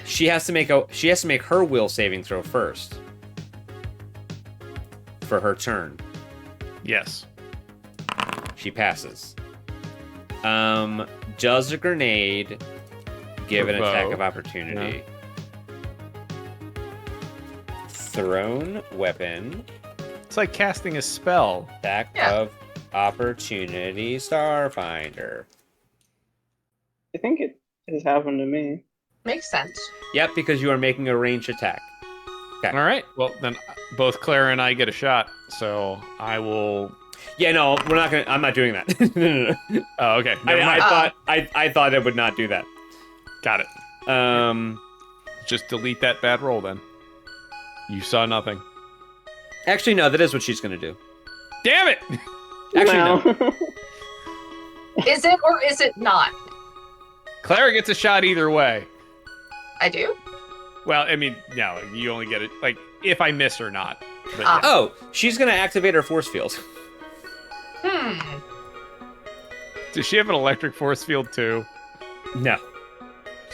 She has to make her will saving throw first for her turn. Yes. She passes. Does a grenade give an attack of opportunity? Thrown weapon. It's like casting a spell. Attack Yeah. of opportunity, Starfinder. I think it has happened to me. Makes sense. Yep, because you are making a ranged attack. All right. Well, then both Clara and I get a shot. So I will. Yeah, no, we're not gonna. I'm not doing that. No. Oh, okay. Never I mind. thought I thought it would not do that. Got it. Just delete that bad roll then. You saw nothing. Actually, no, that is what she's gonna do. Damn it! Actually, no. Is it or is it not? Clara gets a shot either way. I do? Well, I mean, no, you only get it like if I miss or not. But Ah. yeah. Oh, she's gonna activate her force field. Does she have an electric force field too? No.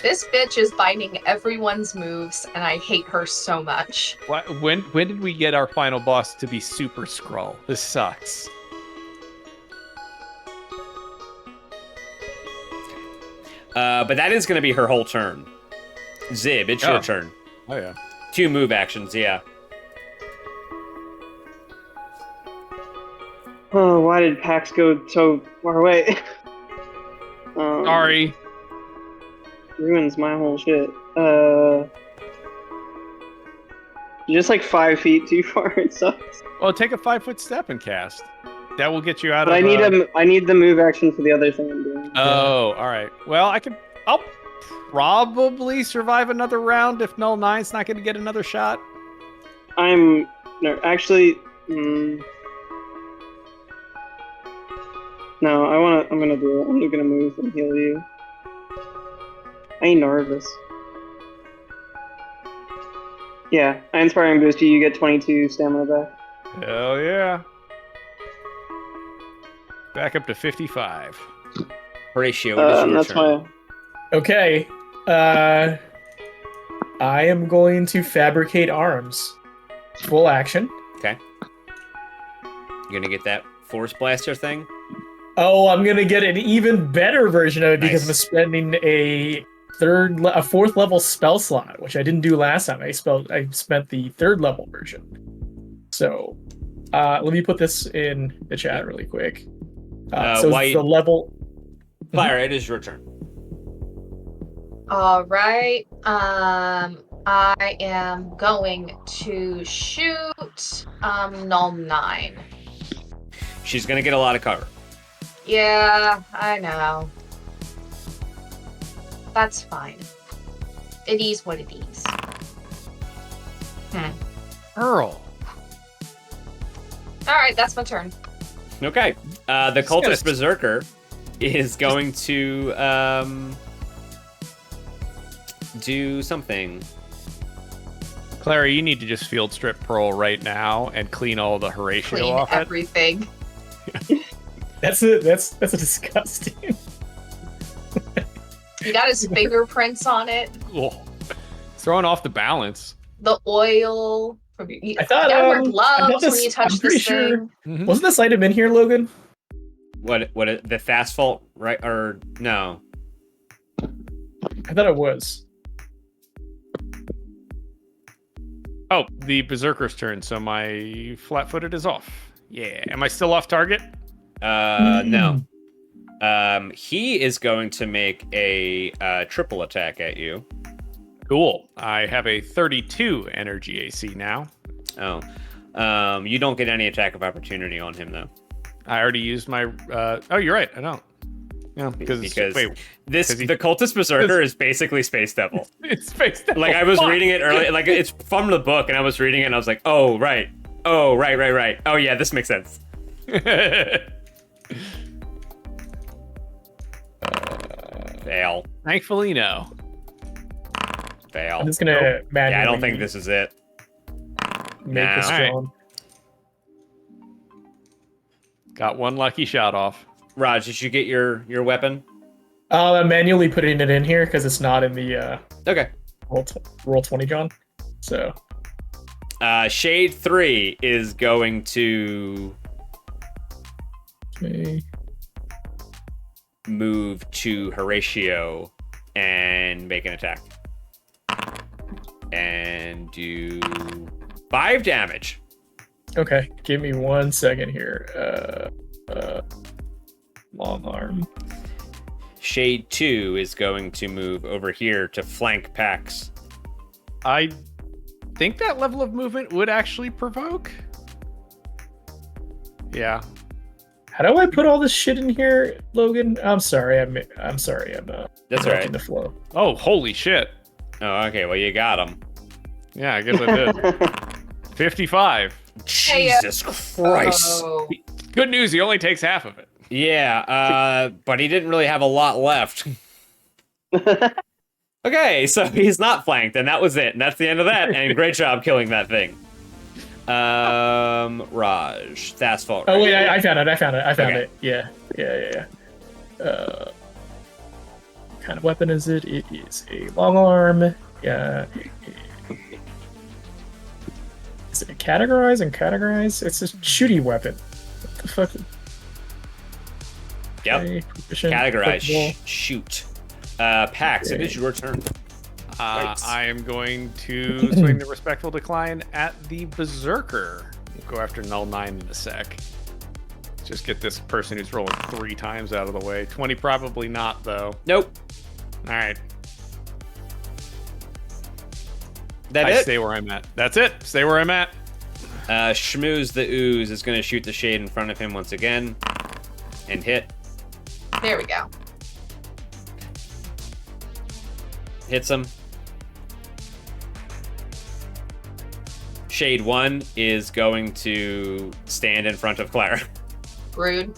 This bitch is binding everyone's moves, and I hate her so much. When did we get our final boss to be Super Skrull? This sucks. But that is gonna be her whole turn. Zib, it's Oh. your turn. Oh yeah. 2 move actions, yeah. Oh, why did Pax go so far away? Sorry. Ruins my whole shit. Just like 5 feet too far. It sucks. Well, take a 5-foot step and cast. That will get you out But of. I need the move action for the other thing I'm doing. Oh, all right. Well, I'll probably survive another round if Null 9's not going to get another shot. No, actually. No, I'm gonna do it. I'm gonna move and heal you. I ain't nervous. Yeah, I inspiring boost you. You get 22 stamina back. Hell yeah. Back up to 55. Horatio, it is your That's turn. why. Okay. I am going to fabricate arms. Full action. Okay. You're gonna get that force blaster thing? Oh, I'm gonna get an even better version of it because I'm Nice. spending a a fourth level spell slot, which I didn't do last time. I spent the third level version. So let me put this in the chat really quick. So it's the level. Clara, it is your turn. All right. I am going to shoot null 9. She's gonna get a lot of cover. Yeah, I know. That's fine. It is what it is. Earl. All right, that's my turn. Okay. The cultist berserker is going to do something. Clara, you need to just field strip Pearl right now and clean all the Horatio Clean off everything. That's a disgusting. He got his fingerprints on it. Cool. Throwing off the balance. The oil. I thought, you gotta wear I gloves thought this, when you touch I'm pretty this sure. thing. Mm-hmm. Wasn't this item in here, Logan? What the fast fault, right? Or no? I thought it was. Oh, the berserker's turn, so my flat-footed is off. Yeah. Am I still off target? No. He is going to make a triple attack at you. Cool. I have a 32 energy AC now. Oh. You don't get any attack of opportunity on him, though. I already used my... oh, you're right. I don't. Yeah, because the cultist berserker is basically Space Devil. It's Space Devil. Like, I was reading it earlier. Like, it's from the book, and I was reading it, and I was like, oh, right. Oh, right. Oh, yeah, this makes sense. Fail. Thankfully, no. Fail. I'm just gonna manually. Yeah, I don't think this is it. Make this Alright. drawn. Got one lucky shot off. Raj, did you get your weapon? I'm manually putting it in here because it's not in the Okay. roll 20, John. So Shade 3 is going to okay. move to Horatio and make an attack. And do 5 damage. Okay, give me 1 second here. Long arm. Shade 2 is going to move over here to flank Pax. I think that level of movement would actually provoke. Yeah. How do I put all this shit in here, Logan? I'm sorry. I'm sorry. I'm That's in right. the flow. Oh, holy shit. Oh, okay. Well, you got him. Yeah, I guess I did. 55. Jesus Christ. Oh. Good news, he only takes half of it. Yeah, but he didn't really have a lot left. Okay, so he's not flanked, and that was it. And that's the end of that. And great job killing that thing. Raj, fast fault. Oh wait, I found it. I found Okay. it. Yeah. What kind of weapon is it? It is a long arm. Yeah. Is it categorize and categorize? It's a shooty weapon. What the fuck? Yep. Okay, proficient, Categorize. clickable. Shoot. Pax, it Okay. is your turn. I am going to swing the respectful decline at the berserker. We'll go after null 9 in a sec. Just get this person who's rolling 3 times out of the way. 20 probably not, though. Nope. All right. That I it? stay where I'm at. That's it. Stay where I'm at. Shmooze the Ooze is going to shoot the shade in front of him once again. And hit. There we go. Hits him. Shade 1 is going to stand in front of Clara. Rude.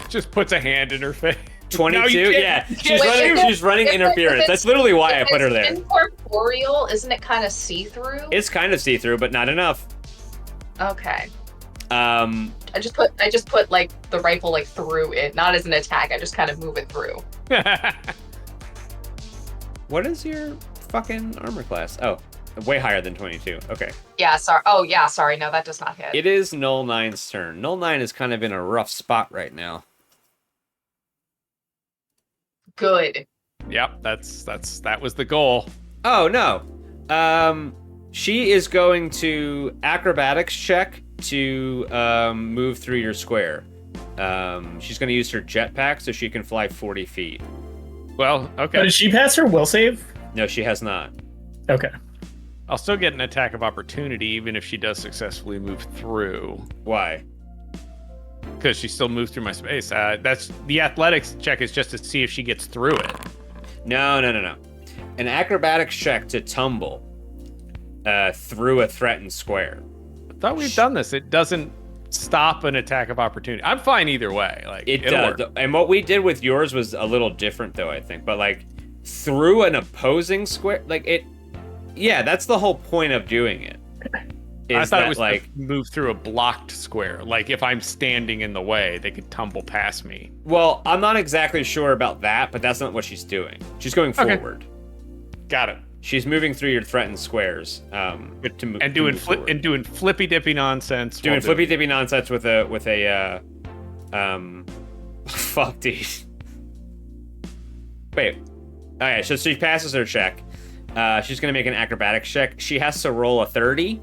Just puts a hand in her face. 22? No, you can't. Yeah. You She's can't. running If interference. it's- That's literally why I if put her it's there. Incorporeal, isn't it kind of see-through? It's kind of see-through, but not enough. Okay. Um, I just put like the rifle like through it, not as an attack. I just kind of move it through. what is your fucking armor class? Oh, way higher than 22. Okay. Yeah, sorry. Oh, yeah, sorry. No, that does not hit. It is Null 9's turn. Null 9 is kind of in a rough spot right now. Good. Yep, that was the goal. Oh no. She is going to acrobatics check to move through your square. She's going to use her jetpack so she can fly 40 feet. Well, okay. But did she pass her will save? No, she has not. Okay. I'll still get an attack of opportunity even if she does successfully move through. Why? Because she still moves through my space. That's the athletics check is just to see if she gets through it. No. An acrobatics check to tumble through a threatened square. I thought we've done this. It doesn't stop an attack of opportunity. I'm fine either way. Like It it'll does. work. And what we did with yours was a little different, though, I think. But, like, through an opposing square, like, it... Yeah, that's the whole point of doing it. I thought that, it was like... to move through a blocked square. Like, if I'm standing in the way, they could tumble past me. Well, I'm not exactly sure about that, but that's not what she's doing. She's going Okay. forward. Got it. She's moving through your threatened squares. And doing flippy dippy nonsense. Doing while flippy dippy nonsense with a fuck, dude. Wait. Oh yeah, so she passes her check. She's gonna make an acrobatics check. She has to roll a 30.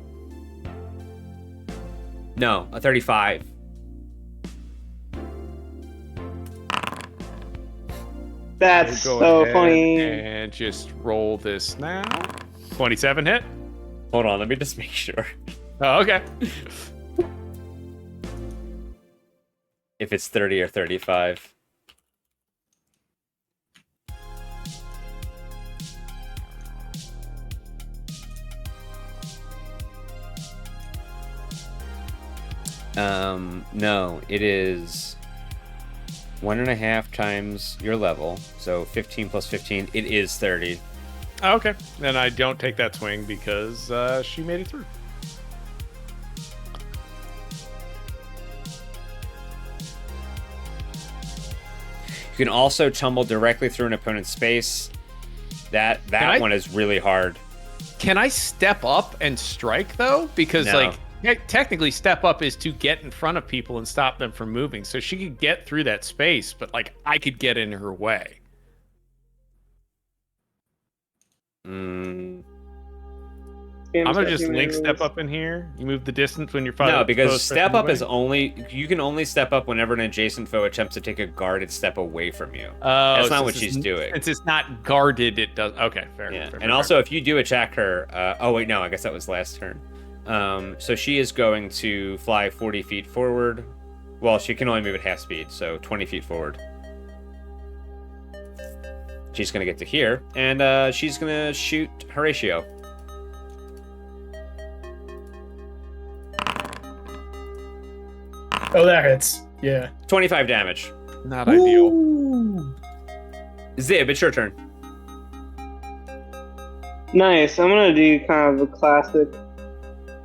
No, a 35. That's Go so ahead funny. And just roll this now. 27 hit. Hold on, let me just make sure. Oh, okay. If it's 30 or 35. No, it is 1.5 times your level, so 15 plus 15, it is 30. Oh, okay. Then I don't take that swing because she made it through. You can also tumble directly through an opponent's space. That one is really hard. Can I step up and strike though? Because No. technically step up is to get in front of people and stop them from moving. So she could get through that space, but like I could get in her way. I'm gonna just link step up in here. You move the distance when you're fighting. No, because step up is you can only step up whenever an adjacent foe attempts to take a guarded step away from you. That's not what she's doing. Since it's not guarded, it does. Okay, fair. Yeah, fair, and also if you do attack her, oh wait, no, I guess that was last turn. So she is going to fly 40 feet forward. Well, she can only move at half speed, so 20 feet forward. She's gonna get to here, and she's gonna shoot Horatio. Oh, that hits. Yeah. 25 damage. Not ideal. Ooh. Zib, it's your turn. Nice. I'm gonna do kind of a classic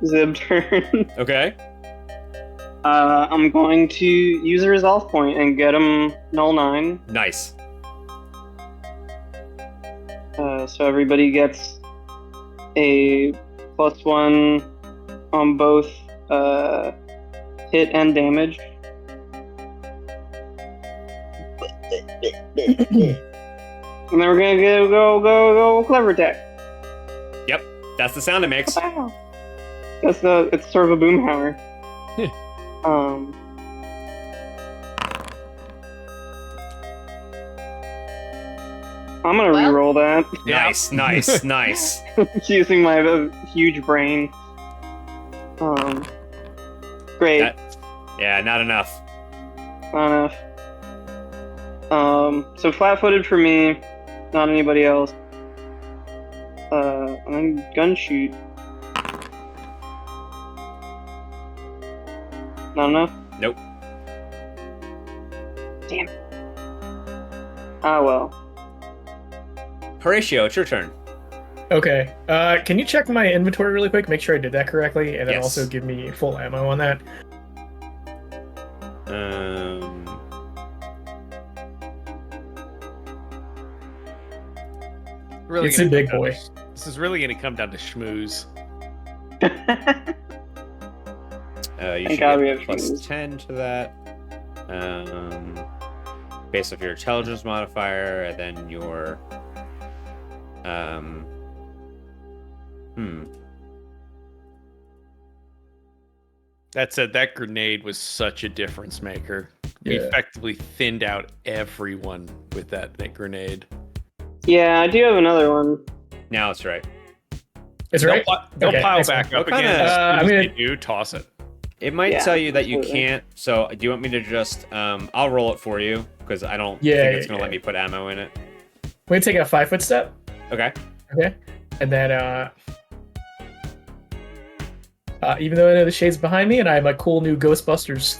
Zib turn. Okay. I'm going to use a resolve point and get him null 9. Nice. So everybody gets a +1 on both hit and damage. And then we're gonna go clever attack. Yep, that's the sound it makes. It's sort of a boom hammer. I'm gonna Well- re-roll that. Nice, nice, nice. Using my huge brain. Great. Yeah, not enough. Not enough. So flat-footed for me, not anybody else. And gun shoot. Not enough? Nope. Damn. Ah well. Horatio, it's your turn. Okay. Can you check my inventory really quick? Make sure I did that correctly, and then Yes. also give me full ammo on that. Really It's a gonna big come down boy. to- This is really going to come down to schmooze. You Thank should God we get have plus shoes. 10 to that. based off your intelligence modifier, and then your That said, that grenade was such a difference maker. We effectively thinned out everyone with that grenade. Yeah, I do have another one. Now it's right. It's right. They'll Okay, pile excellent. back up What again. kinda- As soon as I mean, they do, toss it. It might Yeah, tell you that you absolutely. can't. So do you want me to just I'll roll it for you because I don't Yeah, think it's yeah, gonna let yeah. me put ammo in it. We're gonna take a 5-foot step. Okay. Okay. And then even though I know the shade's behind me and I have a cool new Ghostbusters,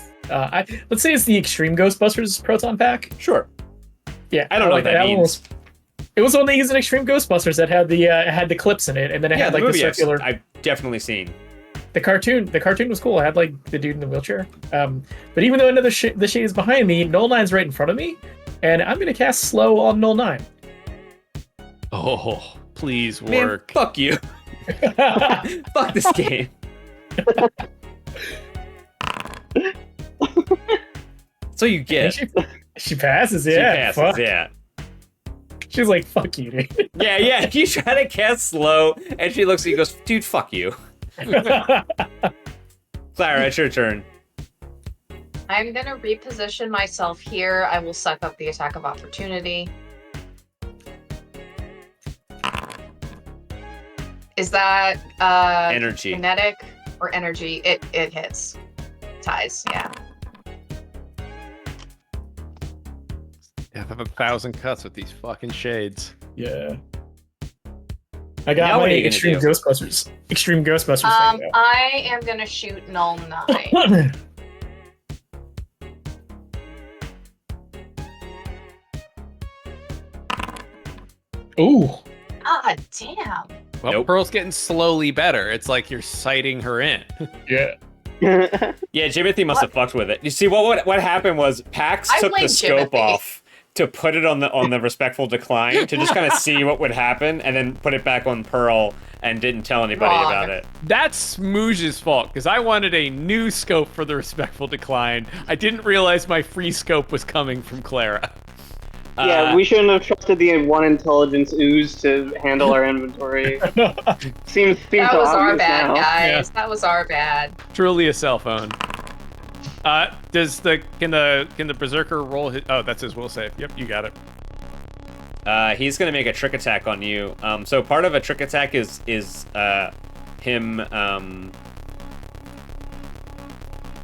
let's say it's the Extreme Ghostbusters Proton Pack. Sure. Yeah, I don't know what that one means. It was one they used in Extreme Ghostbusters that had the clips in it, and then it Yeah, had the like the movie circular. I've definitely seen. The cartoon was cool. I had like the dude in the wheelchair. But even though I know the shade is behind me, Null 9's right in front of me, and I'm gonna cast slow on Null 9. Oh, please Man, work. fuck you. Fuck this game. So you get. She passes, She yeah. passes, fuck. yeah. She's like, fuck you, dude. Yeah. You try to cast slow, and she looks at you and goes, dude, fuck you. Clara, it's your turn. I'm gonna reposition myself here. I will suck up the attack of opportunity. Is that Energy. kinetic or energy? It hits. Ties, yeah. I have 1,000 cuts with these fucking shades. Yeah. I got Now what my are you gonna Extreme do? Ghostbusters. Extreme Ghostbusters thing. I am gonna shoot Null 9. Now. Ooh. Ah, damn. Well, Nope. Pearl's getting slowly better. It's like you're sighting her in. Yeah. Yeah, Jimothy must have fucked with it. You see, what happened was Pax I took the blame scope Jimothy. off to put it on the respectful decline to just kind of see what would happen, and then put it back on Pearl and didn't tell anybody Wrong. about it. That's Smooge's fault, because I wanted a new scope for the respectful decline. I didn't realize my free scope was coming from Clara. Yeah, we shouldn't have trusted the one intelligence ooze to handle our inventory. Seems That so was our obvious bad, now. guys. Yeah. That was our bad. Truly a cell phone. Can the berserker roll his? Oh, that's his will save. Yep, you got it. He's gonna make a trick attack on you. So part of a trick attack is him.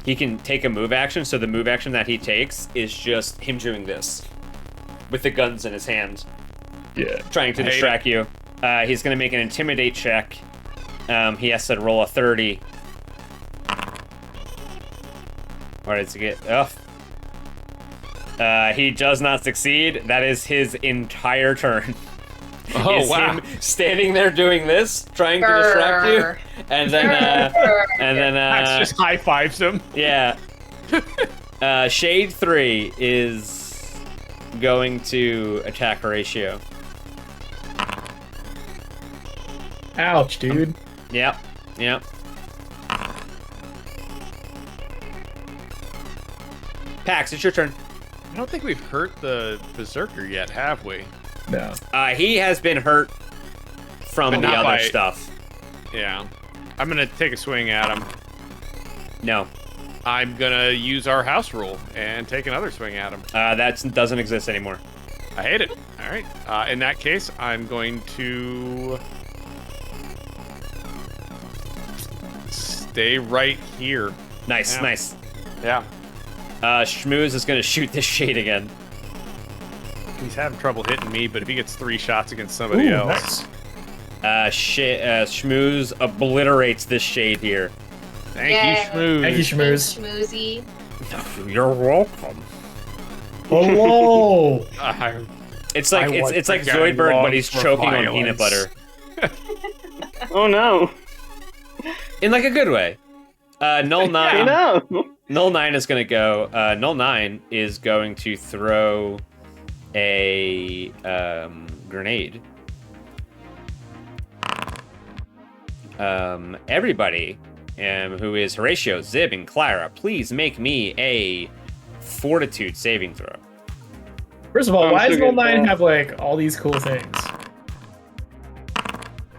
He can take a move action. So the move action that he takes is just him doing this with the guns in his hand, Yeah. trying to I hate distract you. He's gonna make an intimidate check. He has to roll a 30. Or does he get? He does not succeed. That is his entire turn. Oh, Is wow. him standing there doing this, trying to distract you, and then Max just high fives him. yeah. Shade 3 is going to attack Horatio. Ouch, dude. Yep. Pax, it's your turn. I don't think we've hurt the berserker yet, have we? No. He has been hurt from But the not other by- stuff. Yeah. I'm gonna take a swing at him. No, I'm gonna use our house rule and take another swing at him. that doesn't exist anymore. I hate it. All right. In that case, I'm going to stay right here. Nice, Yeah. nice. Yeah. Schmooze is going to shoot this shade again. He's having trouble hitting me, but if he gets 3 shots against somebody Ooh, else, nice. Schmooze obliterates this shade here. thank Yay. you, Schmooze. Thank you, Schmooze. Schmoozy. You're welcome. Hello. It's like I want it's like the guy Zoidberg, but longs he's for choking on peanut violence. butter Oh no. in like a good way. Null 9. No. Null 9 is going to go. Null 9 is going to throw a grenade. Everybody who is Horatio, Zib, and Clara, please make me a fortitude saving throw. First of all, I'm why so does good, 09 bro. have like all these cool things?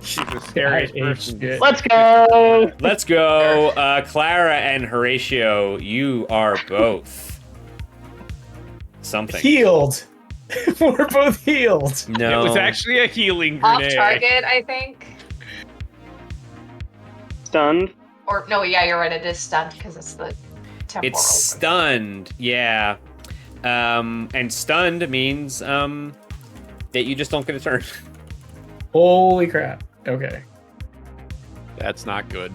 She's the I scariest hate person. shit. Let's go. Let's go. Clara and Horatio, you are both something. Healed. We're both healed. No. It was actually a healing Off grenade. target, I think. Stunned. Or no, yeah, you're right. It is stunned because it's the temporal. It's stunned, yeah. And stunned means that you just don't get a turn. Holy crap. Okay. That's not good.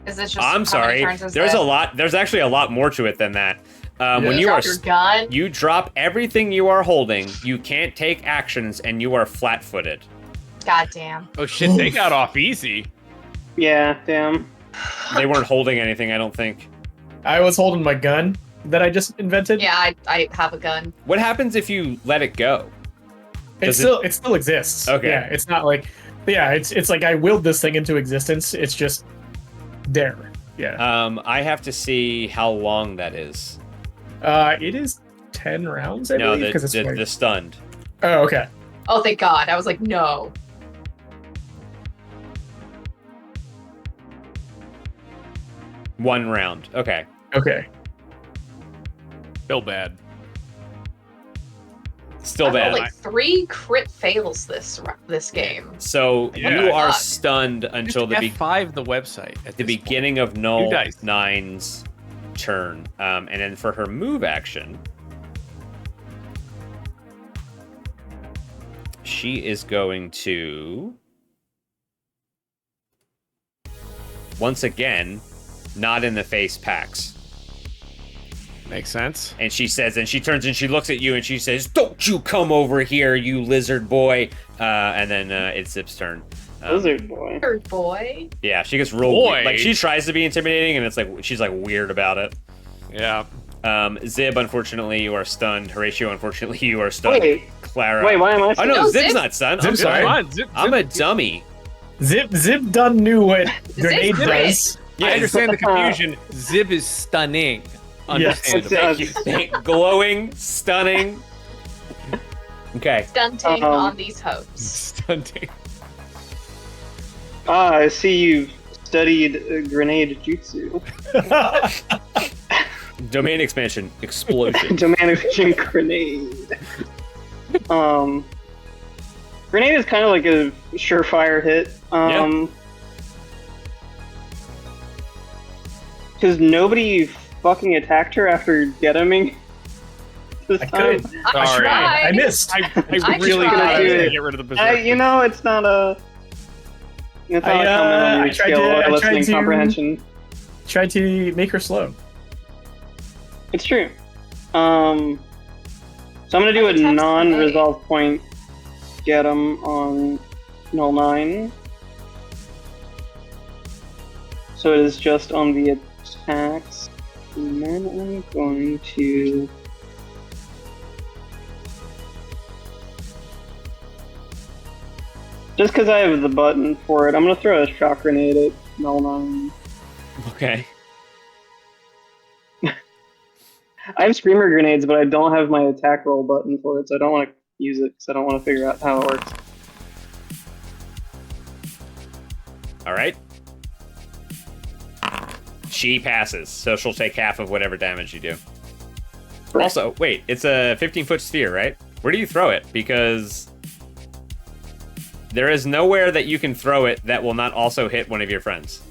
Is this just? I'm how many sorry. turns is There's it? a lot. There's actually a lot more to it than that. When You you are drop your gun. you drop everything you are holding. You can't take actions, and you are flat-footed. God damn. Oh shit, they got off easy. Yeah, damn. They weren't holding anything, I don't think. I was holding my gun that I just invented. Yeah, I have a gun. What happens if you let it go? It still exists. Okay. Yeah, it's not like it's like I willed this thing into existence. It's just there. Yeah. I have to see how long that is. It is 10 rounds, I No, believe, because it's the stunned. Oh, okay. Oh, thank God. I was like, no. One round. Okay. Okay. Still bad. Still I rolled bad. like 3 crit fails this game. So Yeah. you are Fuck. stunned until the F5 the website at the this beginning of Null You dice. 9's turn. And then for her move action, she is going to once again not in the face Pax. point. Makes sense. And she says, and she turns and she looks at you and she says, "Don't you come over here, you lizard boy." And then it's Zip's turn. Lizard boy. Third boy. Yeah, she gets real Boy. like she tries to be intimidating and it's like she's like weird about it. Yeah. Zib, unfortunately, you are stunned. Horatio, unfortunately, you are stunned. Wait, Clara. wait, why am I? Oh no, No, Zib's Zib- not stunned. Zib's I'm sorry. fine. Come on, zip, I'm zip. a dummy. Zip done knew what grenade crit. does. I understand the confusion. Zib is stunning. Yes. Understandable. Thank you. Glowing, stunning. Okay. Stunting on these hoes. Stunning. Ah, I see you've studied grenade jutsu. Domain expansion. Explosion. Domain expansion grenade. Grenade is kind of like a surefire hit. Because nobody fucking attacked her after getting this I time. could. I Sorry. tried. I missed. I I really tried. tried Do to it. get rid of the berserker. You know, it's not a. It's not a comment on I your tried skill to- I or tried listening to- comprehension. Tried to make her slow. It's true. So I'm gonna do a Text non-resolve point. Get him on null 9. So it is just on the attacks. And then I'm going to. Just because I have the button for it, I'm gonna throw a shock grenade at null 9. Okay. I have screamer grenades, but I don't have my attack roll button for it, so I don't want to use it because I don't want to figure out how it works. All right. She passes, so she'll take half of whatever damage you do. Also, wait, it's a 15-foot sphere, right? Where do you throw it? Because there is nowhere that you can throw it that will not also hit one of your friends.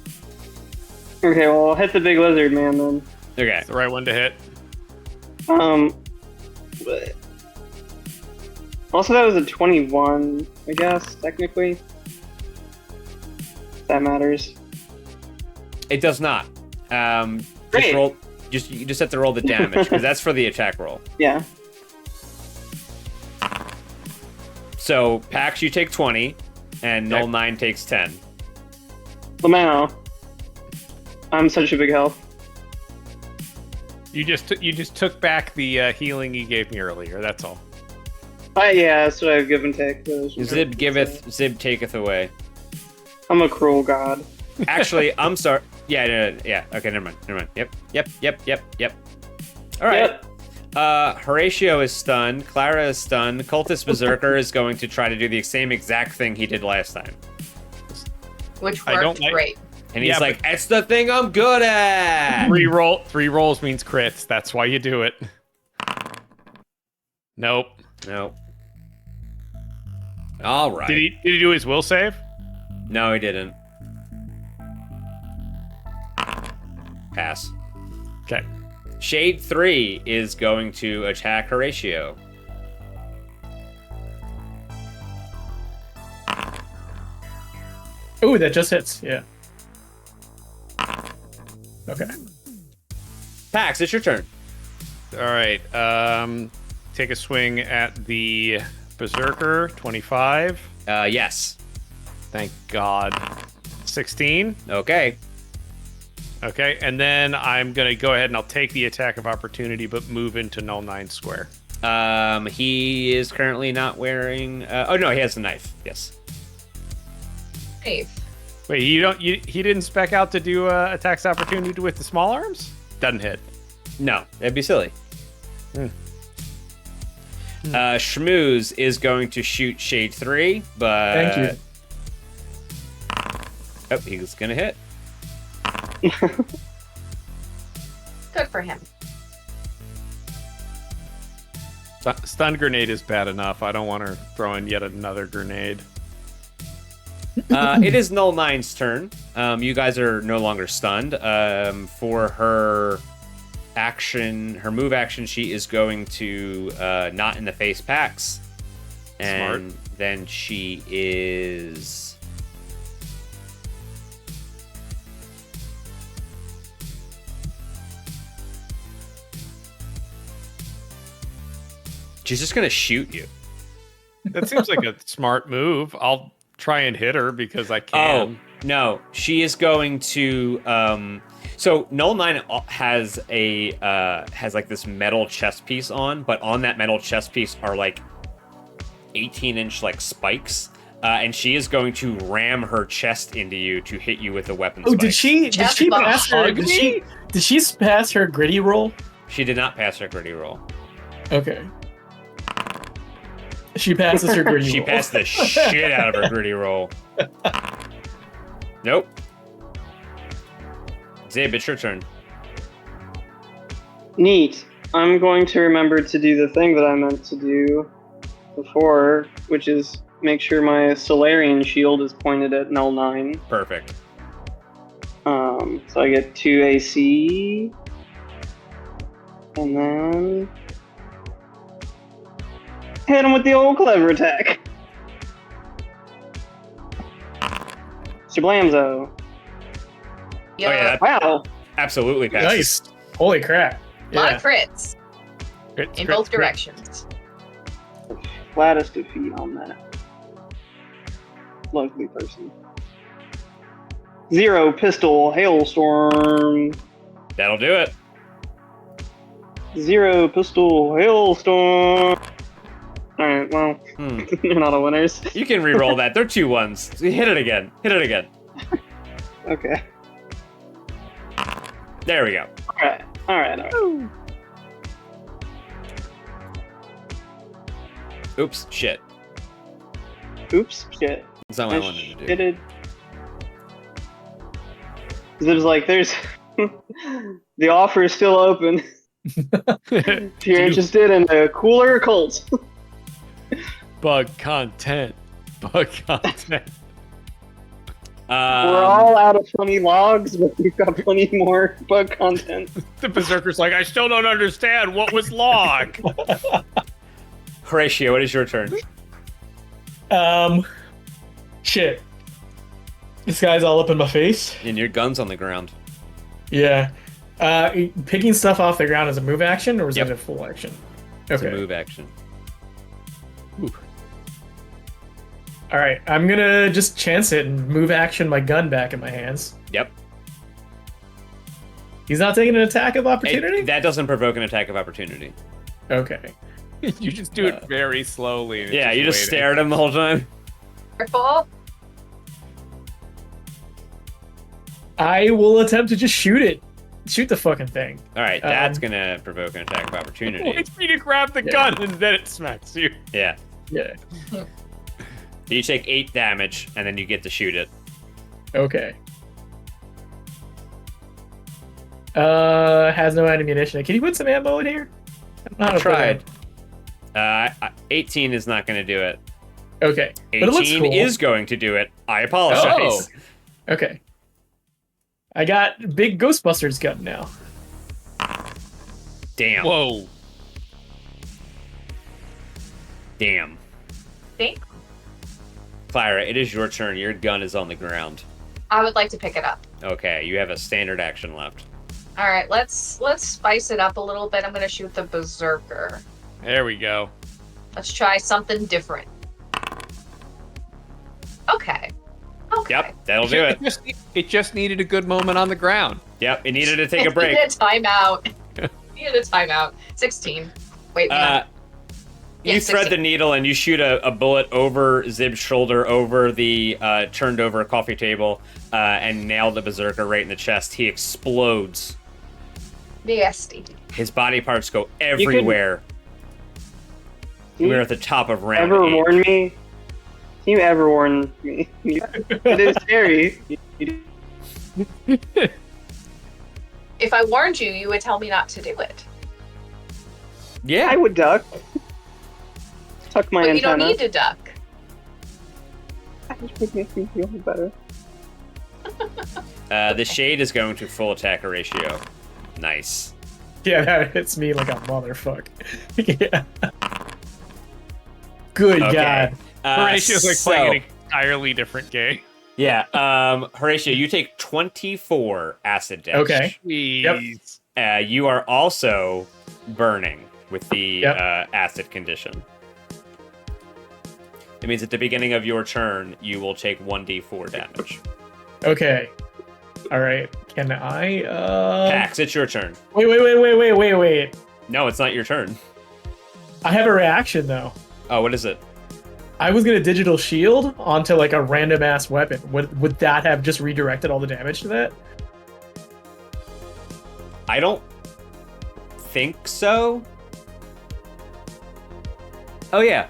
Okay, well, I'll hit the big lizard man then. Okay. It's the right one to hit. But also that was a 21, I guess, technically. That matters. It does not. Just Great. roll. You just have to roll the damage because that's for the attack roll. Yeah. So Pax, you take 20, and Null 9 takes 10. Lamau. I'm such a big help. You just took back the healing you gave me earlier. That's all. Yeah, that's what I have give and take. Zib giveth, Zib taketh away. I'm a cruel god. Actually, I'm sorry. Yeah. Okay, never mind. Yep. All right. Yep. Horatio is stunned. Clara is stunned. Cultist Berserker is going to try to do the same exact thing he did last time. Which I don't worked like- great. And he's like, it's the thing I'm good at. Three rolls means crits. That's why you do it. Nope. Nope. All right. Did he do his will save? No, he didn't. Pass. Okay. Shade 3 is going to attack Horatio. Ooh, that just hits. Yeah. Okay. Pax, it's your turn. All right. Take a swing at the Berserker. 25. Yes. Thank God. 16. Okay. Okay, and then I'm gonna go ahead and I'll take the attack of opportunity, but move into null 9 square. He is currently not wearing. Oh no, he has a knife. Yes. Safe. Wait, he didn't spec out to do attacks opportunity with the small arms? Doesn't hit. No, that'd be silly. Schmooze is going to shoot Shade 3, but Thank you. Oh, he's gonna hit. Good for him. Stun grenade is bad enough. I don't want her throwing yet another grenade. It is Null 9's turn. You guys are no longer stunned. For her action, her move action, she is going to not in the face Pax. And then she is... She's just gonna shoot you. That seems like a smart move. I'll try and hit her because I Oh can. no, she is going to. So Null 9 has a has like this metal chest piece on, but on that metal chest piece are like 18-inch like spikes, and she is going to ram her chest into you to hit you with a weapon. Oh, spike. did she pass her? Did she pass her gritty roll? She did not pass her gritty roll. Okay. She passes her gritty She roll. passed the shit out of her gritty roll. Nope. Zib, it's your turn. Neat. I'm going to remember to do the thing that I meant to do before, which is make sure my Solarian shield is pointed at Null 9. Perfect. So I get 2 AC. And then... hit him with the old clever attack. Shablamzo. Yeah. Oh yeah, that Wow. absolutely passes. Nice. Holy crap. A lot Yeah. of crits in both directions. Flattest defeat on that. Lovely person. 0 pistol hailstorm. That'll do it. 0 pistol hailstorm. Alright, well, they're not all winners. You can re-roll that. They're 2 1s. Hit it again. Hit it again. Okay. There we go. Alright. Oops, shit. Oops, shit. That's not what I wanted to do. Shitted. Zib's like, there's... the offer is still open. If you're interested in a cooler cult. Bug content. Bug content. We're all out of funny logs, but we've got plenty more bug content. The Berserker's like, I still don't understand. What was log? Horatio, it is your turn. Shit. This guy's all up in my face. And your gun's on the ground. Yeah. Picking stuff off the ground is a move action, or is Yep. it a full action? It's Okay. a move action. All right. I'm gonna just chance it and move action my gun back in my hands. Yep. He's not taking an attack of opportunity? That doesn't provoke an attack of opportunity. Okay. You just do it very slowly. and it's Yeah, you just waiting. stare at him the whole time. Careful. I will attempt to just shoot it. shoot the fucking thing. All right, that's gonna provoke an attack of opportunity. Wait for you to grab the gun and then it smacks you. Yeah. Yeah. You take 8 damage, and then you get to shoot it. Okay. Has no ammunition. Can you put some ammo in here? I don't know how to put Tried. 18 is not going to do it. Okay. But it looks 18 cool. is going to do it. I apologize. Okay. I got big Ghostbusters gun now. Damn. Whoa. Damn. Think? Clara, it is your turn. Your gun is on the ground. I would like to pick it up. Okay, you have a standard action left. All right, let's spice it up a little bit. I'm gonna shoot the berserker. There we go. Let's try something different. Okay. Okay. Yep, that'll do it. It just needed a good moment on the ground. Yep, it needed to take a It break. needed a timeout. Needed a timeout. 16. Wait. You Yeah, thread 16. the needle and you shoot a bullet over Zib's shoulder, over the turned over coffee table, and nail the berserker right in the chest. He explodes. Nasty. His body parts go everywhere. We're at the top of round Ever 8. warn me? Can you ever warn me? It is scary. If I warned you, you would tell me not to do it. Yeah. I would duck. Tuck my But you don't antenna. need to duck. That just makes me feel better. The shade is going to full attacker ratio. Nice. Yeah, that hits me like a motherfucker. Yeah. Good Okay. God. Horatio's like playing an entirely different game. Yeah, Horatio, you take 24 acid damage. Okay. Jeez. You are also burning with the Yep. acid condition. It means at the beginning of your turn, you will take 1d4 damage. Okay. All right. Can I? Pax, it's your turn. Wait. No, it's not your turn. I have a reaction though. Oh, what is it? I was gonna digital shield onto like a random ass weapon. Would that have just redirected all the damage to that? I don't think so. Oh, yeah.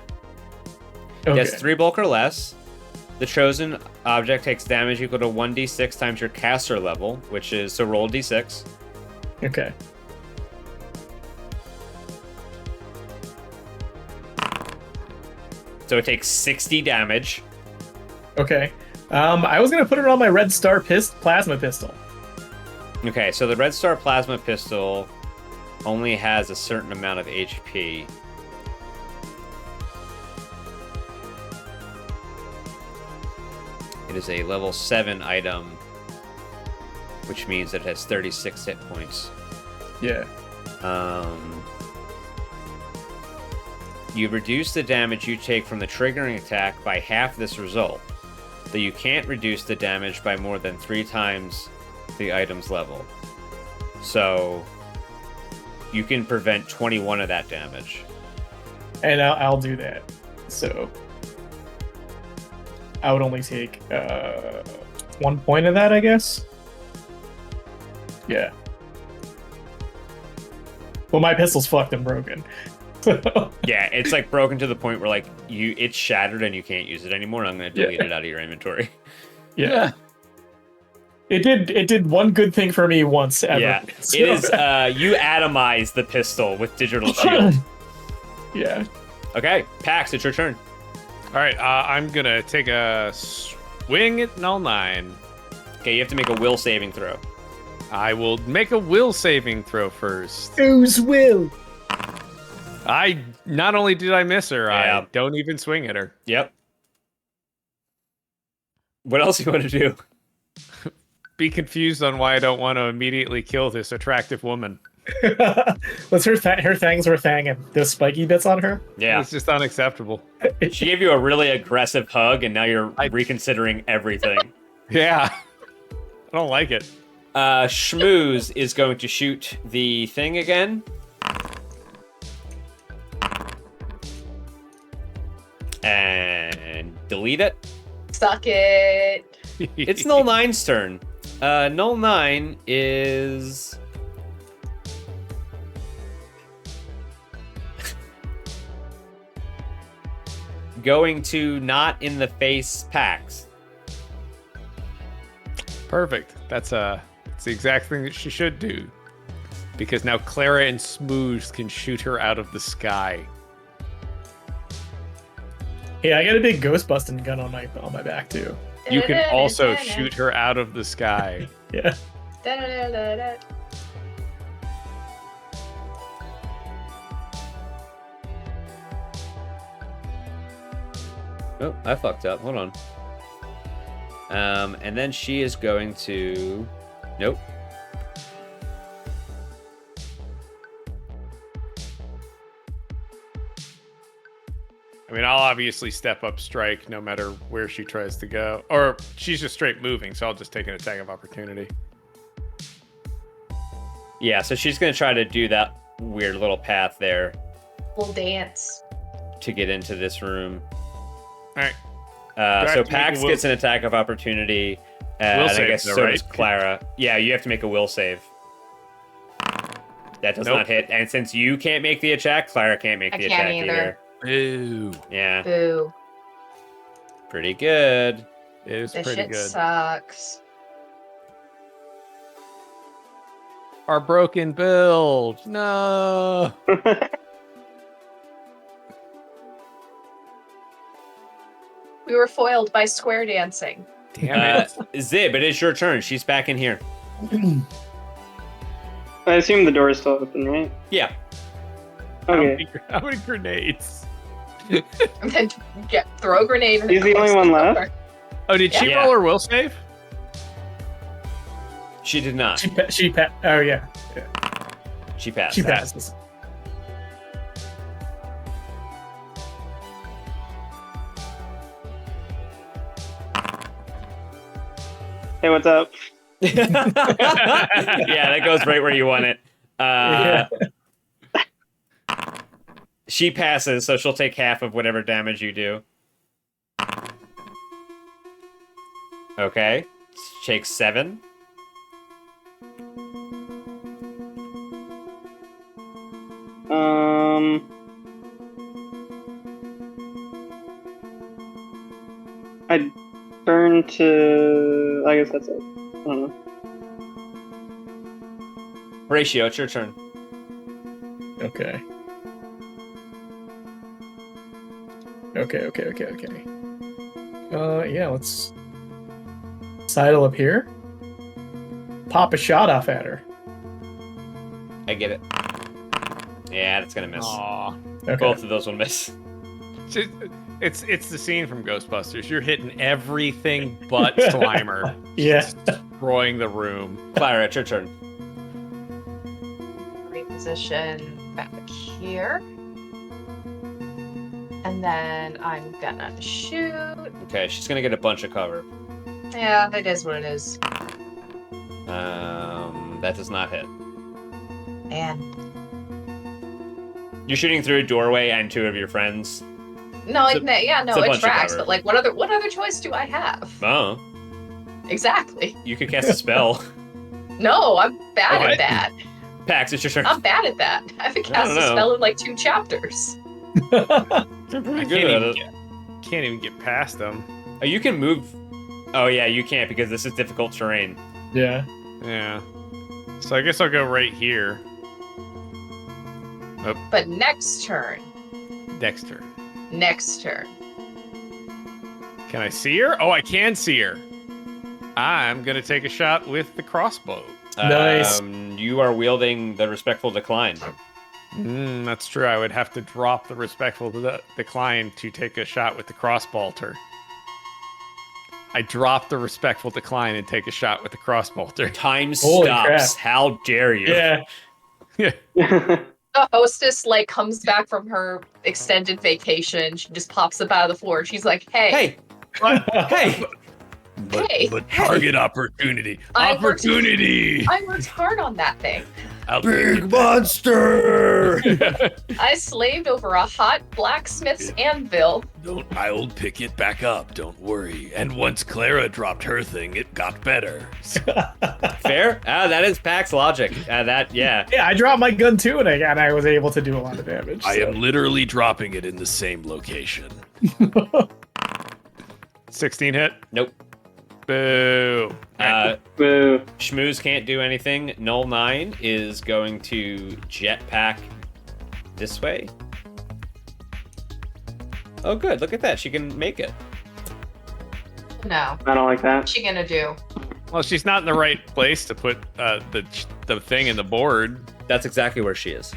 Okay. Yes, 3 bulk or less. The chosen object takes damage equal to 1d6 times your caster level, which is, so roll d6. Okay. So it takes 60 damage. Okay. I was gonna put it on my red star plasma pistol. Okay, so the Red Star Plasma Pistol only has a certain amount of HP. It is a level 7 item, which means it has 36 hit points. Yeah. You reduce the damage you take from the triggering attack by half this result, though you can't reduce the damage by more than 3 times the item's level. So you can prevent 21 of that damage. And I'll do that. So I would only take 1 point of that, I guess. Yeah. Well, my pistol's fucked and broken. Yeah, it's like broken to the point where like it's shattered and you can't use it anymore. And I'm going to delete it out of your inventory. Yeah. It did one good thing for me once ever. Yeah, So- it is. You atomize the pistol with digital shield. Yeah. Okay, Pax, it's your turn. All right, I'm gonna take a swing at null 9. Okay, you have to make a will saving throw. I will make a will saving throw first. Whose will? I not only did I miss her, Yeah. I don't even swing at her. Yep. What else do you want to do? Be confused on why I don't want to immediately kill this attractive woman. Was her fangs were thanging those spiky bits on her? Yeah, It's just unacceptable. she gave you a really aggressive hug, and now you're reconsidering everything. Yeah, I don't like it. Schmooze is going to shoot the thing again. And delete it. Suck it. It's Null 9's turn. Null 9 is going to not in the face Pax. Perfect. That's the exact thing that she should do. Because now Clara and Smooth can shoot her out of the sky. Yeah, I got a big ghost busting gun on my back too. You can also shoot her out of the sky. Yeah. Oh, I fucked up. Hold on. And then she is going to... Nope. I mean, I'll obviously step up strike no matter where she tries to go. Or she's just straight moving, so I'll just take an attack of opportunity. Yeah, so she's going to try to do that weird little path there We'll dance. to get into this room. All right. So have to make Pax a will- gets an attack of opportunity. Will And I save, guess though, so right? does Clara. Yeah, you have to make a will save. That does Nope. not hit. And since you can't make the attack, Clara can't make I the can't attack either. Ew. Yeah, Boo. pretty good. It is This pretty shit good. sucks. Our broken build. No. We were foiled by square dancing. Damn it. Zib, it is your turn. She's back in here. I assume the door is still open, right? Yeah. Okay. How many grenades? And then throw a grenade. And He's the only one left? over. Oh, did she Yeah. roll her will save? She did not. Oh yeah. She passed. She that. passes. Hey, what's up? Yeah, that goes right where you want it. She passes, so she'll take half of whatever damage you do. Okay. Takes 7. I turn to. I guess that's it. I don't know. Horatio, it's your turn. Okay. Okay. Yeah, let's sidle up here. Pop a shot off at her. I get it. Yeah, that's gonna miss. Aw. Okay. Both of those will miss. It's the scene from Ghostbusters. You're hitting everything but Slimer. Yeah. Destroying the room. Clara, it's your turn. Reposition back here. And then I'm gonna shoot. Okay, she's gonna get a bunch of cover. Yeah, it is what it is. That does not hit. And You're shooting through a doorway and 2 of your friends. no, It's a- like yeah, it's no, a it bunch of tracks. cover. But like, what other choice do I have? Oh, Exactly. you could cast a spell. No, I'm bad Okay. at that. Pax, it's your turn. I'm bad at that. I haven't cast don't a know. spell in like 2 chapters. You're I pretty good at it. can't even get past them. Oh, you can move. Oh yeah, you can't because this is difficult terrain. Yeah. Yeah. So I guess I'll go right here. But next turn. Dexter. Next turn. Can I see her? Oh, I can see her. I'm gonna take a shot with the crossbow. Nice. You are wielding the respectful decline. That's true. I would have to drop the respectful decline to take a shot with the crossbolter. I drop the respectful decline and take a shot with the crossbolter. Time Holy stops. crap. How dare you? Yeah. The hostess like comes back from her extended vacation. She just pops up out of the floor. She's like, "Hey, Hey, hey, Hey, But target opportunity. I worked- Opportunity. I worked hard on that thing. I'll take it. monster! I slaved over a hot blacksmith's anvil. I'll pick it back up. Don't worry. And once Clara dropped her thing, it got better. Fair. That is Pax logic. Yeah. Yeah, I dropped my gun too, and I was able to do a lot of damage. I so. am literally dropping it in the same location. 16 hit. Nope. Boo. Boo. Schmooze can't do anything. Null 9 is going to jetpack this way. Oh, good. Look at that. She can make it. No. I don't like that. What's she gonna do? Well, she's not in the right place to put the thing in the board. That's exactly where she is.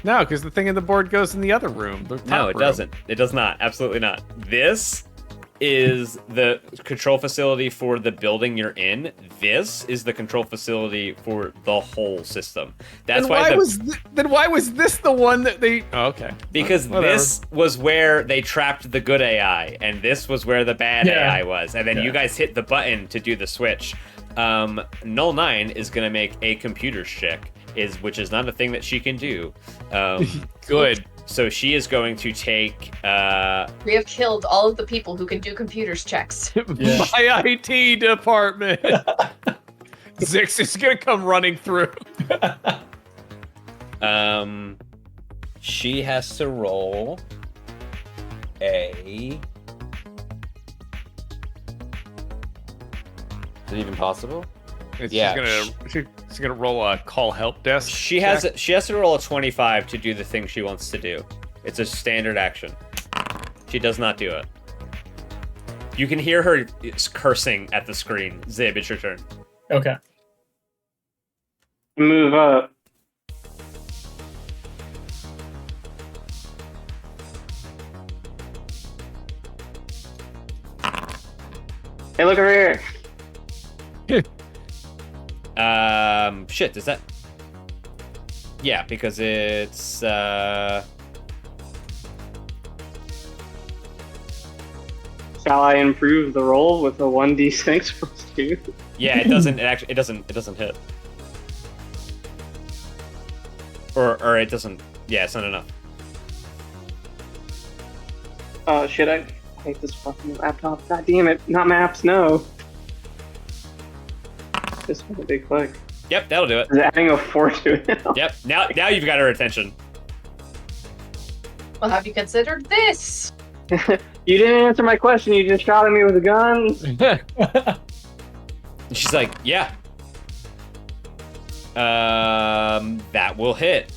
No, because the thing in the board goes in the other room. The top No, it room. doesn't. It does not. Absolutely not. This is the control facility for the building you're in. This is the control facility for the whole system. That's Then why then why was this the one that they? Oh, okay. because Whatever. this was where they trapped the good AI, and this was where the bad Yeah. AI was. And then you guys hit the button to do the switch. Null 9 is gonna make a computers check, which is not a thing that she can do. Good. So she is going to take We have killed all of the people who can do computers checks. Yeah. My IT department. Zix is gonna come running through. She has to roll a. Is it even possible? Yeah. She's gonna roll a call help desk. She has to roll a 25 to do the thing she wants to do. It's a standard action. She does not do it. You can hear her cursing at the screen. Zib, it's your turn. Okay. Move up. Hey, look over here. Shit, does that... Yeah, because it's, Shall I improve the roll with a 1d6 plus 2? Yeah, it doesn't, it doesn't hit. Or it doesn't, yeah, it's not enough. Oh shit, I hate this fucking laptop. God damn it, not maps, no. Just with a big click. Yep, that'll do it. Is it adding a 4 to it now? Yep, now you've got her attention. Well, have you considered this? You didn't answer my question, you just shot at me with a gun. And she's like, yeah. That will hit.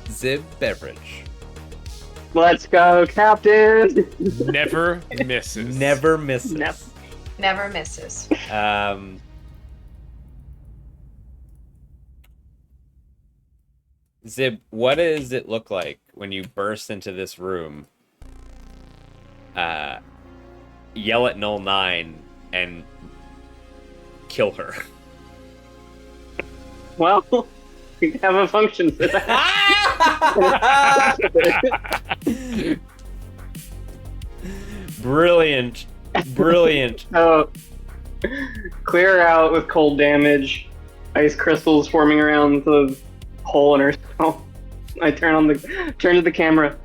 Zib Beverage. Let's go, Captain! Never misses. Never misses. Never misses. Zib, what does it look like when you burst into this room? Yell at Null 9 and kill her. Well, we have a function for that. Brilliant. Brilliant. So, clear her out with cold damage, ice crystals forming around the hole in her skull. I turn to the camera.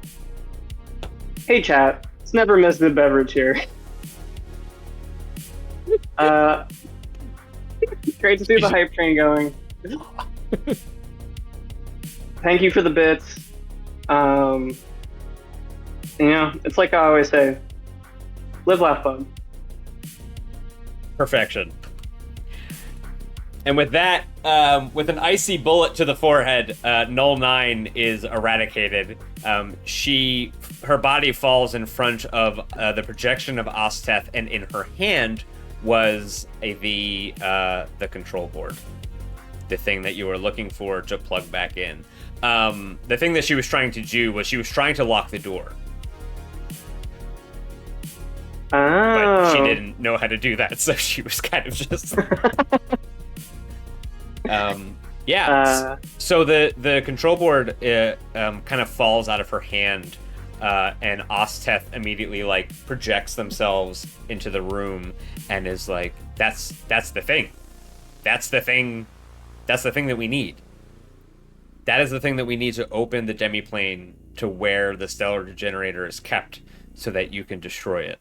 Hey chat, it's never missed the beverage here. Great to see the hype train going. Thank you for the bits. It's like I always say, live, laugh, fun. Perfection. And with that, with an icy bullet to the forehead, Null 9 is eradicated. Her body falls in front of the projection of Osteth, and in her hand was the control board, the thing that you were looking for to plug back in. The thing that she was trying to do was she was trying to lock the door, but she didn't know how to do that, so she was kind of just. So the control board kind of falls out of her hand, and Osteth immediately projects themselves into the room and is like, that's the thing. That's the thing that we need. That is the thing that we need to open the demi-plane to where the stellar degenerator is kept so that you can destroy it.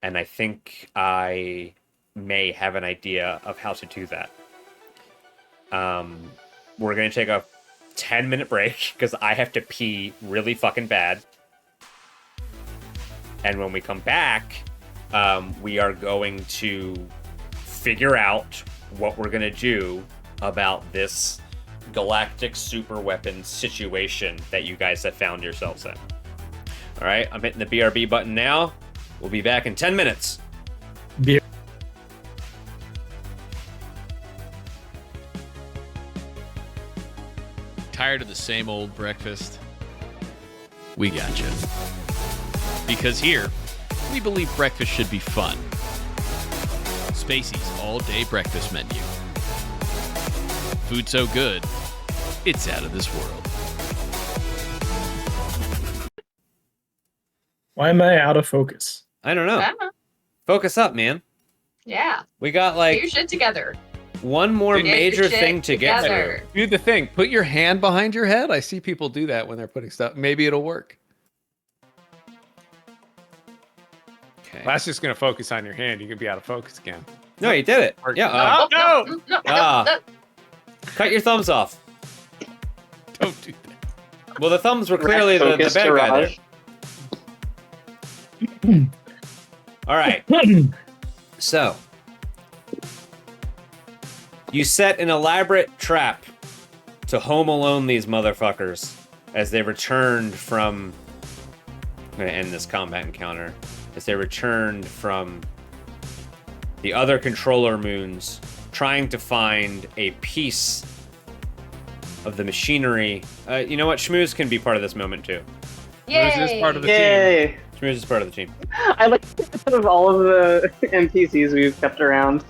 And I think I may have an idea of how to do that. We're going to take a 10-minute break because I have to pee really fucking bad. And when we come back, we are going to figure out what we're going to do about this galactic super weapon situation that you guys have found yourselves in. All right, I'm hitting the BRB button now. We'll be back in 10 minutes. Tired of the same old breakfast? We got you. Because here, we believe breakfast should be fun. Spacey's all-day breakfast menu. Food so good, it's out of this world. Why am I out of focus? I don't know. Focus up, man. Yeah. We got Get like your shit together. one more Get your major shit thing to get together. to. Do the thing. Put your hand behind your head. I see people do that when they're putting stuff. Maybe it'll work. Okay. Well, that's just going to focus on your hand. You can be out of focus again. No, you did it. Yeah. Oh, no! No. Cut your thumbs off. Don't do that. Well, the thumbs were clearly the Focus bad guy there. Raj. All right. So, you set an elaborate trap to home alone these motherfuckers as they returned from... I'm going to end this combat encounter. As they returned from the other controller moons, trying to find a piece of the machinery. You know what? Schmooze can be part of this moment, too. Who's this part of the team? Yay! Schmooze is part of the team. I like sort of all of the NPCs we've kept around.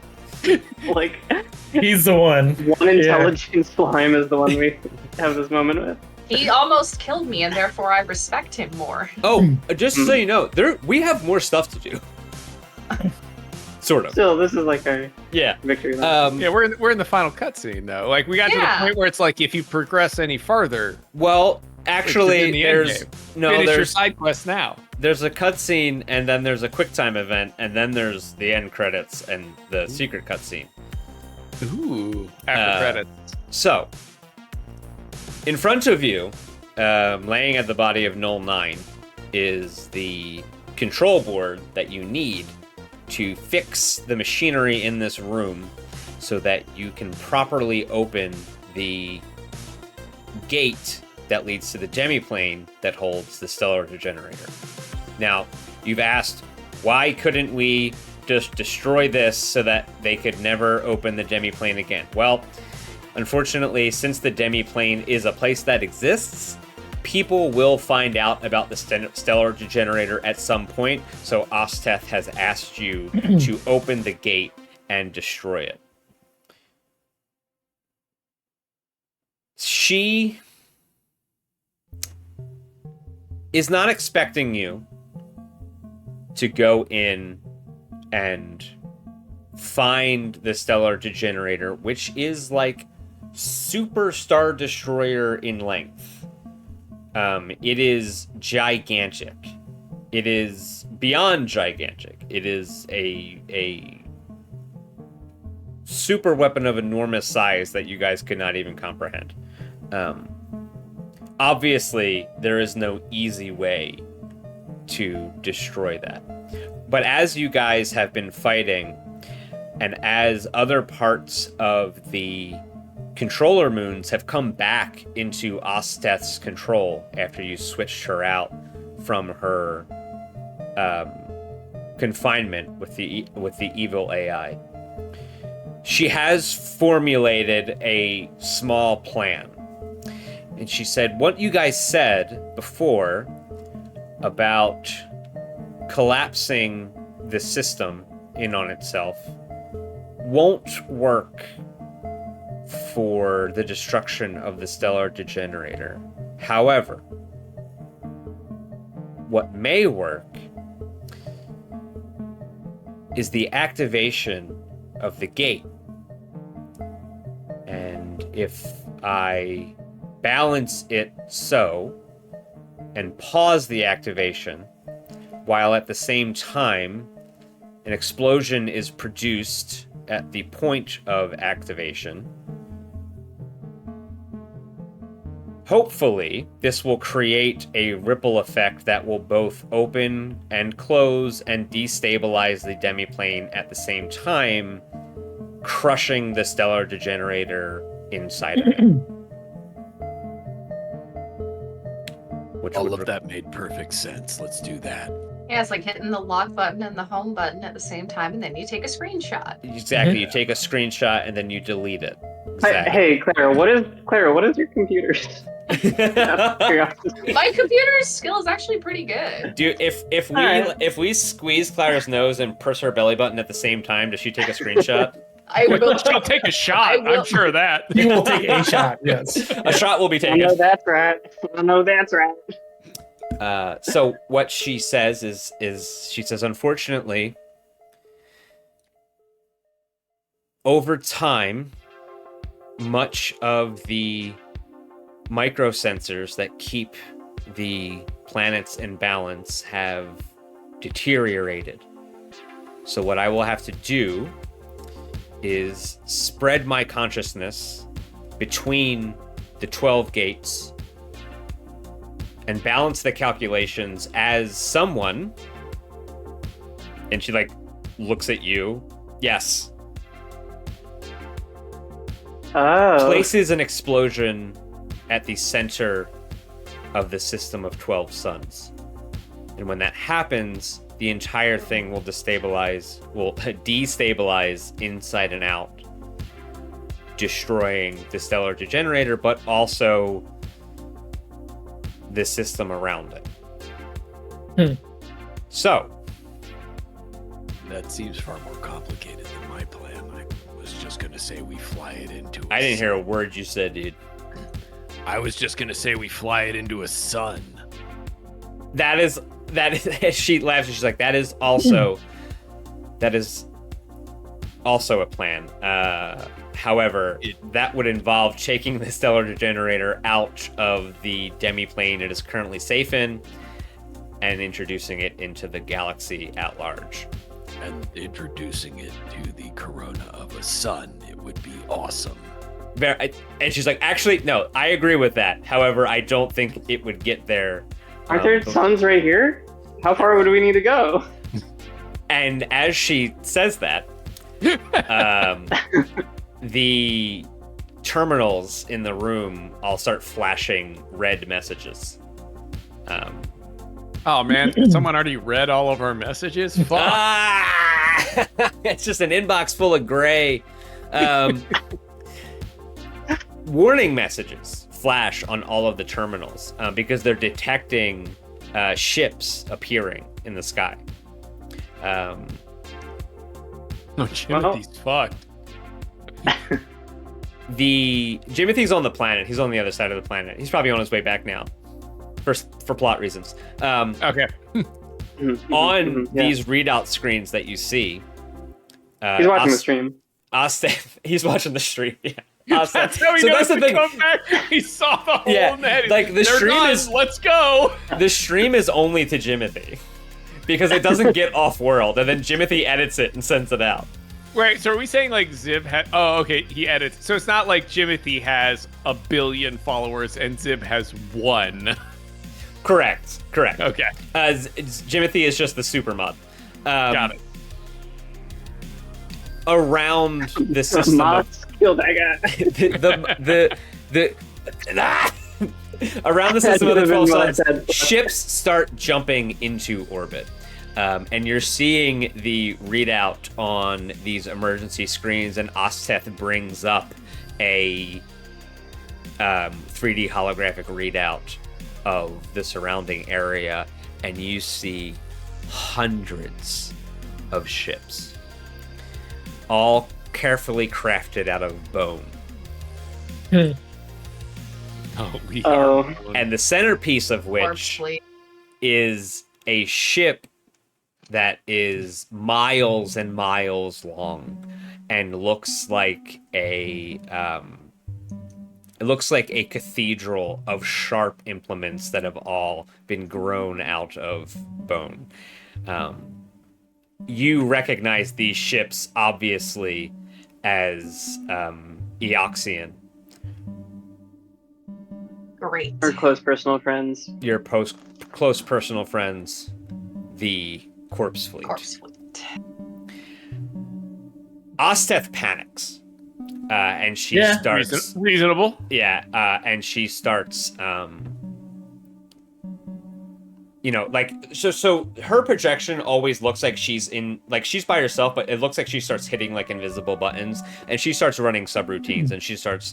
Like, He's the one. one intelligent slime is the one we have this moment with. He almost killed me, and therefore I respect him more. Oh, just so you know, we have more stuff to do. Sort of. Still, this is like our Yeah. victory lap. Yeah, we're in the final cutscene though. Like we got to the point where it's like if you progress any further, Well, it's actually, in the end there's game. no Finish your there's side quest now. there's a cutscene, and then there's a QuickTime event, and then there's the end credits and the secret cutscene. Ooh, after credits. So, in front of you, laying at the body of Null 9, is the control board that you need to fix the machinery in this room so that you can properly open the gate that leads to the demi-plane that holds the stellar degenerator. Now, you've asked, why couldn't we just destroy this so that they could never open the demi-plane again? Well, unfortunately, since the demi-plane is a place that exists, people will find out about the stellar degenerator at some point, so Osteth has asked you to open the gate and destroy it. She is not expecting you to go in and find the stellar degenerator, which is like Super Star Destroyer in length. It is gigantic. It is beyond gigantic. It is a super weapon of enormous size that you guys could not even comprehend. Obviously, there is no easy way to destroy that. But as you guys have been fighting, and as other parts of the controller moons have come back into Osteth's control after you switched her out from her confinement with the evil AI, she has formulated a small plan. And she said, what you guys said before about collapsing the system in on itself won't work for the destruction of the stellar degenerator. However, what may work is the activation of the gate. And if I balance it so and pause the activation, while at the same time an explosion is produced at the point of activation, hopefully, this will create a ripple effect that will both open and close and destabilize the demi-plane at the same time, crushing the stellar degenerator inside of it. Which All would of that made perfect sense. Let's do that. Yeah, it's like hitting the lock button and the home button at the same time, and then you take a screenshot. Exactly. You take a screenshot and then you delete it. Exactly. Hey, Clara, what is your computer's? My computer's skill is actually pretty good. Dude, if we squeeze Clara's nose and press her belly button at the same time, does she take a screenshot? I will. She'll take a shot. I'm sure of that. You will take a shot, yes. A shot will be I taken. know that's right. So what she says is she says, unfortunately, over time, much of the microsensors that keep the planets in balance have deteriorated. So what I will have to do is spread my consciousness between the 12 gates and balance the calculations as someone, and she like looks at you. Yes. Places an explosion at the center of the system of 12 suns. And when that happens, the entire thing will destabilize inside and out, destroying the stellar degenerator, but also the system around it. So, that seems far more complicated than my plan. I was just going to say we fly it into I didn't hear a word you said, dude. I was just going to say we fly it into a sun. That is she laughs and she's like, that is also a plan. However, that would involve taking the stellar degenerator out of the demi-plane it is currently safe in and introducing it into the galaxy at large. And introducing it to the corona of a sun, it would be awesome. And she's like, actually, no, I agree with that. However, I don't think it would get there. Aren't there suns right here? How far would we need to go? And as she says that, the terminals in the room all start flashing red messages. Oh man, someone already read all of our messages? Fuck. It's just an inbox full of gray. Warning messages flash on all of the terminals because they're detecting ships appearing in the sky. No, Jimothy's fucked. Jimothy's on the planet. He's on the other side of the planet. He's probably on his way back now, for plot reasons. Okay. On these readout screens that you see, he's watching the stream. He's watching the stream. Yeah. That's how he knows to come back. He saw the hole in the head. Like the stream is. Let's go. The stream is only to Jimothy because it doesn't get off world, and then Jimothy edits it and sends it out. Right, so are we saying like Zib had... Oh, okay, he edits. So it's not like Jimothy has 1 billion followers and Zib has 1. Correct. Okay. Jimothy is just the super mod. Got it. Around the system Killed that guy. Around the system of the 12 suns, ships start jumping into orbit. And you're seeing the readout on these emergency screens, and Osteth brings up a 3D holographic readout of the surrounding area, and you see hundreds of ships, all carefully crafted out of bone. And the centerpiece of which is a ship that is miles and miles long and looks like a cathedral of sharp implements that have all been grown out of bone. You recognize these ships obviously as Eoxian. Great. Our close personal friends. Your close personal friends, the corpse fleet. Corpse fleet. Osteth panics, and she starts. Reasonable. Yeah, and she starts. So her projection always looks like she's by herself, but it looks like she starts hitting like invisible buttons, and she starts running subroutines, and she starts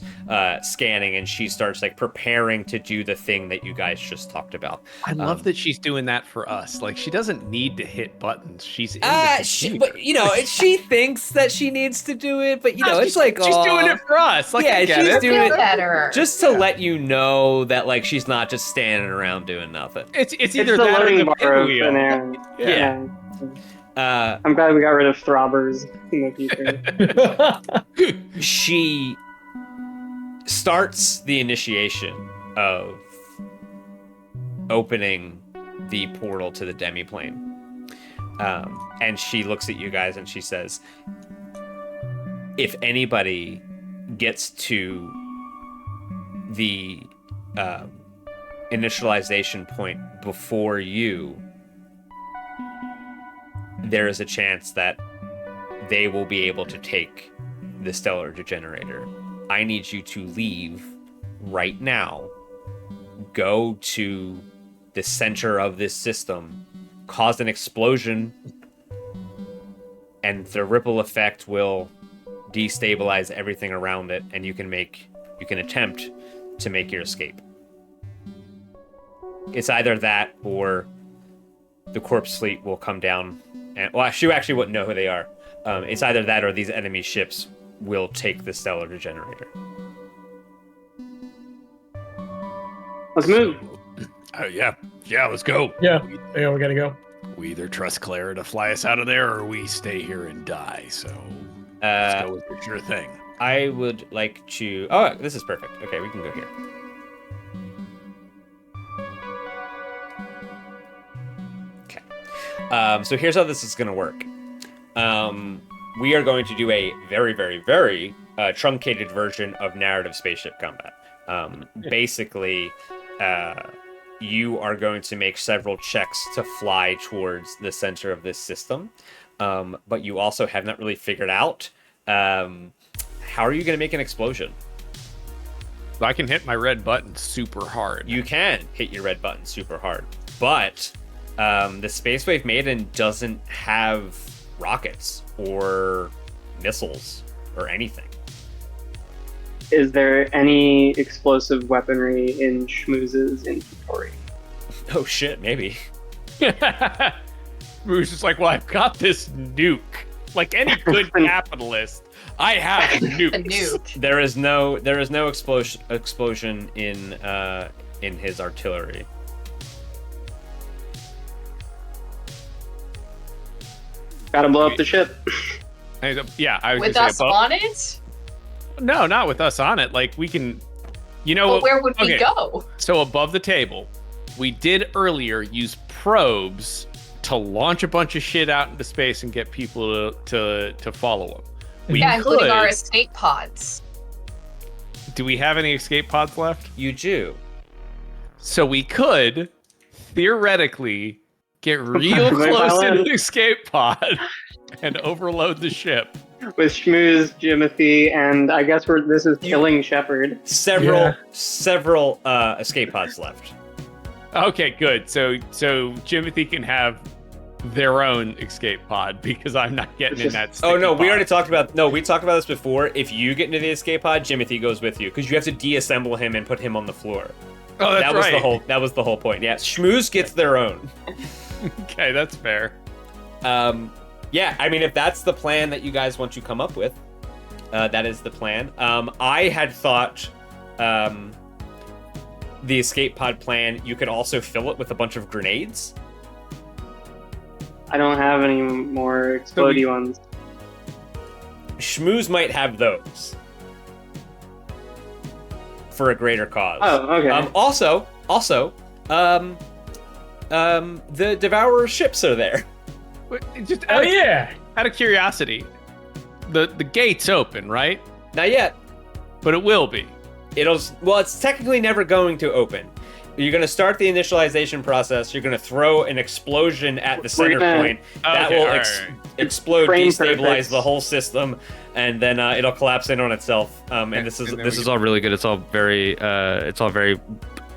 scanning, and she starts like preparing to do the thing that you guys just talked about. I love that she's doing that for us. Like, she doesn't need to hit buttons. She's in she thinks that she needs to do it, but it's like she's doing it for us. Like, yeah, she's doing it better. just to let you know that like she's not just standing around doing nothing. It's either the that or loading the bar of pinwheel. an errand. Yeah. I'm glad we got rid of throbbers in the future. She starts the initiation of opening the portal to the demi-plane. And she looks at you guys and she says, if anybody gets to the initialization point before you, there is a chance that they will be able to take the stellar degenerator. I need you to leave right now, go to the center of this system, cause an explosion, and the ripple effect will destabilize everything around it, and you can attempt to make your escape. It's either that or the corpse fleet will come down and, well, she actually wouldn't know who they are. It's either that or these enemy ships will take the stellar degenerator. Let's move. Yeah, let's go. Yeah, we gotta go. We either trust Clara to fly us out of there, or we stay here and die. So let's go with the sure thing. I would like to. Oh, this is perfect. Okay, we can go here. So here's how this is going to work. We are going to do a very, very, very truncated version of narrative spaceship combat. Basically, you are going to make several checks to fly towards the center of this system, but you also have not really figured out how are you going to make an explosion. I can hit my red button super hard. You can hit your red button super hard, but the Space Wave Maiden doesn't have rockets or missiles or anything. Is there any explosive weaponry in Schmooze's inventory? Oh shit, maybe. Bruce is like, well, I've got this nuke. Like any good capitalist, I have nukes. A nuke. There is no explosion in his artillery. Gotta blow up the ship. Yeah, I was With gonna us say on it? No, not with us on it. Like, we can, But where would we go? So above the table, we did earlier use probes to launch a bunch of shit out into space and get people to follow them. Including our escape pods. Do we have any escape pods left? You do. So we could theoretically get real close to the escape pod and overload the ship. With Schmooze, Jimothy, and I guess this is killing Shepard. Several escape pods left. Okay, good. So Jimothy can have their own escape pod because I'm not getting in that. Oh no, we pod. already talked about. No, we talked about this before. If you get into the escape pod, Jimothy goes with you because you have to deassemble him and put him on the floor. Oh, that's right. That was the whole point. Yeah, Schmooze gets their own. Okay, that's fair. Yeah, I mean, if that's the plan that you guys want to come up with, that is the plan. I had thought the escape pod plan, you could also fill it with a bunch of grenades. I don't have any more explodey ones. Schmooze might have those for a greater cause. Oh, okay. Also, the Devourer ships are there. Just Yeah. Out of curiosity, the gate's open, right? Not yet. But it will be. it's technically never going to open. You're going to start the initialization process. You're going to throw an explosion at the center point that will explode, destabilize the whole system, and then it'll collapse in on itself. And this is all really good. It's all very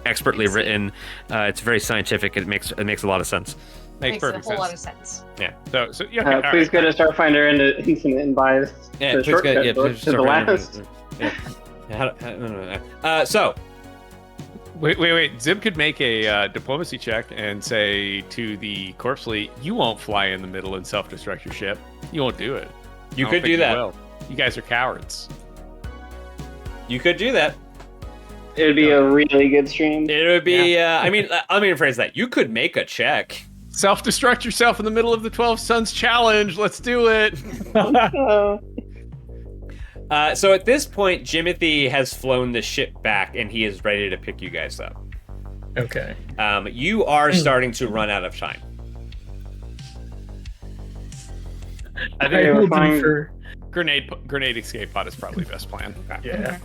expertly written. It's very scientific. It makes a lot of sense. Makes a whole lot of sense. Yeah. So yeah. Please go to Starfinder into Infinite and buy the shortcut book to the last. So. Wait. Zib could make a diplomacy check and say to the corpse fleet, "You won't fly in the middle and self-destruct your ship. You won't do it. You could do that. You guys are cowards. You could do that. It would be a really good stream. It would be. I mean, let me rephrase that. You could make a check. Self-destruct yourself in the middle of the 12 Suns challenge. Let's do it." So at this point, Jimothy has flown the ship back, and he is ready to pick you guys up. Okay. You are starting to run out of time. I think we're fine. Grenade escape pod is probably the best plan. Yeah.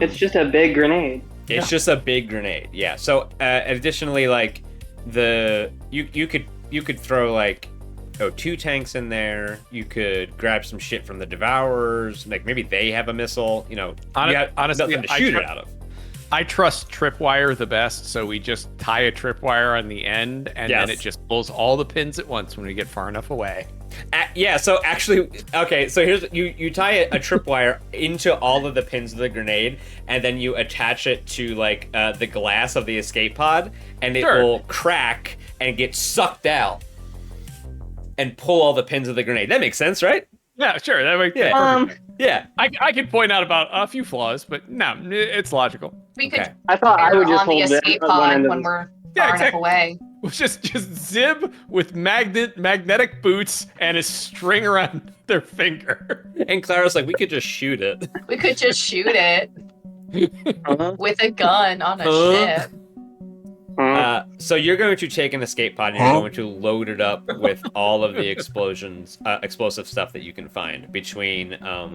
It's just a big grenade. It's just a big grenade. Yeah. So additionally, like you could throw like 2 tanks in there. You could grab some shit from the Devourers. Like maybe they have a missile. You know, honestly, nothing to shoot it out of. I trust tripwire the best, so we just tie a tripwire on the end, and then it just pulls all the pins at once when we get far enough away. Yeah, so actually, okay, so here's you tie a tripwire into all of the pins of the grenade, and then you attach it to like the glass of the escape pod, and it will crack and get sucked out and pull all the pins of the grenade. That makes sense, right? Yeah, sure. That makes perfect. Yeah. I can point out about a few flaws, but no, it's logical. We could. I thought I would just on the hold escape pod when we're far enough away. Just Zib with magnetic boots and a string around their finger. And Clara's like, we could just shoot it. We could just shoot it with a gun on a ship. So you're going to take an escape pod and you're going to load it up with all of the explosive stuff that you can find between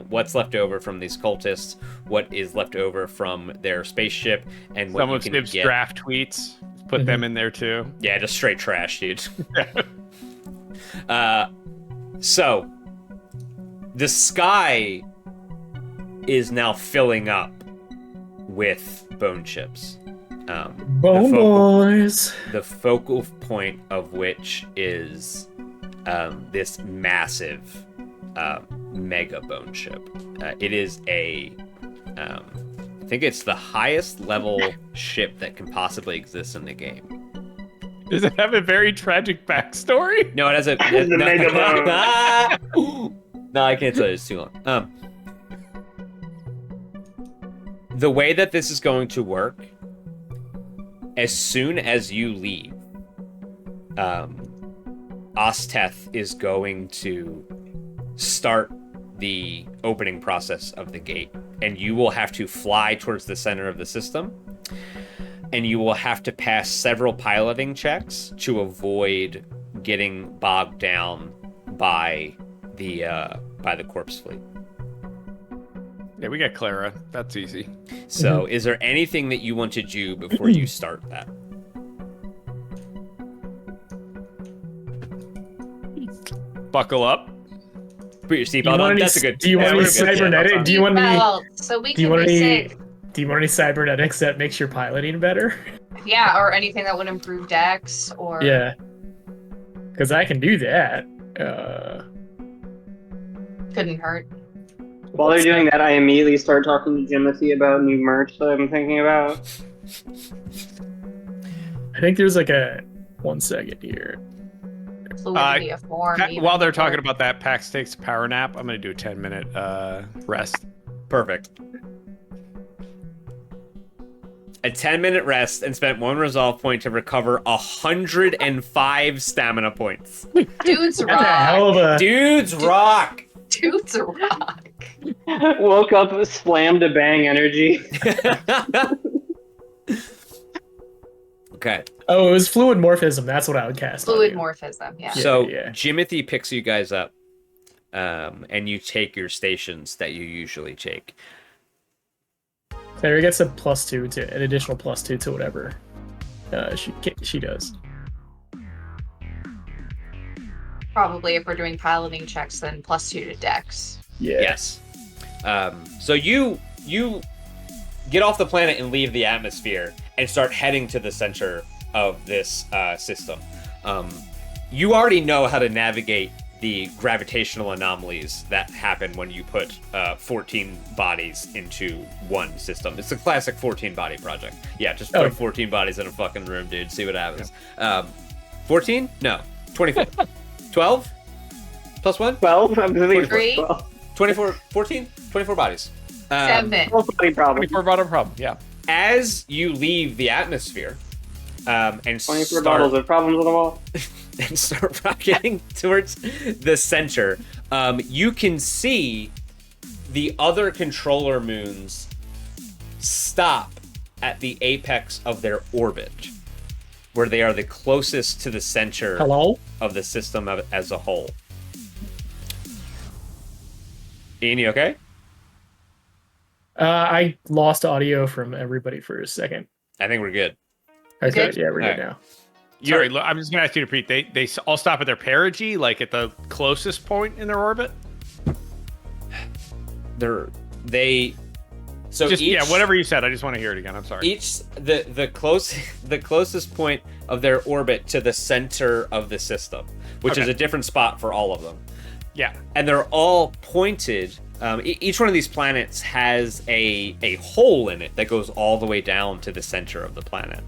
what's left over from these cultists, what is left over from their spaceship, and what you can get. Some of Zib's draft tweets. Put them in there too. Yeah, just straight trash, dude. So the sky is now filling up with bone chips. Bone boys. The focal point of which is this massive mega bone ship. It is I think it's the highest level ship that can possibly exist in the game. Does it have a very tragic backstory? No, it has a mega bone. No, I can't tell you. It's too long. The way that this is going to work, as soon as you leave, Osteth is going to start the opening process of the gate, and you will have to fly towards the center of the system, and you will have to pass several piloting checks to avoid getting bogged down by the corpse fleet. Yeah, we got Clara. That's easy. So, is there anything that you want to do before you start that? Buckle up. Put your seatbelt on. That's a good. Do you want any cybernetic? Do you want any? So we can be safe. Do you want any cybernetics that makes your piloting better? Yeah, or anything that would improve Dex, or yeah, because I can do that. Couldn't hurt. While they're doing that, I immediately start talking to Jimothy about new merch that I'm thinking about. I think there's like a 1 second here. Fluidity of form. While they're talking about that, Pax takes a power nap. I'm going to do a 10-minute rest. Perfect. A 10-minute rest and spent 1 resolve point to recover 105 stamina points. Dudes rock. That's a hell of a... Dudes rock. Dudes rock. Woke up, slammed a bang energy. Okay. Oh, it was fluid morphism. That's what I would cast. Fluid morphism, yeah. So Jimothy picks you guys up, and you take your stations that you usually take. Clara gets a +2 to an additional +2 to whatever she does. Probably if we're doing piloting checks, then +2 to Dex. Yeah. Yes. So you get off the planet and leave the atmosphere and start heading to the center of this system. You already know how to navigate the gravitational anomalies that happen when you put 14 bodies into one system. It's a classic 14-body project. Yeah, just put 14 bodies in a fucking room, dude. See what happens. 14? No. 24. 12? Plus 1? 12? I believe 12. 24, 14? 24 bodies. 7. 12 problem. 24 bottom problem, yeah. As you leave the atmosphere and 24 bottles of problems with them all. and start rocketing towards the center, you can see the other controller moons stop at the apex of their orbit, where they are the closest to the center of the system as a whole. Ian, you okay? I lost audio from everybody for a second. I think we're good. Okay, Good? yeah, we're good Right. now. Sorry, look, I'm just gonna ask you to repeat. They all stop at their perigee, like at the closest point in their orbit. So Just each, whatever you said. I just want to hear it again. I'm sorry. Each the closest point of their orbit to the center of the system, which is a different spot for all of them. Yeah. And they're all pointed. Each one of these planets has a hole in it that goes all the way down to the center of the planet.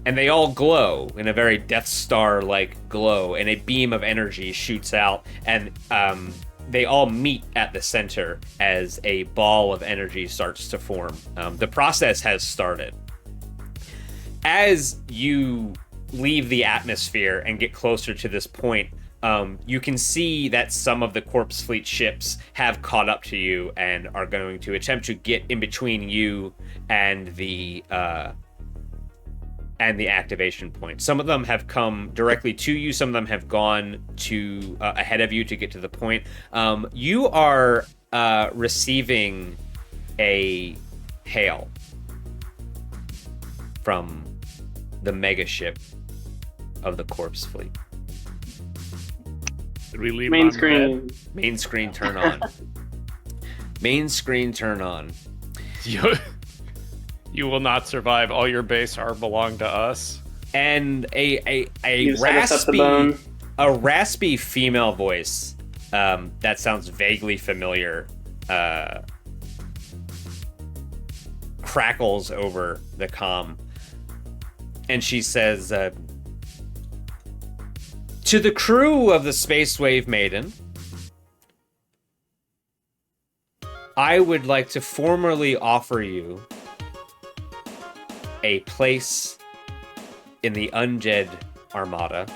And they all glow in a very Death Star-like glow, and a beam of energy shoots out, and they all meet at the center as a ball of energy starts to form. The process has started. As you leave the atmosphere and get closer to this point, you can see that some of the Corpse Fleet ships have caught up to you and are going to attempt to get in between you and the activation point. Some of them have come directly to you. Some of them have gone to ahead of you to get to the point. You are receiving a hail from the mega ship of the Corpse Fleet. Did we leave Main on screen. red? Main screen turn on. Main screen turn on. You will not survive. All your base are belong to us. And a You just had to set the bone. raspy female voice that sounds vaguely familiar crackles over the comm, and she says, to the crew of the Space Wave Maiden, I would like to formally offer you a place in the Undead Armada,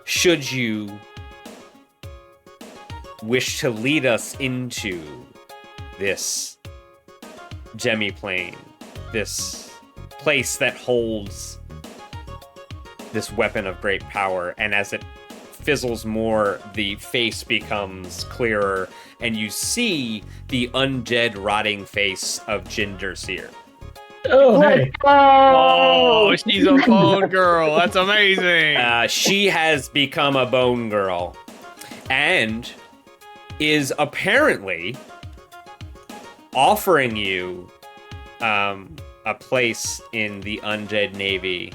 should you wish to lead us into this demi-plane, this place that holds this weapon of great power. And as it fizzles more, the face becomes clearer, and you see the undead rotting face of Jinder Seer. Oh, hey. Oh, she's a bone girl. That's amazing. She has become a bone girl and is apparently offering you a place in the Undead Navy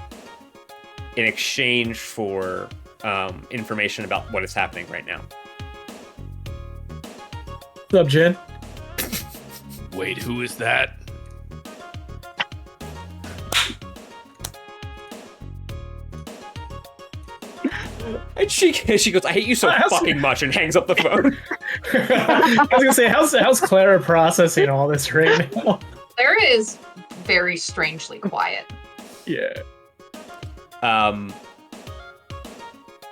in exchange for information about what is happening right now. What's up, Jen? Wait, who is that? And she goes, I hate you so fucking much, and hangs up the phone. I was gonna say, how's Clara processing all this right now? Clara is very strangely quiet. Yeah.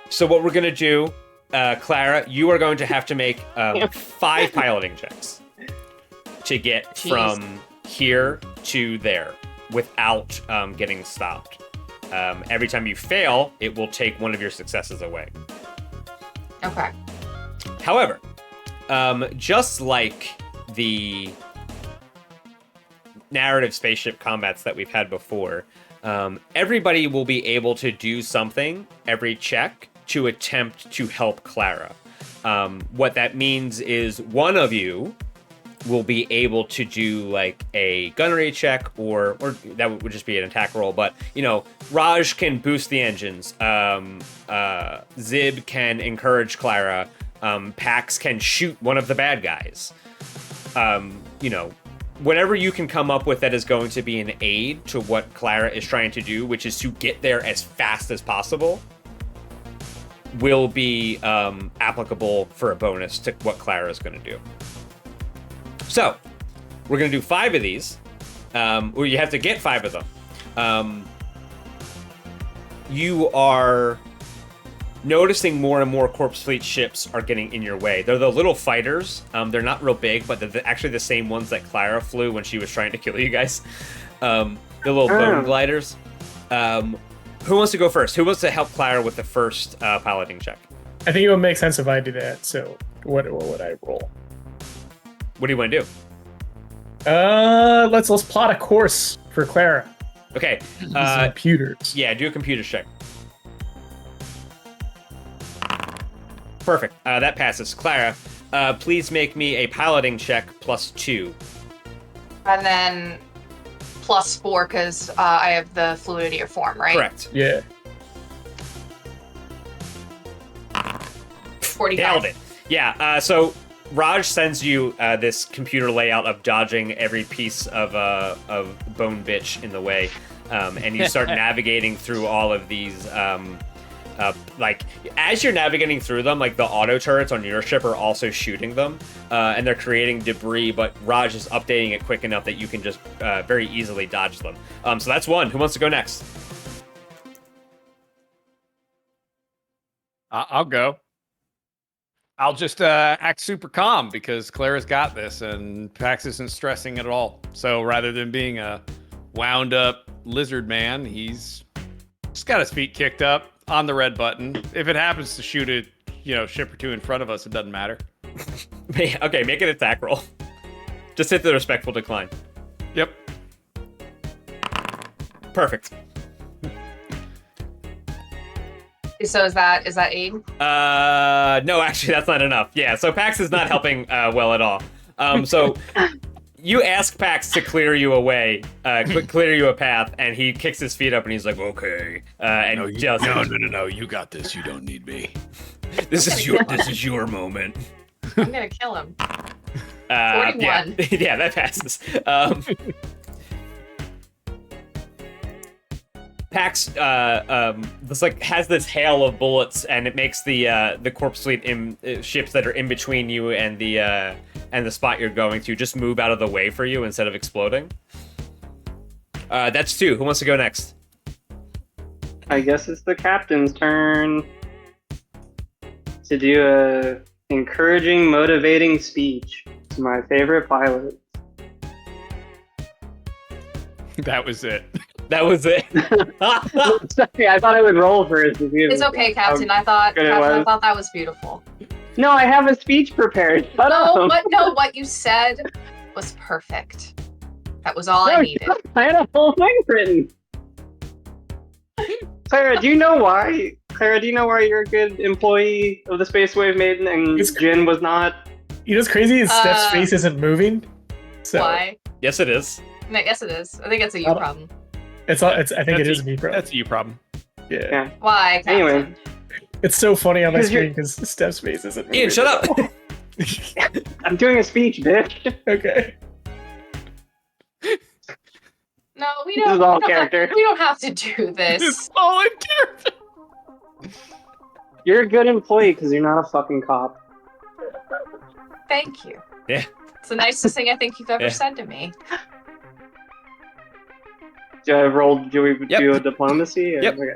So what we're gonna do, Clara, you are going to have to make 5 piloting checks to get from here to there without getting stopped. Every time you fail, it will take one of your successes away. Okay. However, just like the narrative spaceship combats that we've had before, everybody will be able to do something every check to attempt to help Clara. What that means is one of you will be able to do like a gunnery check, or that would just be an attack roll. But Raj can boost the engines. Zib can encourage Clara. Pax can shoot one of the bad guys. Whatever you can come up with that is going to be an aid to what Clara is trying to do, which is to get there as fast as possible, will be applicable for a bonus to what Clara is going to do. So, we're going to do 5 of these, or you have to get 5 of them. You are noticing more and more Corpse Fleet ships are getting in your way. They're the little fighters. They're not real big, but they're actually the same ones that Clara flew when she was trying to kill you guys. The little bone gliders. Who wants to go first? Who wants to help Clara with the first piloting check? I think it would make sense if I do that. So what would I roll? What do you want to do? Let's plot a course for Clara. Okay. Computers. Yeah, do a computer check. Perfect. That passes. Clara, please make me a piloting check +2. And then +4 because I have the fluidity of form, right? Correct. Yeah. 45. Nailed it. Yeah. So Raj sends you this computer layout of dodging every piece of bone bitch in the way, and you start navigating through all of these. Like as you're navigating through them, like the auto turrets on your ship are also shooting them, and they're creating debris. But Raj is updating it quick enough that you can just very easily dodge them. So that's one. Who wants to go next? I'll go. I'll just act super calm because Clara's got this and Pax isn't stressing at all. So rather than being a wound up lizard man, he's just got his feet kicked up on the red button. If it happens to shoot a ship or two in front of us, it doesn't matter. Okay, make an attack roll. Just hit the respectful decline. Yep. Perfect. So is that aid? No, actually, that's not enough. Yeah, so Pax is not helping well at all. So you ask Pax to clear you away, clear you a path, and he kicks his feet up and he's like, "Okay." And No, you got this. You don't need me. This is your moment. I'm gonna kill him. 41. Yeah, that passes. Pax this has this hail of bullets, and it makes the Corpse Fleet ships that are in between you and the spot you're going to just move out of the way for you instead of exploding. That's 2. Who wants to go next? I guess it's the captain's turn to do a encouraging, motivating speech to my favorite pilot. That was it. That was it. Sorry, I thought I would roll first. It's okay, Captain. I thought that was beautiful. No, I have a speech prepared. What you said was perfect. That was all I needed. I had a whole thing written. Clara, do you know why? You're a good employee of the Space Wave Maiden and Jin was not? You know what's crazy is Steph's face isn't moving. So. Why? Yes, it is. Yes, it is. I think it's a you problem. I think it is a me problem. That's a you problem. Yeah. Why, Captain? Anyway. It's so funny on my screen because Steph's face isn't moving. Ian, shut up! I'm doing a speech, bitch. Okay. No, we This don't. is all character. We don't have to do this. This is all in character. You're a good employee because you're not a fucking cop. Thank you. Yeah. It's the nicest thing I think you've ever said to me. Do we do a diplomacy? Yep. Okay.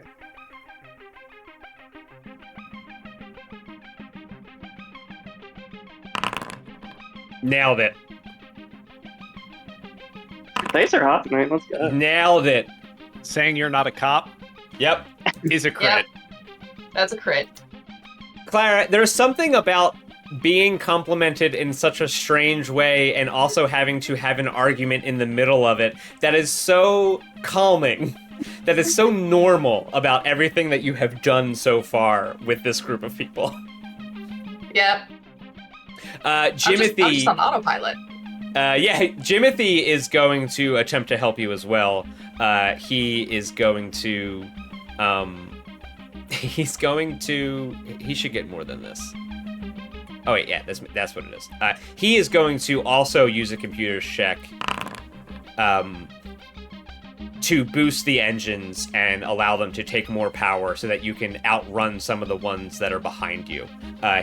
Nailed it. Dice are hot tonight. Let's go. Nailed it. Saying you're not a cop Yep. is a crit. Yep. That's a crit. Clara, there's something about being complimented in such a strange way and also having to have an argument in the middle of it that is so calming, that is so normal about everything that you have done so far with this group of people. Yep. Jimothy... I'm just on autopilot. Jimothy is going to attempt to help you as well. He is going to... he should get more than this. Oh wait, yeah, that's what it is. He is going to also use a computer's check to boost the engines and allow them to take more power so that you can outrun some of the ones that are behind you.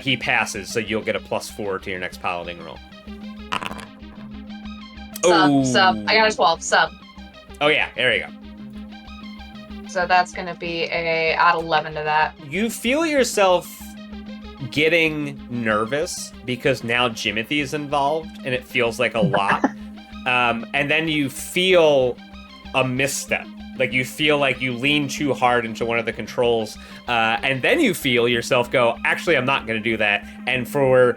He passes, so you'll get a +4 to your next piloting roll. Sub. I got a 12, sub. Oh yeah, there you go. So that's going to be add 11 to that. You feel yourself getting nervous because now Jimothy is involved and it feels like a lot. And then you feel a misstep. Like you feel like you lean too hard into one of the controls. And then you feel yourself go, actually, I'm not going to do that. And for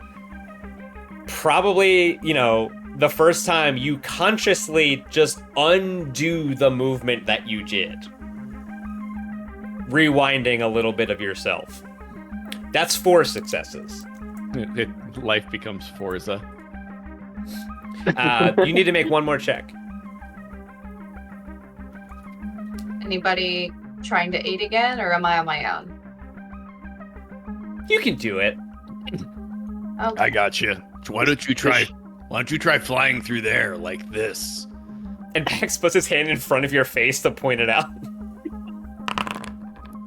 probably, the first time, you consciously just undo the movement that you did. Rewinding a little bit of yourself. That's 4 successes. Life becomes Forza. You need to make one more check. Anybody trying to aid again, or am I on my own? You can do it. Okay. I got you. Why don't you try flying through there like this? And Pax puts his hand in front of your face to point it out.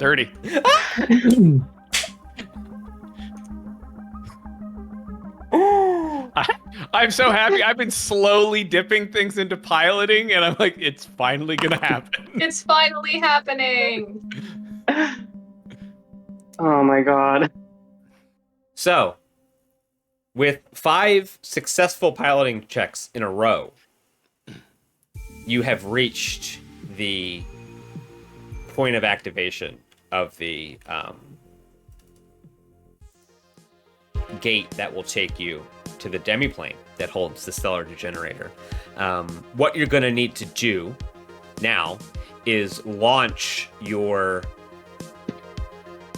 30. I'm so happy. I've been slowly dipping things into piloting, and I'm like, it's finally gonna happen. It's finally happening! Oh my god. So, with 5 successful piloting checks in a row, you have reached the point of activation of the gate that will take you to the demi-plane that holds the stellar degenerator. What you're going to need to do now is launch your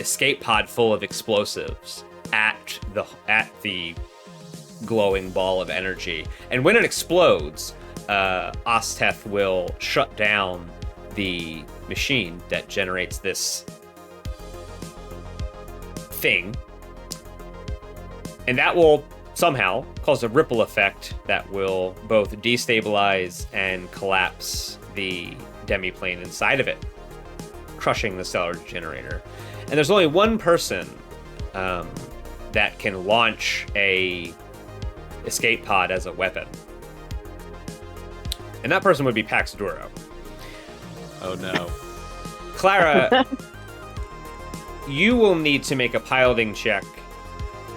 escape pod full of explosives at the glowing ball of energy. And when it explodes, Osteth will shut down the machine that generates this thing. And that will somehow cause a ripple effect that will both destabilize and collapse the demi-plane inside of it, crushing the stellar generator. And there's only one person that can launch a escape pod as a weapon. And that person would be Pax Duro. Oh no. Clara, you will need to make a piloting check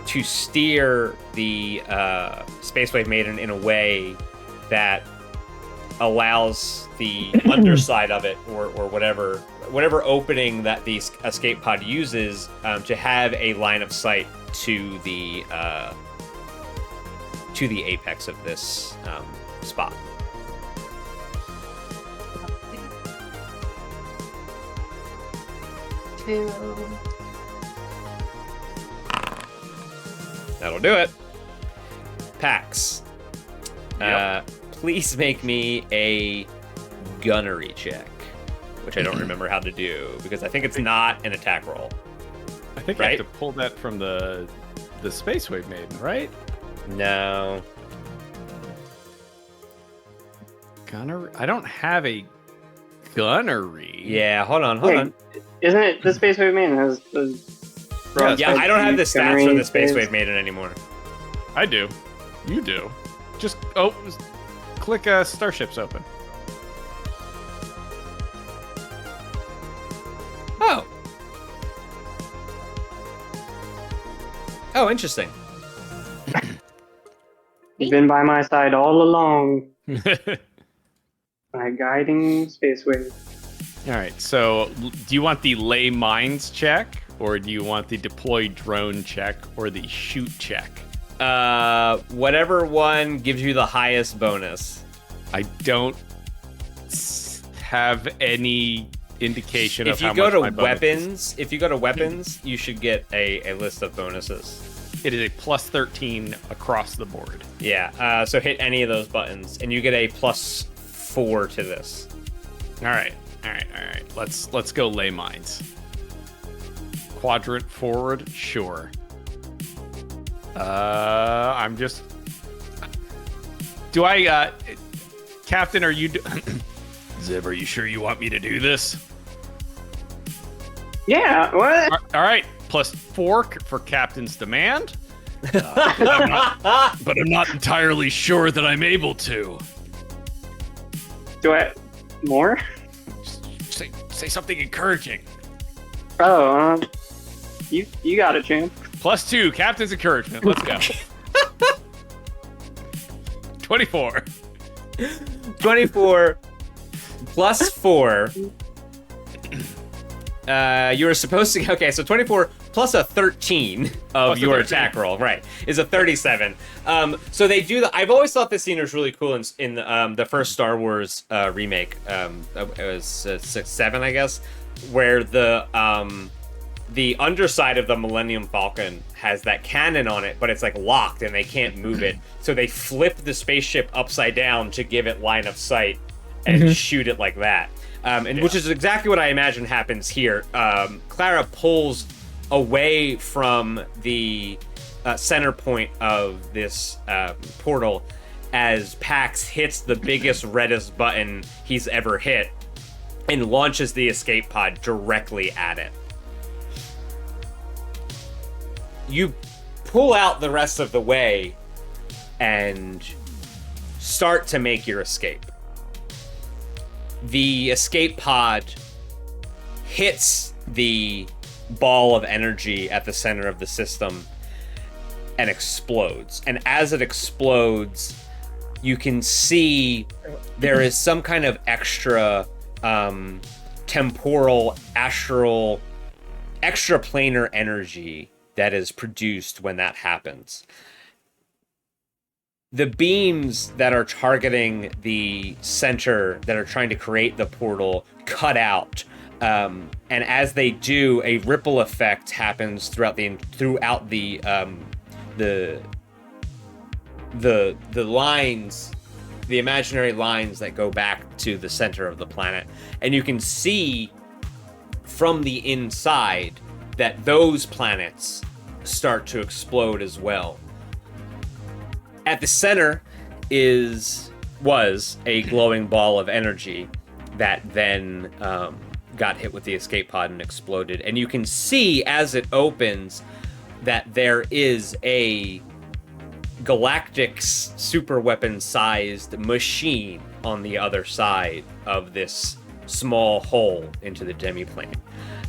to steer the Spacewave Maiden in a way that allows the underside of it, or whatever opening that the escape pod uses, to have a line of sight to the apex of this spot. That'll do it. Pax. Yep. Please make me a gunnery check, which I don't remember how to do because I think it's not an attack roll. I think I have to pull that from the Spacewave Maiden, right? No. Gunnery? I don't have a gunnery. Yeah, hold on. Isn't it the Spacewave Maiden has the... Yeah, I don't have the stats for the phase? Spacewave Maiden anymore. I do. You do. Just click starships open. Oh, interesting. You've been by my side all along. My guiding Spacewave. All right. So, do you want the lay minds check, or do you want the deploy drone check or the shoot check? Whatever one gives you the highest bonus. I don't have any indication of If you how go much to my bonus is. weapons, if you go to weapons, you should get a list of bonuses. It is a plus 13 across the board. Yeah. So hit any of those buttons, and you get a +4 to this. All right. Let's go lay mines. Quadrant forward, sure. I'm just. Do I, Captain? Are you? Zib, are you sure you want me to do this? Yeah, what? All right, +4 for Captain's demand. But I'm not entirely sure that I'm able to. Do I more? Say something encouraging. Oh, you got it, champ. +2, Captain's encouragement. Let's go. 24. 24 +4. You were supposed to. Okay, so 24 plus a 13 of Plus a your 13. attack roll, right, is a 37. So they do the. I've always thought this scene was really cool in the first Star Wars remake. It was 6-7, I guess, where the underside of the Millennium Falcon has that cannon on it, but it's like locked and they can't move it. So they flip the spaceship upside down to give it line of sight and shoot it like that. Which is exactly what I imagine happens here. Clara pulls away from the center point of this portal as Pax hits the biggest, reddest button he's ever hit and launches the escape pod directly at it. You pull out the rest of the way and start to make your escape. The escape pod hits the ball of energy at the center of the system and explodes. And as it explodes, you can see there is some kind of extra temporal, astral, extraplanar energy that is produced when that happens. The beams that are targeting the center that are trying to create the portal cut out, and as they do, a ripple effect happens throughout the lines, the imaginary lines that go back to the center of the planet, and you can see from the inside that those planets start to explode as well. At the center was a glowing ball of energy that then got hit with the escape pod and exploded. And you can see as it opens that there is a galactic super weapon sized machine on the other side of this small hole into the demi-plane.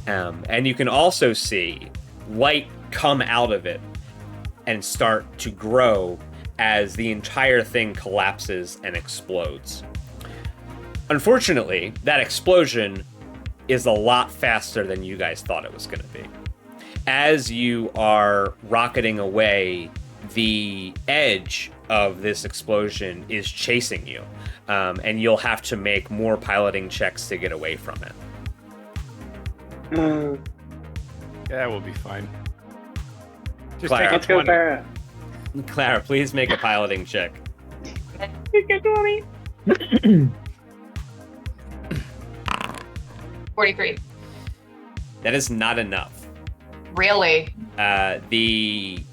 And you can also see light come out of it and start to grow as the entire thing collapses and explodes. Unfortunately, that explosion is a lot faster than you guys thought it was going to be. As you are rocketing away, the edge of this explosion is chasing you, and you'll have to make more piloting checks to get away from it. Yeah, we'll be fine. Just Clara, Let's go, Clara. Clara, please make a piloting check. 43. That is not enough. Really? The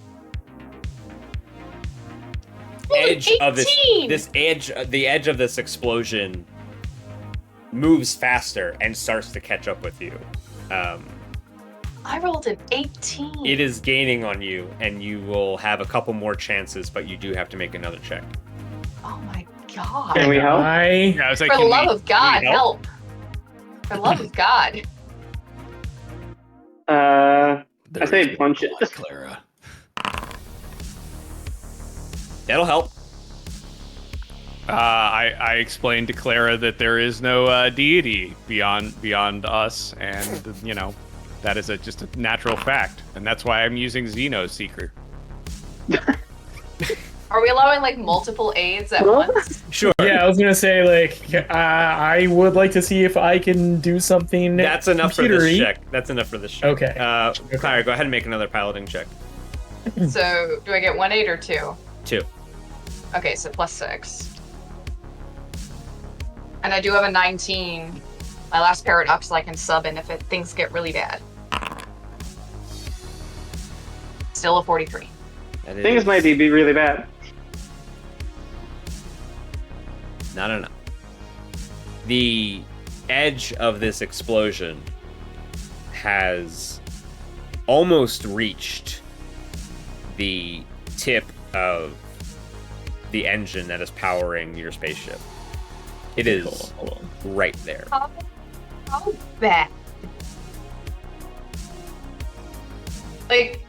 Ooh, edge of 18! the edge of this explosion moves faster and starts to catch up with you. I rolled an 18. It is gaining on you, and you will have a couple more chances, but you do have to make another check. Oh my god. Can we help? Yeah, I was like, For the can love we- of God, can we help? help. For the love of God. I There say is punch it. blood, Clara. That'll help. I explained to Clara that there is no deity beyond us, and That is just a natural fact, and that's why I'm using Xeno's Seeker. Are we allowing like multiple aids at once? Sure. Yeah, I was gonna say like I would like to see if I can do something. That's enough for this computery. check. That's enough for this check. Okay. Clara, go ahead and make another piloting check. So, do I get 1 8 or 2? 2. Okay, so +6. And I do have a 19. My last paradox I can sub in if things get really bad. Still a 43. Things might be really bad. Not enough. The edge of this explosion has almost reached the tip of the engine that is powering your spaceship. It is right there. How bad? Like,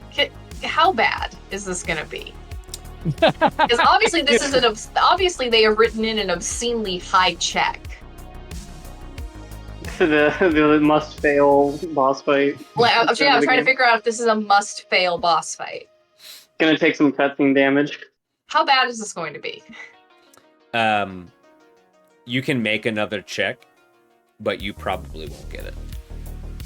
how bad is this gonna be? Because obviously this is obviously they have written in an obscenely high check. The must fail boss fight. Like, I'm trying to figure out if this is a must fail boss fight. Gonna take some cutscene damage. How bad is this going to be? You can make another check, but you probably won't get it.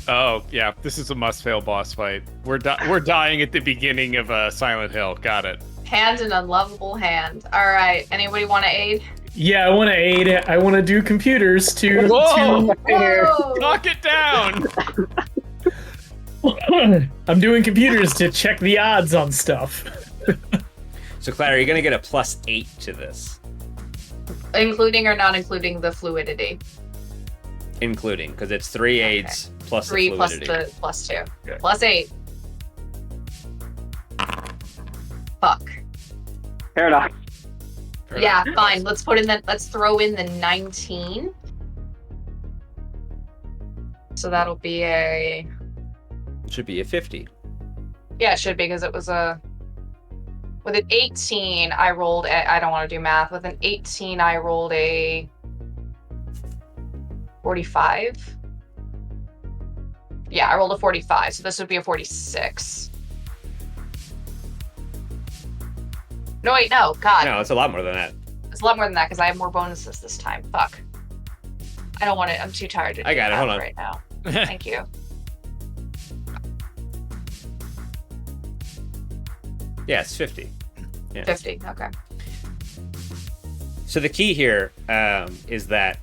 Oh, yeah, this is a must-fail boss fight. We're dying at the beginning of Silent Hill. Got it. Hand an unlovable hand. All right. Anybody want to aid? Yeah, I want to aid. I want to do computers to. Whoa! Whoa! Knock it down! I'm doing computers to check the odds on stuff. So, Clara, you're going to get a +8 to this. Including or not including the fluidity? Including, because it's 3 aids plus 3 the plus fluidity. the +2. Okay. +8. Fuck. Paradox. Yeah, fine. Let's throw in the 19. So that'll be It should be a 50. yeah, it should be because it was with an 18 I rolled I don't want to do math. With an 18 I rolled a 45. Yeah, I rolled a 45, so this would be a 46. No, wait, no, God. No, it's a lot more than that. It's a lot more than that because I have more bonuses this time. Fuck. I don't want it. I'm too tired to do I got it, math hold on. right now. Thank you. Yeah, it's 50. Yeah. 50, okay. So the key here is that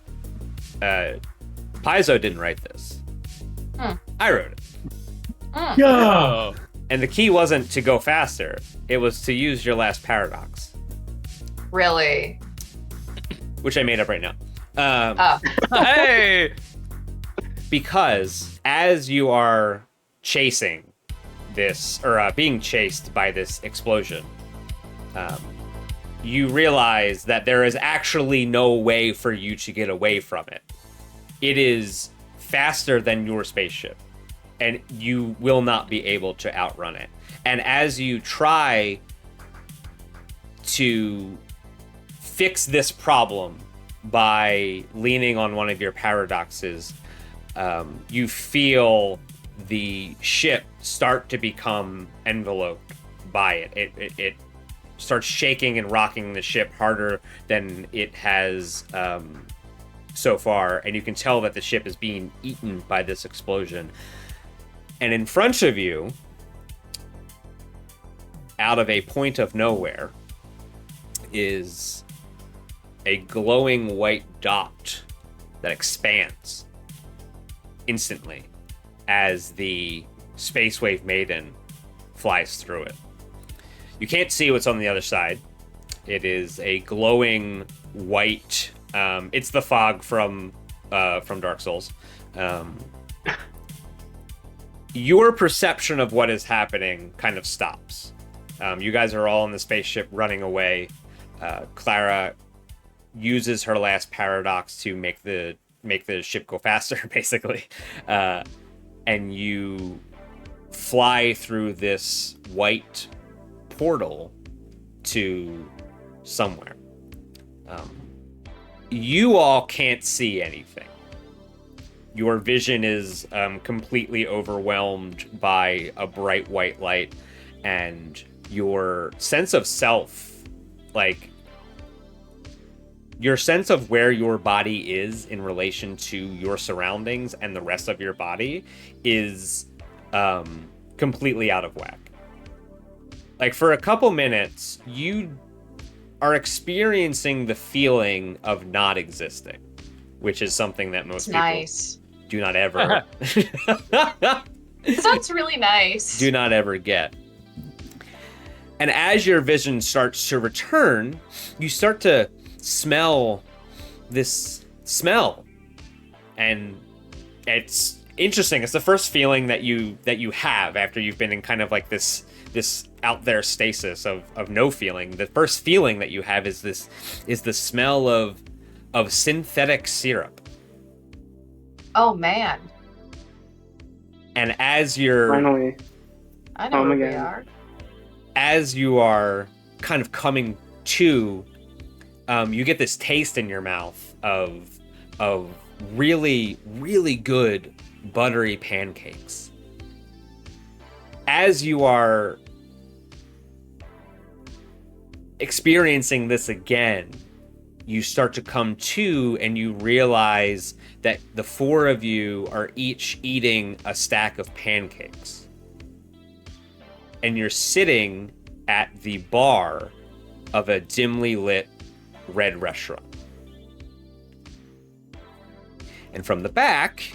Paizo didn't write this. I wrote it. Yeah. Oh. And the key wasn't to go faster. It was to use your last paradox, Really? which I made up right now. Oh. Hey! Because as you are chasing this, or being chased by this explosion, you realize that there is actually no way for you to get away from it. It is faster than your spaceship, and you will not be able to outrun it. And as you try to fix this problem by leaning on one of your paradoxes, you feel the ship start to become enveloped by it. It starts shaking and rocking the ship harder than it has so far, and you can tell that the ship is being eaten by this explosion. And in front of you, out of a point of nowhere, is a glowing white dot that expands instantly as the Space Wave Maiden flies through it. You can't see what's on the other side. It is a glowing white. It's the fog from Dark Souls. Your perception of what is happening kind of stops. You guys are all in the spaceship running away. Clara uses her last paradox to make the ship go faster, basically. And you fly through this white portal to somewhere. You all can't see anything. your vision is completely overwhelmed by a bright white light, and your sense of self, like your sense of where your body is in relation to your surroundings and the rest of your body is completely out of whack. Like for a couple minutes, you are experiencing the feeling of not existing, which is something that most people Nice. do not ever Sounds really nice. do not ever get. And as your vision starts to return, you start to smell this smell, and it's interesting. It's the first feeling that you have after you've been in kind of like this out there stasis of no feeling. The first feeling that you have is the smell of synthetic syrup. Oh man. And as you're Finally. I know Oh where my we God. are. as you are kind of coming to, you get this taste in your mouth of really, really good buttery pancakes. As you are experiencing this again, you start to come to and you realize that the four of you are each eating a stack of pancakes. And you're sitting at the bar of a dimly lit red restaurant. And from the back,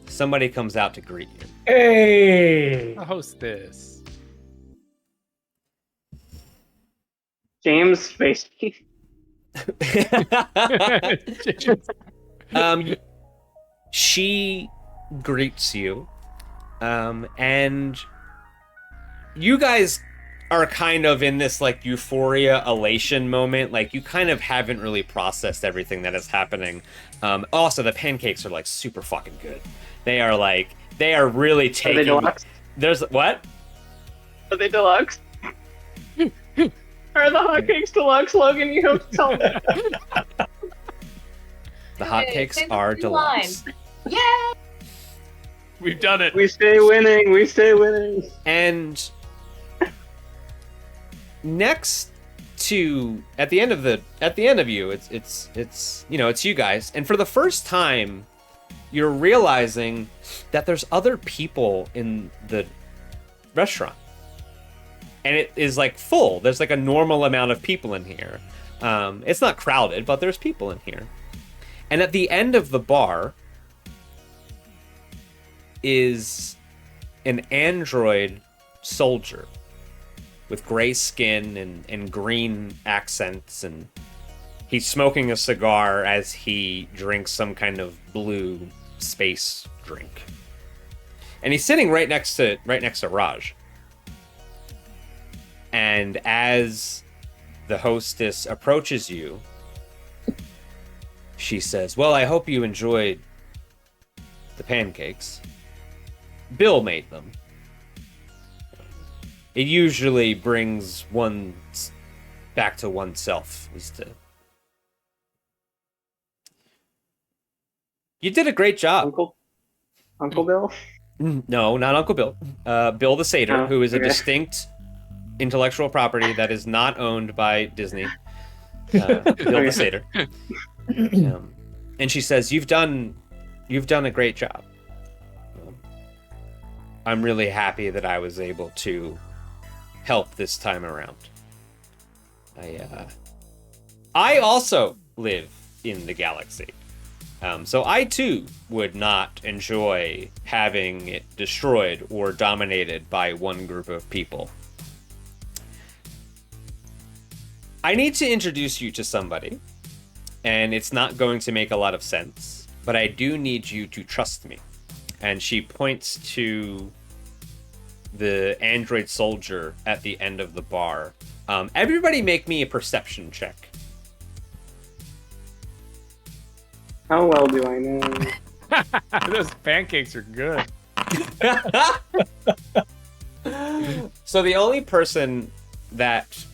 somebody comes out to greet you. Hey! A hostess. James Spacey. She greets you, and you guys are kind of in this like euphoria elation moment. Like you kind of haven't really processed everything that is happening. Also, the pancakes are like super fucking good. They are really Are taking. they deluxe? There's what? Are they deluxe? Are the hotcakes deluxe, Logan? You have to tell me. The hotcakes Say the are fucking line. deluxe. Yeah. We've done it. We stay winning. We stay winning. And next to at the end of you, it's you know, it's you guys, and for the first time, you're realizing that there's other people in the restaurant, and it is like full. There's like a normal amount of people in here. It's not crowded, but there's people in here. And at the end of the bar is an android soldier with gray skin and green accents, and he's smoking a cigar as he drinks some kind of blue space drink. And he's sitting right next to Raj. And as the hostess approaches you, she says, "Well, I hope you enjoyed the pancakes. Bill made them. It usually brings one back to oneself, is to..." You did a great job. Uncle Bill? No, not Uncle Bill. Bill the Satyr, Oh, who is a okay. distinct intellectual property that is not owned by Disney. Bill the Satyr. And she says, "You've done a great job. I'm really happy that I was able to help this time around. I also live in the galaxy. So I too would not enjoy having it destroyed or dominated by one group of people. I need to introduce you to somebody, and it's not going to make a lot of sense, but I do need you to trust me." And she points to the android soldier at the end of the bar. Everybody make me a perception check. How well do I know? Those pancakes are good. So the only person that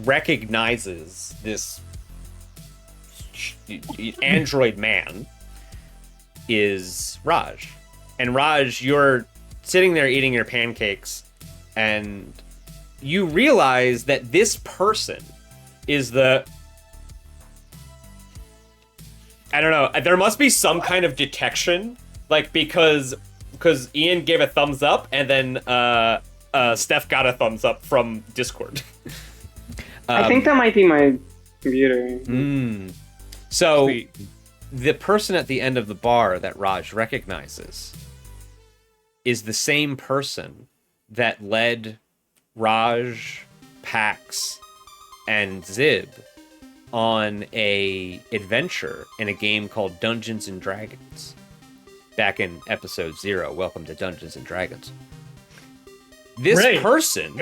recognizes this android man is Raj. And Raj, you're sitting there eating your pancakes, and you realize that this person is the... I don't know. There must be some kind of detection, like, because Ian gave a thumbs up, and then Steph got a thumbs up from Discord. I think that might be my computer. So, the person at the end of the bar that Raj recognizes is the same person that led Raj, Pax, and Zib on a adventure in a game called Dungeons and Dragons. Back in episode 0, Welcome to Dungeons and Dragons. This person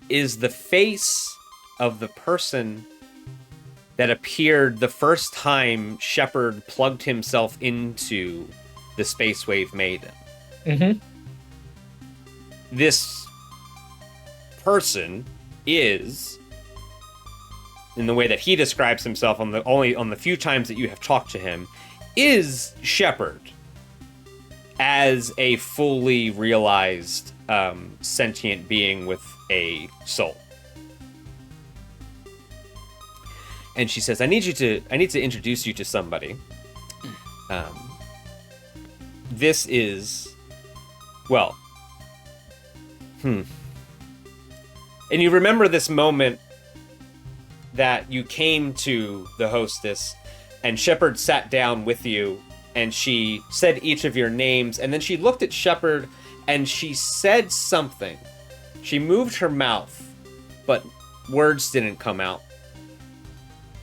is the face of the person that appeared the first time Shepard plugged himself into the Space Wave Maiden. This person is, in the way that he describes himself on the few times that you have talked to him, is Shepard as a fully realized sentient being with a soul. And she says, I need to introduce you to somebody. This is, well, and you remember this moment that you came to the hostess, and Shepard sat down with you, and she said each of your names, and then she looked at Shepard, and she said something. She moved her mouth, but words didn't come out.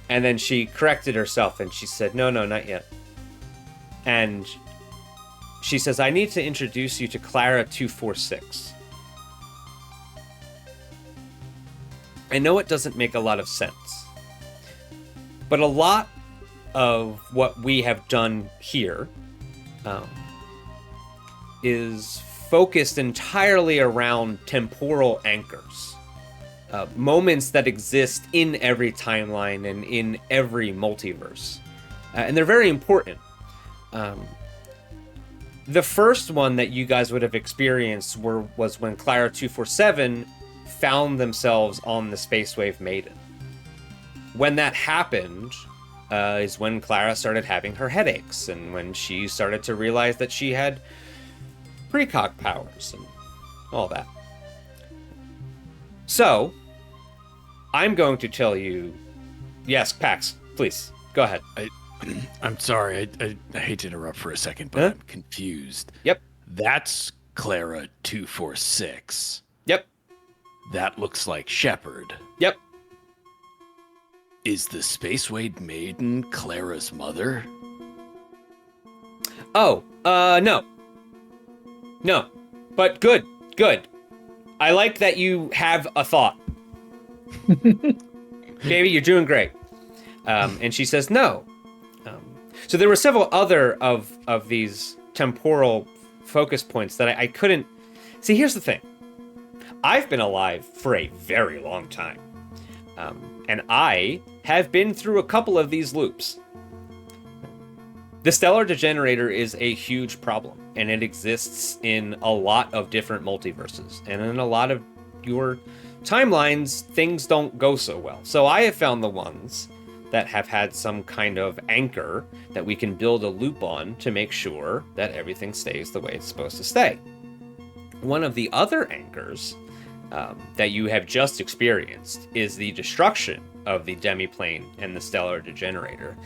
And then she corrected herself, and she said, no, not yet. And she says, I need to introduce you to Clara 246. I know it doesn't make a lot of sense, but a lot of what we have done here is focused entirely around temporal anchors, moments that exist in every timeline and in every multiverse, and they're very important. The first one that you guys would have experienced was when Clara 247 found themselves on the Space Wave Maiden. When that happened is when Clara started having her headaches, and when she started to realize that she had precog powers and all that. So, I'm going to tell you... Yes, Pax, please, go ahead. I'm sorry, I hate to interrupt for a second, but I'm confused. Yep. That's Clara 246. Yep. That looks like Shepard. Yep. Is the Space Wave Maiden Clara's mother? Oh, no. No. But good. I like that you have a thought. Baby, you're doing great. And she says, no. So there were several other of these temporal focus points that I couldn't... See, here's the thing. I've been alive for a very long time. And I have been through a couple of these loops. The stellar degenerator is a huge problem, and it exists in a lot of different multiverses. And in a lot of your timelines, things don't go so well. So I have found the ones that have had some kind of anchor that we can build a loop on to make sure that everything stays the way it's supposed to stay. One of the other anchors that you have just experienced is the destruction of the demi-plane and the stellar degenerator.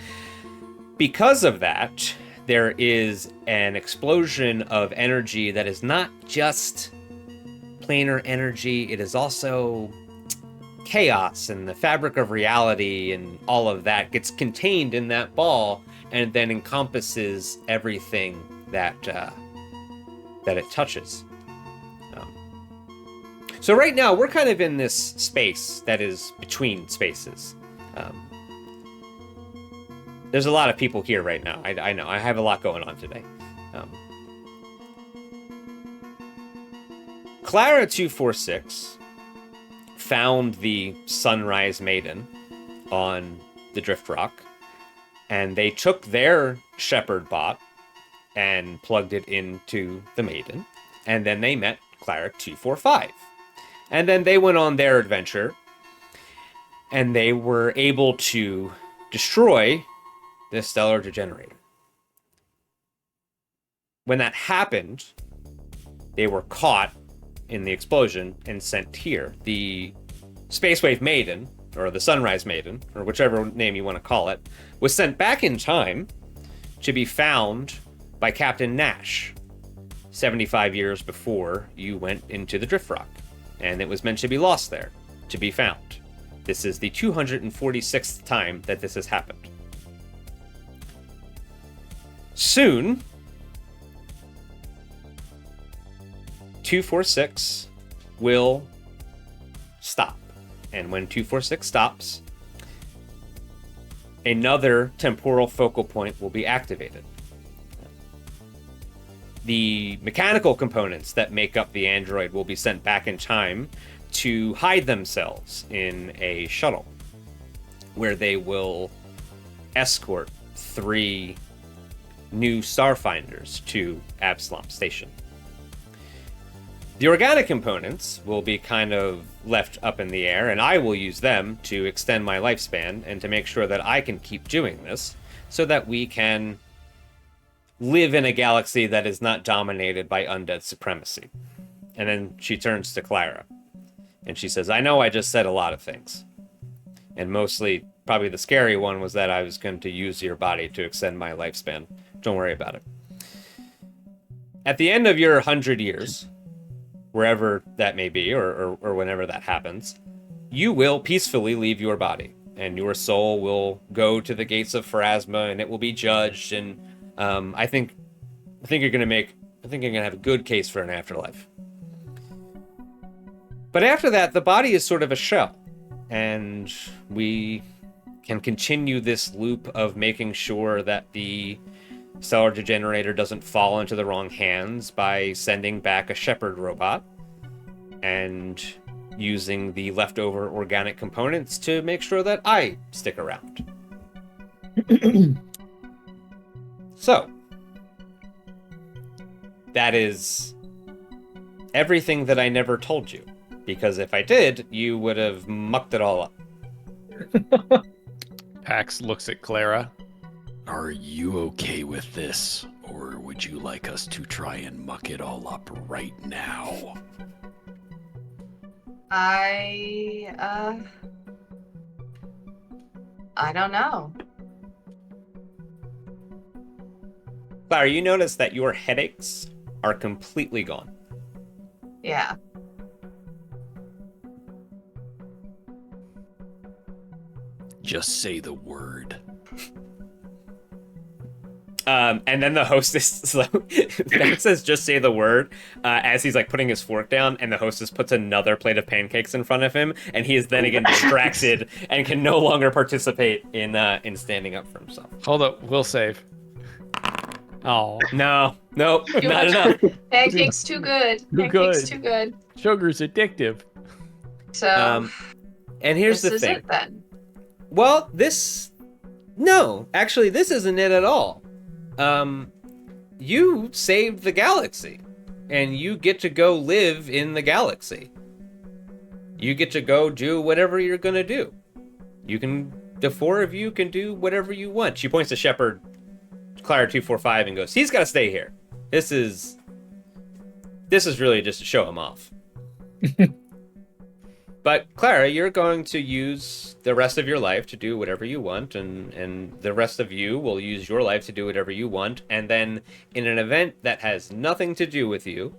Because of that, there is an explosion of energy that is not just planar energy, it is also chaos, and the fabric of reality and all of that gets contained in that ball and then encompasses everything that it touches. So right now, we're kind of in this space that is between spaces. There's a lot of people here right now. I know. I have a lot going on today. Clara 246 found the Sunrise Maiden on the Drift Rock, and they took their Shepherd bot and plugged it into the Maiden, and then they met Cleric 245. And then they went on their adventure, and they were able to destroy the Stellar Degenerator. When that happened, they were caught in the explosion and sent here. The Space Wave Maiden, or the Sunrise Maiden, or whichever name you want to call it, was sent back in time to be found by Captain Nash 75 years before you went into the Drift Rock. And it was meant to be lost there, to be found. This is the 246th time that this has happened. Soon, 246 will stop. And when 246 stops, another temporal focal point will be activated. The mechanical components that make up the android will be sent back in time to hide themselves in a shuttle, where they will escort 3 new Starfinders to Absalom Station. The organic components will be kind of left up in the air, and I will use them to extend my lifespan and to make sure that I can keep doing this so that we can live in a galaxy that is not dominated by undead supremacy. And then she turns to Clara, and she says, I know I just said a lot of things. And mostly, probably the scary one was that I was going to use your body to extend my lifespan. Don't worry about it. At the end of your 100 years, wherever that may be, or whenever that happens, you will peacefully leave your body, and your soul will go to the gates of Pharasma, and it will be judged, and I think you're gonna have a good case for an afterlife. But after that, the body is sort of a shell, and we can continue this loop of making sure that the Stellar Degenerator doesn't fall into the wrong hands by sending back a Shepherd robot and using the leftover organic components to make sure that I stick around. So, that is everything that I never told you, because if I did, you would have mucked it all up. Pax looks at Clara. Are you okay with this, or would you like us to try and muck it all up right now? I don't know. Clara, you notice that your headaches are completely gone. Yeah. Just say the word. And then the hostess Max says, just say the word, as he's like putting his fork down, and the hostess puts another plate of pancakes in front of him, and he is then again distracted and can no longer participate in standing up for himself. Hold up, we'll save. Oh. Nope, not Too much. enough. Pancakes too good. Pancakes too good. Sugar's addictive. So, And here's this the is thing. it then. Well, no, actually, this isn't it at all. You saved the galaxy, and you get to go live in the galaxy. You get to go do whatever you're gonna do. The 4 of you can do whatever you want. She points to Shepard, Clara 245, and goes, he's gotta stay here. This is really just to show him off. But Clara, you're going to use the rest of your life to do whatever you want, and the rest of you will use your life to do whatever you want, and then in an event that has nothing to do with you,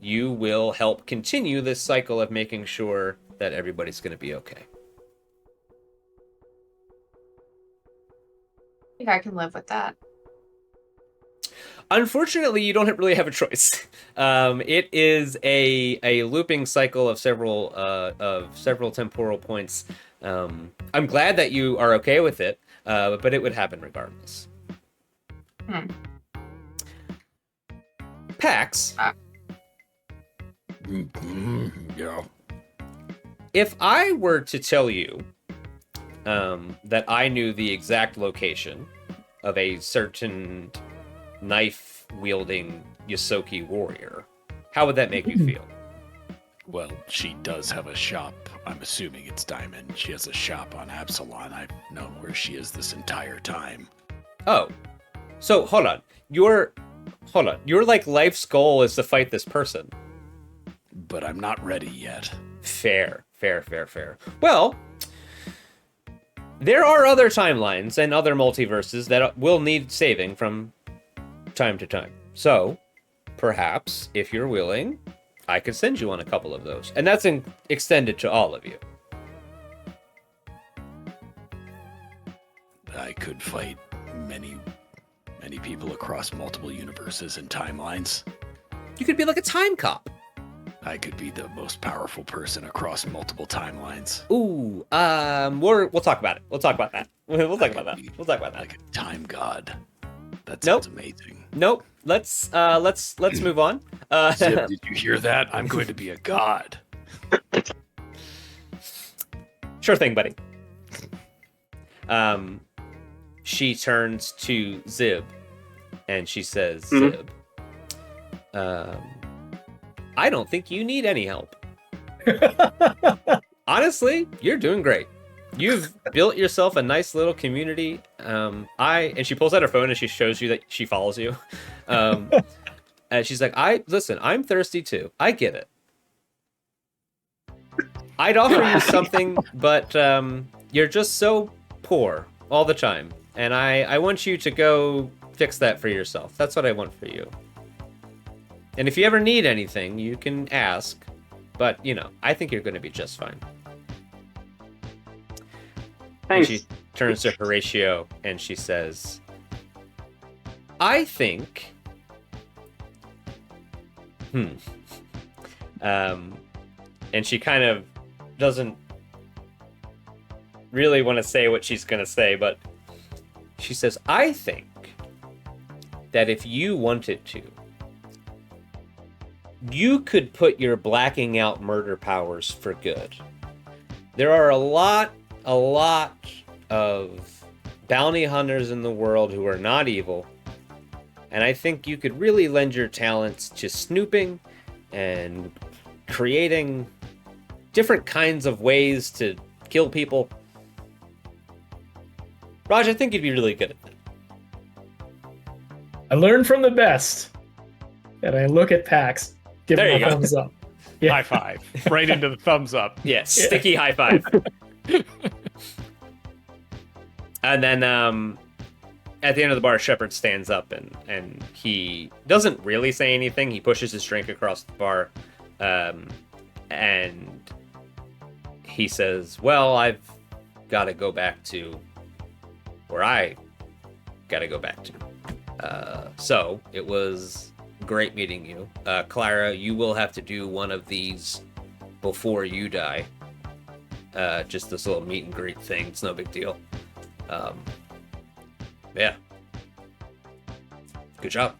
you will help continue this cycle of making sure that everybody's going to be okay. I think I can live with that. Unfortunately, you don't really have a choice. It is a looping cycle of several temporal points. I'm glad that you are okay with it, but it would happen regardless. Pax. Yeah. If I were to tell you that I knew the exact location of a certain knife-wielding Yosoki warrior, how would that make you feel? Well, she does have a shop. I'm assuming it's Diamond. She has a shop on Absalon. I've known where she is this entire time. Oh, so hold on. Your like life's goal is to fight this person. But I'm not ready yet. Fair. Well, there are other timelines and other multiverses that will need saving from time to time. So, perhaps, if you're willing, I could send you on a couple of those. And that's extended to all of you. I could fight many people across multiple universes and timelines. You could be like a time cop. I could be the most powerful person across multiple timelines. Ooh, we'll talk about it. We'll talk about that. We'll talk about that. Like a time god. That sounds amazing. Nope. Let's move on. Zip, did you hear that? I'm going to be a god. Sure thing, buddy. She turns to Zib, and she says, Zib, I don't think you need any help. Honestly, you're doing great. You've built yourself a nice little community. And she pulls out her phone and she shows you that she follows you. And she's like, I'm thirsty too. I get it. I'd offer you something, but you're just so poor all the time. And I want you to go fix that for yourself. That's what I want for you. And if you ever need anything, you can ask. But, I think you're going to be just fine. Thanks. And she turns to Horatio and she says, I think... and she kind of doesn't really want to say what she's going to say, but she says, I think that if you wanted to, you could put your blacking out murder powers for good. There are a lot of bounty hunters in the world who are not evil, and I think you could really lend your talents to snooping and creating different kinds of ways to kill people. Raj, I think you'd be really good at that. I learned from the best. And I look at Pax, give There him you a go. thumbs up. Yeah. High five. Right into the thumbs up. Yeah, sticky high five. And then at the end of the bar, Shepard stands up and he doesn't really say anything. He pushes his drink across the bar and he says, well, I've got to go back to where I got to go back to. So it was great meeting you. Clara, you will have to do one of these before you die. Just this little meet and greet thing. It's no big deal. Yeah. Good job.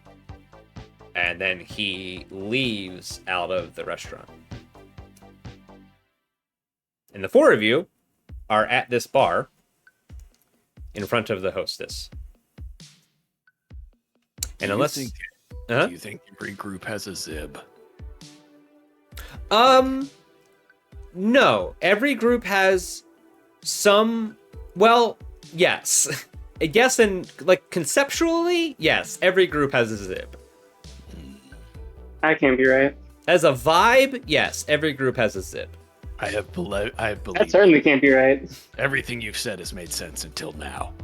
And then he leaves out of the restaurant. And the four of you are at this bar in front of the hostess. And Do you think every group has a Zib? No. Every group has some. Well, yes. I guess, and like conceptually, yes. Every group has a Zib. That can't be right. As a vibe, yes. Every group has a Zib. I have believed That certainly can't be right. everything you've said has made sense until now.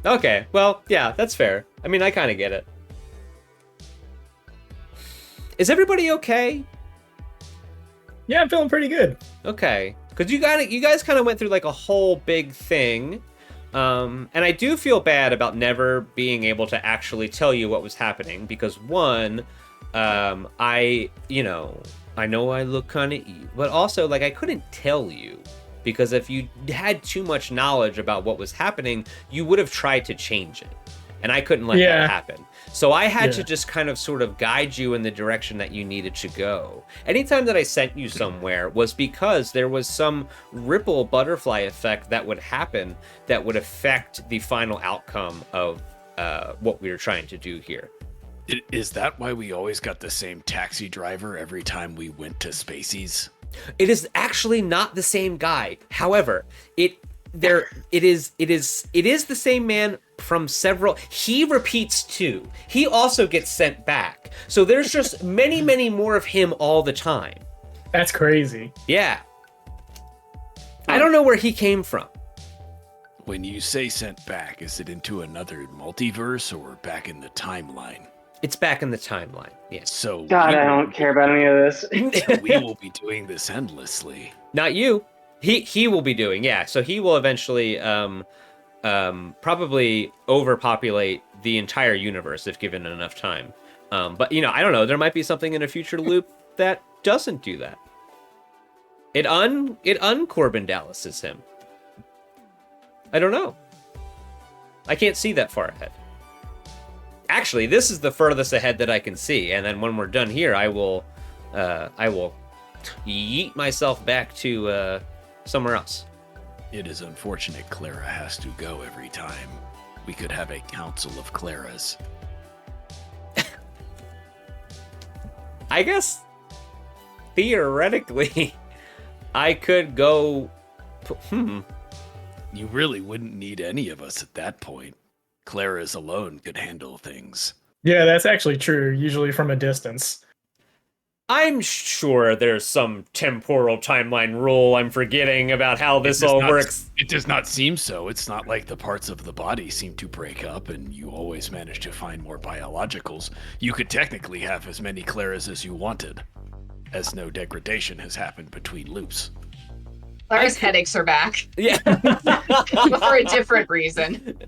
Okay. Well, yeah, that's fair. I mean, I kind of get it. Is everybody okay? Yeah, I'm feeling pretty good. Okay, because you guys kind of went through like a whole big thing, and I do feel bad about never being able to actually tell you what was happening because one, I know I look kind of evil, but also like I couldn't tell you because if you had too much knowledge about what was happening, you would have tried to change it, and I couldn't let Yeah. that happen. So I had to Yeah. just kind of sort of guide you in the direction that you needed to go. Anytime that I sent you somewhere was because there was some ripple butterfly effect that would happen that would affect the final outcome of what we were trying to do here. Is that why we always got the same taxi driver every time we went to Spacies? It is actually not the same guy. However, it is the same man from several. He repeats too. He also gets sent back. So there's just many more of him all the time. That's crazy. Yeah. I don't know where he came from. When you say sent back, is it into another multiverse or back in the timeline? It's back in the timeline. Yes. So God, I don't care about any of this. we will be doing this endlessly. Not you. He will be doing. Yeah. So he will eventually probably overpopulate the entire universe if given enough time. But I don't know. There might be something in a future loop that doesn't do that. It Corbin Dallas is him. I don't know. I can't see that far ahead. Actually, this is the furthest ahead that I can see, and then when we're done here, I will yeet myself back to somewhere else. It is unfortunate Clara has to go every time. We could have a council of Claras. I guess theoretically, I could go. You really wouldn't need any of us at that point. Clara's alone could handle things. Yeah, that's actually true, usually from a distance. I'm sure there's some temporal timeline rule I'm forgetting about how this all works. It does not seem so. It's not like the parts of the body seem to break up and you always manage to find more biologicals. You could technically have as many Claras as you wanted, as no degradation has happened between loops. Clara's headaches are back. Yeah. But for a different reason.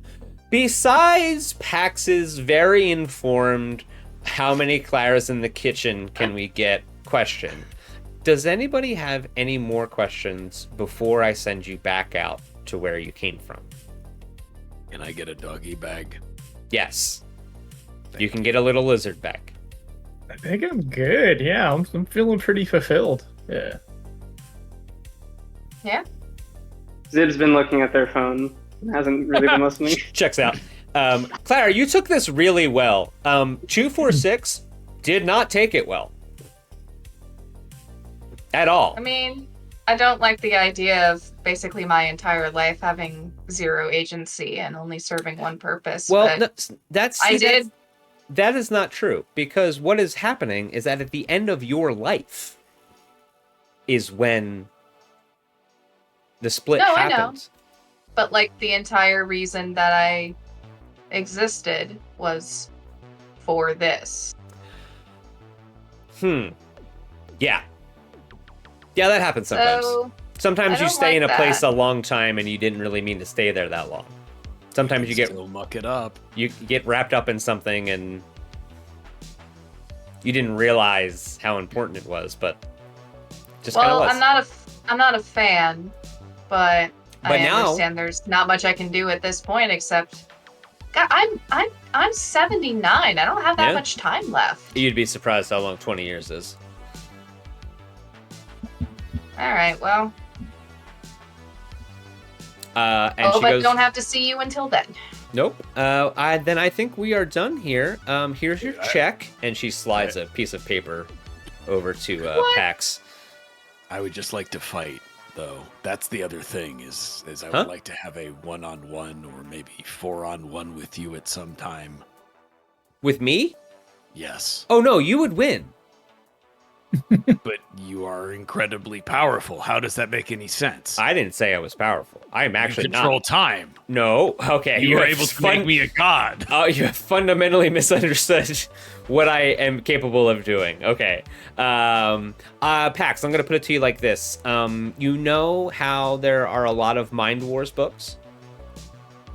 Besides Pax's very informed, how many Claras in the kitchen can we get question, does anybody have any more questions before I send you back out to where you came from? Can I get a doggy bag? Yes. You can get a little lizard bag. I think I'm good. Yeah, I'm feeling pretty fulfilled. Yeah. Yeah. Zib's been looking at their phone. Hasn't really been listening. Checks out. Clara, you took this really well. 246 did not take it well. At all. I mean, I don't like the idea of basically my entire life having zero agency and only serving one purpose. Well, but that is not true, because what is happening is that at the end of your life is when the split happens. I know. But like the entire reason that I existed was for this. Yeah. Yeah, that happens sometimes. So, Sometimes I you don't stay in a like place that. a long time and you didn't really mean to stay there that long. Sometimes you get Still muck it up. you get wrapped up in something and you didn't realize how important it was, but just kind of well, was. I'm not a fan, but I now- understand there's not much I can do at this point except God, I'm 79. I don't have that Yeah. much time left. You'd be surprised how long 20 years is. All right, well, And she but goes, don't have to see you until then. nope. Then I think we are done here. Here's your check. And she slides a piece of paper over to What? Pax. I would just like to fight, though. That's the other thing, is I Huh? would like to have a one-on-one or maybe 4-on-1 with you at some time. With me? Yes. Oh, no, you would win. But you are incredibly powerful. How does that make any sense? I didn't say I was powerful. I'm actually you control not. time. No. Okay. You were have able to make me a god. Oh, you have fundamentally misunderstood what I am capable of doing. Okay. Pax, I'm going to put it to you like this. You know how there are a lot of Mind Wars books?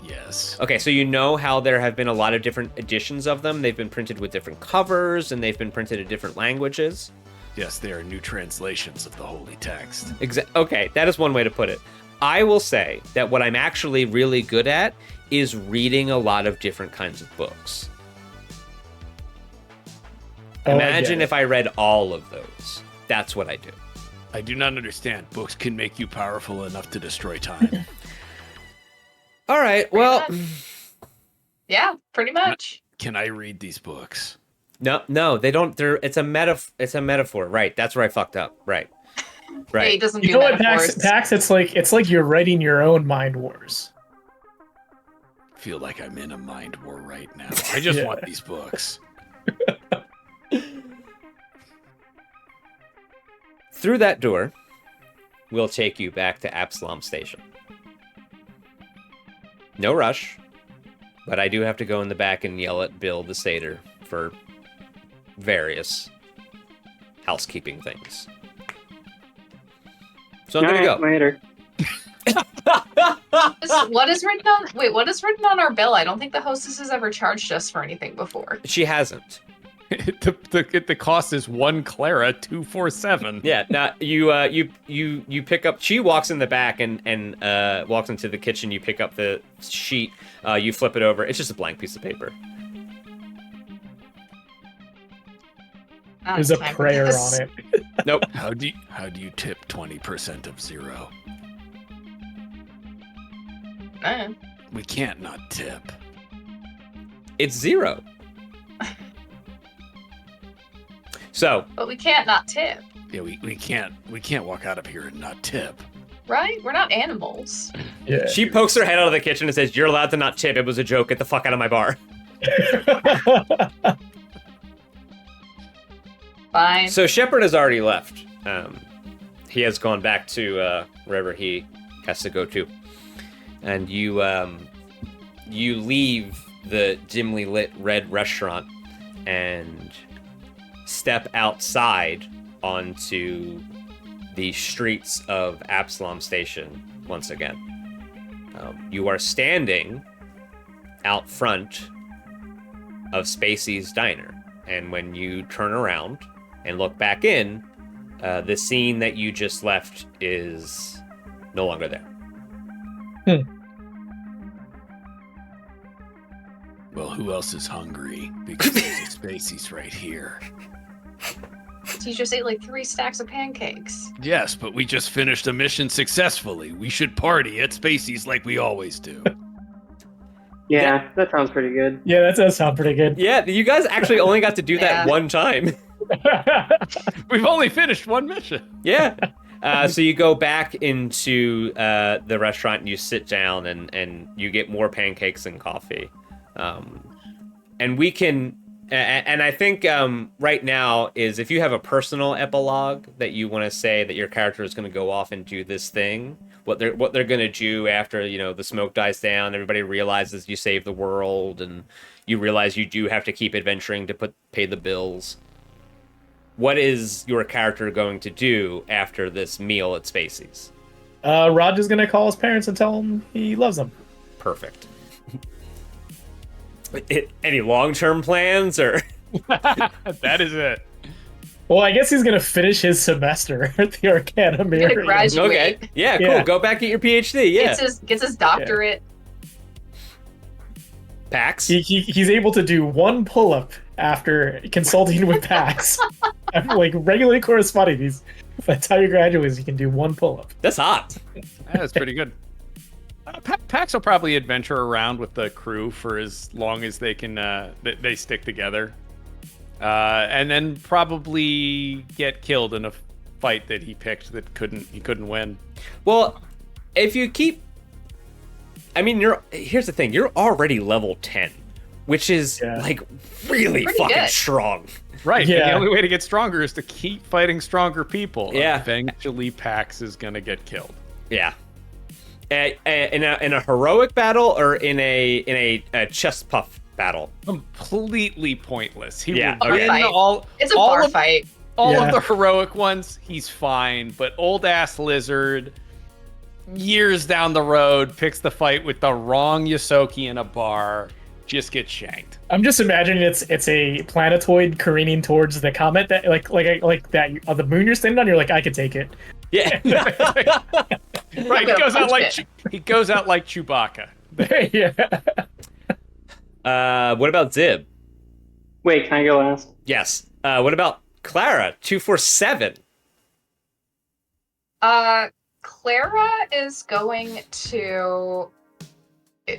Yes. Okay, so you know how there have been a lot of different editions of them. They've been printed with different covers, and they've been printed in different languages. Yes, they are new translations of the holy text. Okay, that is one way to put it. I will say that what I'm actually really good at is reading a lot of different kinds of books. Imagine if I read all of those. That's what I do. I do not understand. Books can make you powerful enough to destroy time. All right, well... Yeah, pretty much. Can I read these books? No, they don't. It's a metaphor. Right, that's where I fucked up. Right. Yeah, he doesn't do You know what, metaphors. Pax? It's like you're writing your own mind wars. I feel like I'm in a mind war right now. I just want these books. Through that door, we'll take you back to Absalom Station. No rush, but I do have to go in the back and yell at Bill the Satyr for various housekeeping things. So I'm gonna go. Later. What is written on? Wait, what is written on our bill? I don't think the hostess has ever charged us for anything before. She hasn't. The cost is 1 Clara 247. Yeah. Now you pick up. She walks in the back and walks into the kitchen. You pick up the sheet. You flip it over. It's just a blank piece of paper. There's a prayer on it. Nope. How do you tip 20% of 0? We can't not tip. It's 0. So. But we can't not tip. Yeah, we can't walk out of here and not tip. Right? We're not animals. Yeah. She pokes her head out of the kitchen and says, "You're allowed to not tip. It was a joke. Get the fuck out of my bar." Fine. So Shepard has already left. He has gone back to wherever he has to go to, and you leave the dimly lit red restaurant and step outside onto the streets of Absalom Station once again. You are standing out front of Spacey's Diner, and when you turn around and look back in, the scene that you just left is no longer there. Well, who else is hungry? Because there's a Spacey's right here. You just ate like 3 stacks of pancakes. Yes, but we just finished a mission successfully. We should party at Spacey's like we always do. Yeah, that sounds pretty good. Yeah, that does sound pretty good. Yeah, you guys actually only got to do that one time. We've only finished 1 mission. Yeah. So you go back into the restaurant and you sit down and you get more pancakes and coffee. And we can... And I think right now is if you have a personal epilogue that you want to say that your character is going to go off and do this thing, what they're going to do after, the smoke dies down, everybody realizes you saved the world and you realize you do have to keep adventuring to pay the bills. What is your character going to do after this meal at Spacey's? Rod is going to call his parents and tell them he loves them. Perfect. Any long-term plans or? That is it. Well, I guess he's going to finish his semester at the Arcanum He's gonna graduate. Okay. Yeah, cool. Yeah. Go back get your PhD. Yeah. Gets his doctorate. Pax. He's able to do 1 pull-up after consulting with Pax. After, regularly corresponding. That's how you graduate is you can do 1 pull-up. That's hot. That's pretty good. Pax will probably adventure around with the crew for as long as they can. They stick together, and then probably get killed in a fight that he picked that he couldn't win. Well, if you keep, here's the thing: you're already level 10, which is really Pretty fucking good. strong. Right. Yeah. And the only way to get stronger is to keep fighting stronger people. Yeah. Eventually, Pax is gonna get killed. Yeah. In a heroic battle or in a chest puff battle? Completely pointless. He Yeah, will win okay. It's a all bar of- fight. All Yeah. of the heroic ones, he's fine. But old ass Lizard, years down the road, picks the fight with the wrong Yosoki in a bar, just gets shanked. I'm just imagining it's a planetoid careening towards the comet that like that the moon you're standing on. You're like, I could take it. Yeah. Right, he goes out like Chewbacca. Yeah. What about Zib? Wait, can I go last? Yes. What about Clara? 247. Clara is going to.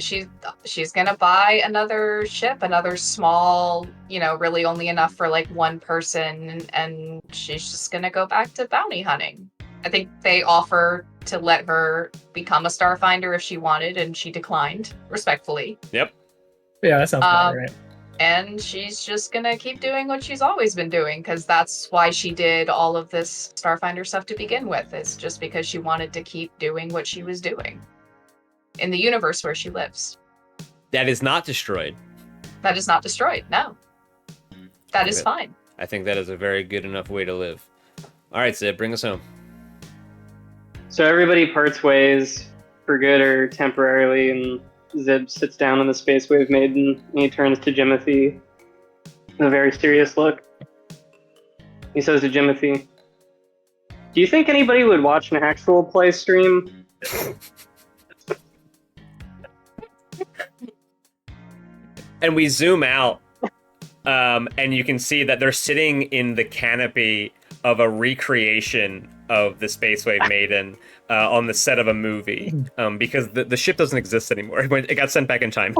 She's gonna buy another ship, another small, really only enough for like one person, and she's just gonna go back to bounty hunting. I think they offer to let her become a Starfinder if she wanted, and she declined respectfully. Yep. Yeah, that sounds about right. And she's just gonna keep doing what she's always been doing, because that's why she did all of this Starfinder stuff to begin with. It's just because she wanted to keep doing what she was doing in the universe where she lives. That is not destroyed. That is not destroyed, no. That is fine. I think that is a very good enough way to live. All right, Zib, bring us home. So everybody parts ways for good or temporarily, and Zib sits down on the Space Wave Maiden, and he turns to Jimothy with a very serious look. He says to Jimothy, "Do you think anybody would watch an actual play stream?" And we zoom out, and you can see that they're sitting in the canopy of a recreation of the Space Wave Maiden on the set of a movie, because the ship doesn't exist anymore. It got sent back in time,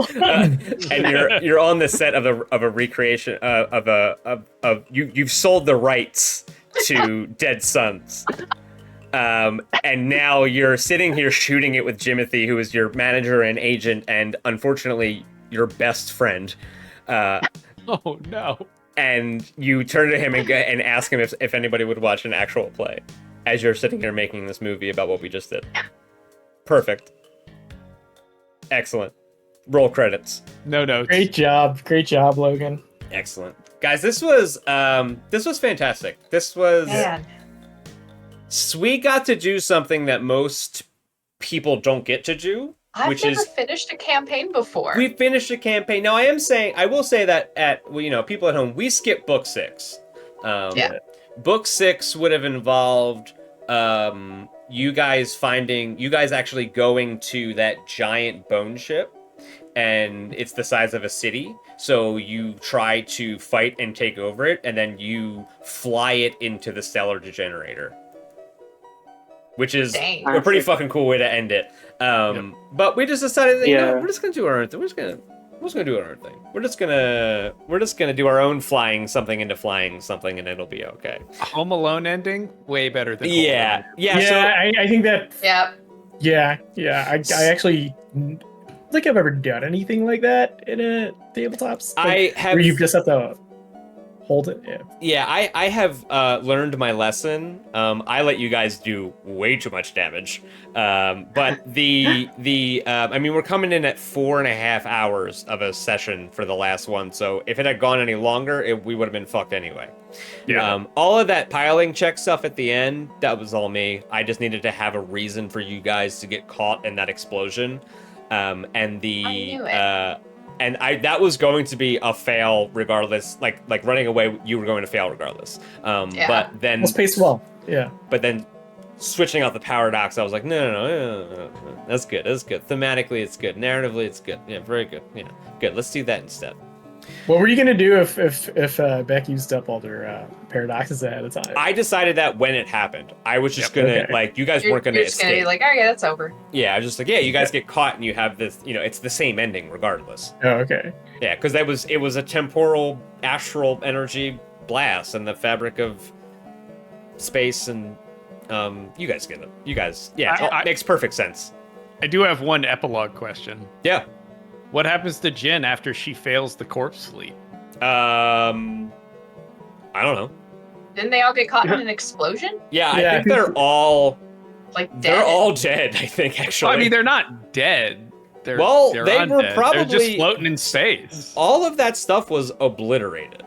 and you're on the set of a recreation you've sold the rights to Dead Sons. And now you're sitting here shooting it with Jimothy, who is your manager and agent, and unfortunately your best friend. Oh no! And you turn to him and ask him if anybody would watch an actual play, as you're sitting here making this movie about what we just did. Perfect. Excellent. Roll credits. No notes. Great job, Logan. Excellent, guys. This was fantastic. This was. Man. We got to do something that most people don't get to do. I've never finished a campaign before. We finished a campaign. Now, I will say that people at home, we skipped book 6. Book 6 would have involved you guys actually going to that giant bone ship, and it's the size of a city. So you try to fight and take over it, and then you fly it into the stellar degenerator, which is a pretty fucking cool way to end it. But we just decided that we're just gonna do our own thing. We're just gonna do our own thing. We're just gonna do our own flying something into flying something, and it'll be okay. Home Alone ending way better than yeah. So I think that. Yeah. I actually don't think I've ever done anything like that in a tabletops. where you just have to hold it. I have learned my lesson. I let you guys do way too much damage, but we're coming in at 4.5 hours of a session for the last one. So if it had gone any longer, we would have been fucked anyway. All of that piling check stuff at the end, that was all me. I just needed to have a reason for you guys to get caught in that explosion, and I knew it. And that was going to be a fail regardless. Like running away, you were going to fail regardless. But then it's paced well. Yeah. But then switching out the paradox, I was like, no. That's good. Thematically, it's good. Narratively, it's good. Yeah, very good. Yeah, good. Let's do that instead. What were you gonna do if Beck used up all their paradoxes ahead of time? I decided that when it happened, I was just gonna you guys weren't gonna escape. Gonna be like, oh yeah, that's over. Yeah, I was just like, you guys get caught and you have this. It's the same ending regardless. Oh, okay. Yeah, because it was a temporal astral energy blast in the fabric of space, and you guys get it. You guys, it makes perfect sense. I do have one epilogue question. Yeah. What happens to Jin after she fails the corpse fleet? I don't know. Didn't they all get caught in an explosion? Yeah, I think they're all dead. They're all dead. I think actually. I mean, they're not dead. They're they undead. were probably they're just floating in space. All of that stuff was obliterated.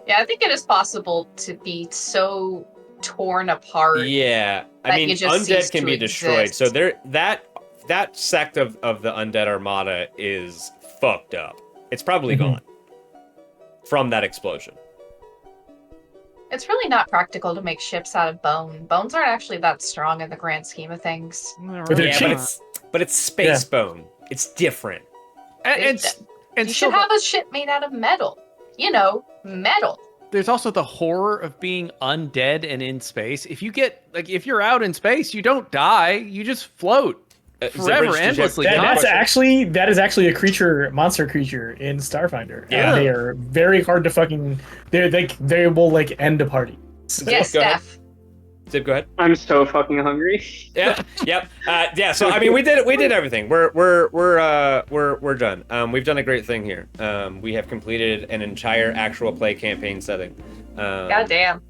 Yeah, I think it is possible to be so torn apart. Yeah, I mean, undead can be destroyed. So that sect of the undead armada is fucked up. It's probably gone from that explosion. It's really not practical to make ships out of bone. Bones aren't actually that strong in the grand scheme of things. But they're Yeah, cheap. but it's space bone. It's different. And You should have a ship made out of metal. You know, metal. there's also the horror of being undead and in space. If you're out in space, you don't die. You just float forever, endlessly. That is actually a monster creature in Starfinder. Yeah. And they are very hard to fucking. They will like end a party. Yes, Go ahead. Steph. Zip, go ahead. I'm so fucking hungry. Yeah, yep. Yeah. So I mean, we did everything. We're done. We've done a great thing here. We have completed an entire actual play campaign setting. God damn.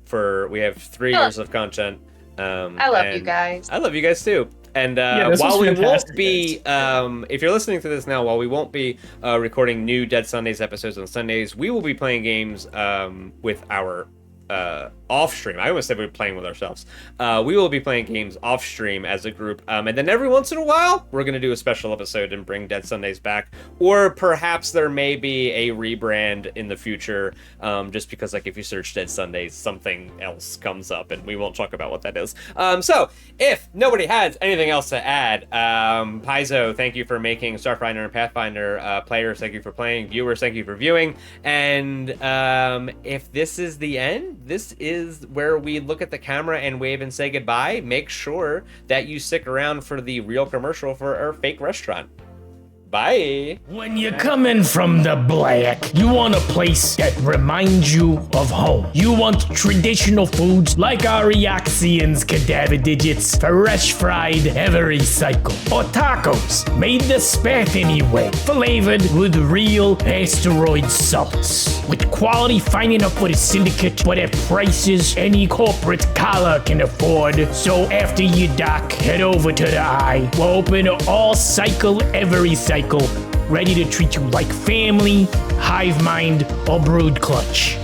We have 3 years of content. I love you guys. I love you guys too. And this while was we won't fantastic, be, if you're listening to this now, while we won't be recording new Dead Sundays episodes on Sundays, we will be playing games with our off stream. I almost said we were playing with ourselves. We will be playing games off stream as a group, and then every once in a while we're going to do a special episode and bring Dead Sundays back, or perhaps there may be a rebrand in the future, just because like if you search Dead Sundays something else comes up and we won't talk about what that is. So if nobody has anything else to add, Paizo, thank you for making Starfinder and Pathfinder. Players, thank you for playing. Viewers, thank you for viewing. And if this is the end, this is where we look at the camera and wave and say goodbye. Make sure that you stick around for the real commercial for our fake restaurant. Bye. When you're coming from the black, you want a place that reminds you of home. You want traditional foods like our Eoxians cadaver digits, fresh fried every cycle, or tacos made the Spathany way, flavored with real asteroid salts, with quality fine enough for the syndicate, but at prices any corporate collar can afford. So after you dock, head over to the Eye. We're open all cycle every cycle, ready to treat you like family, hive mind, or brood clutch.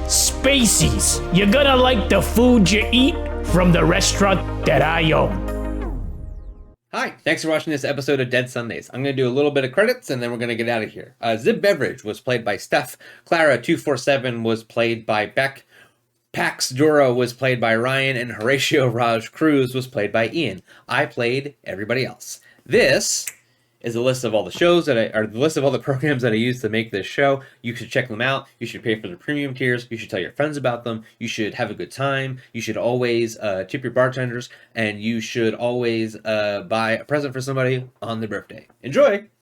Spacies, you're gonna like the food you eat from the restaurant that I own. Hi, thanks for watching this episode of Dead Sundays. I'm going to do a little bit of credits and then we're going to get out of here. Zib Beverage was played by Steph. Clara247 was played by Beck. Pax Dura was played by Ryan, and Horatio Raj Cruz was played by Ian. I played everybody else. This is a list of all the shows the list of all the programs that I use to make this show. You should check them out. You should pay for the premium tiers. You should tell your friends about them. You should have a good time. You should always tip your bartenders, and you should always buy a present for somebody on their birthday. Enjoy!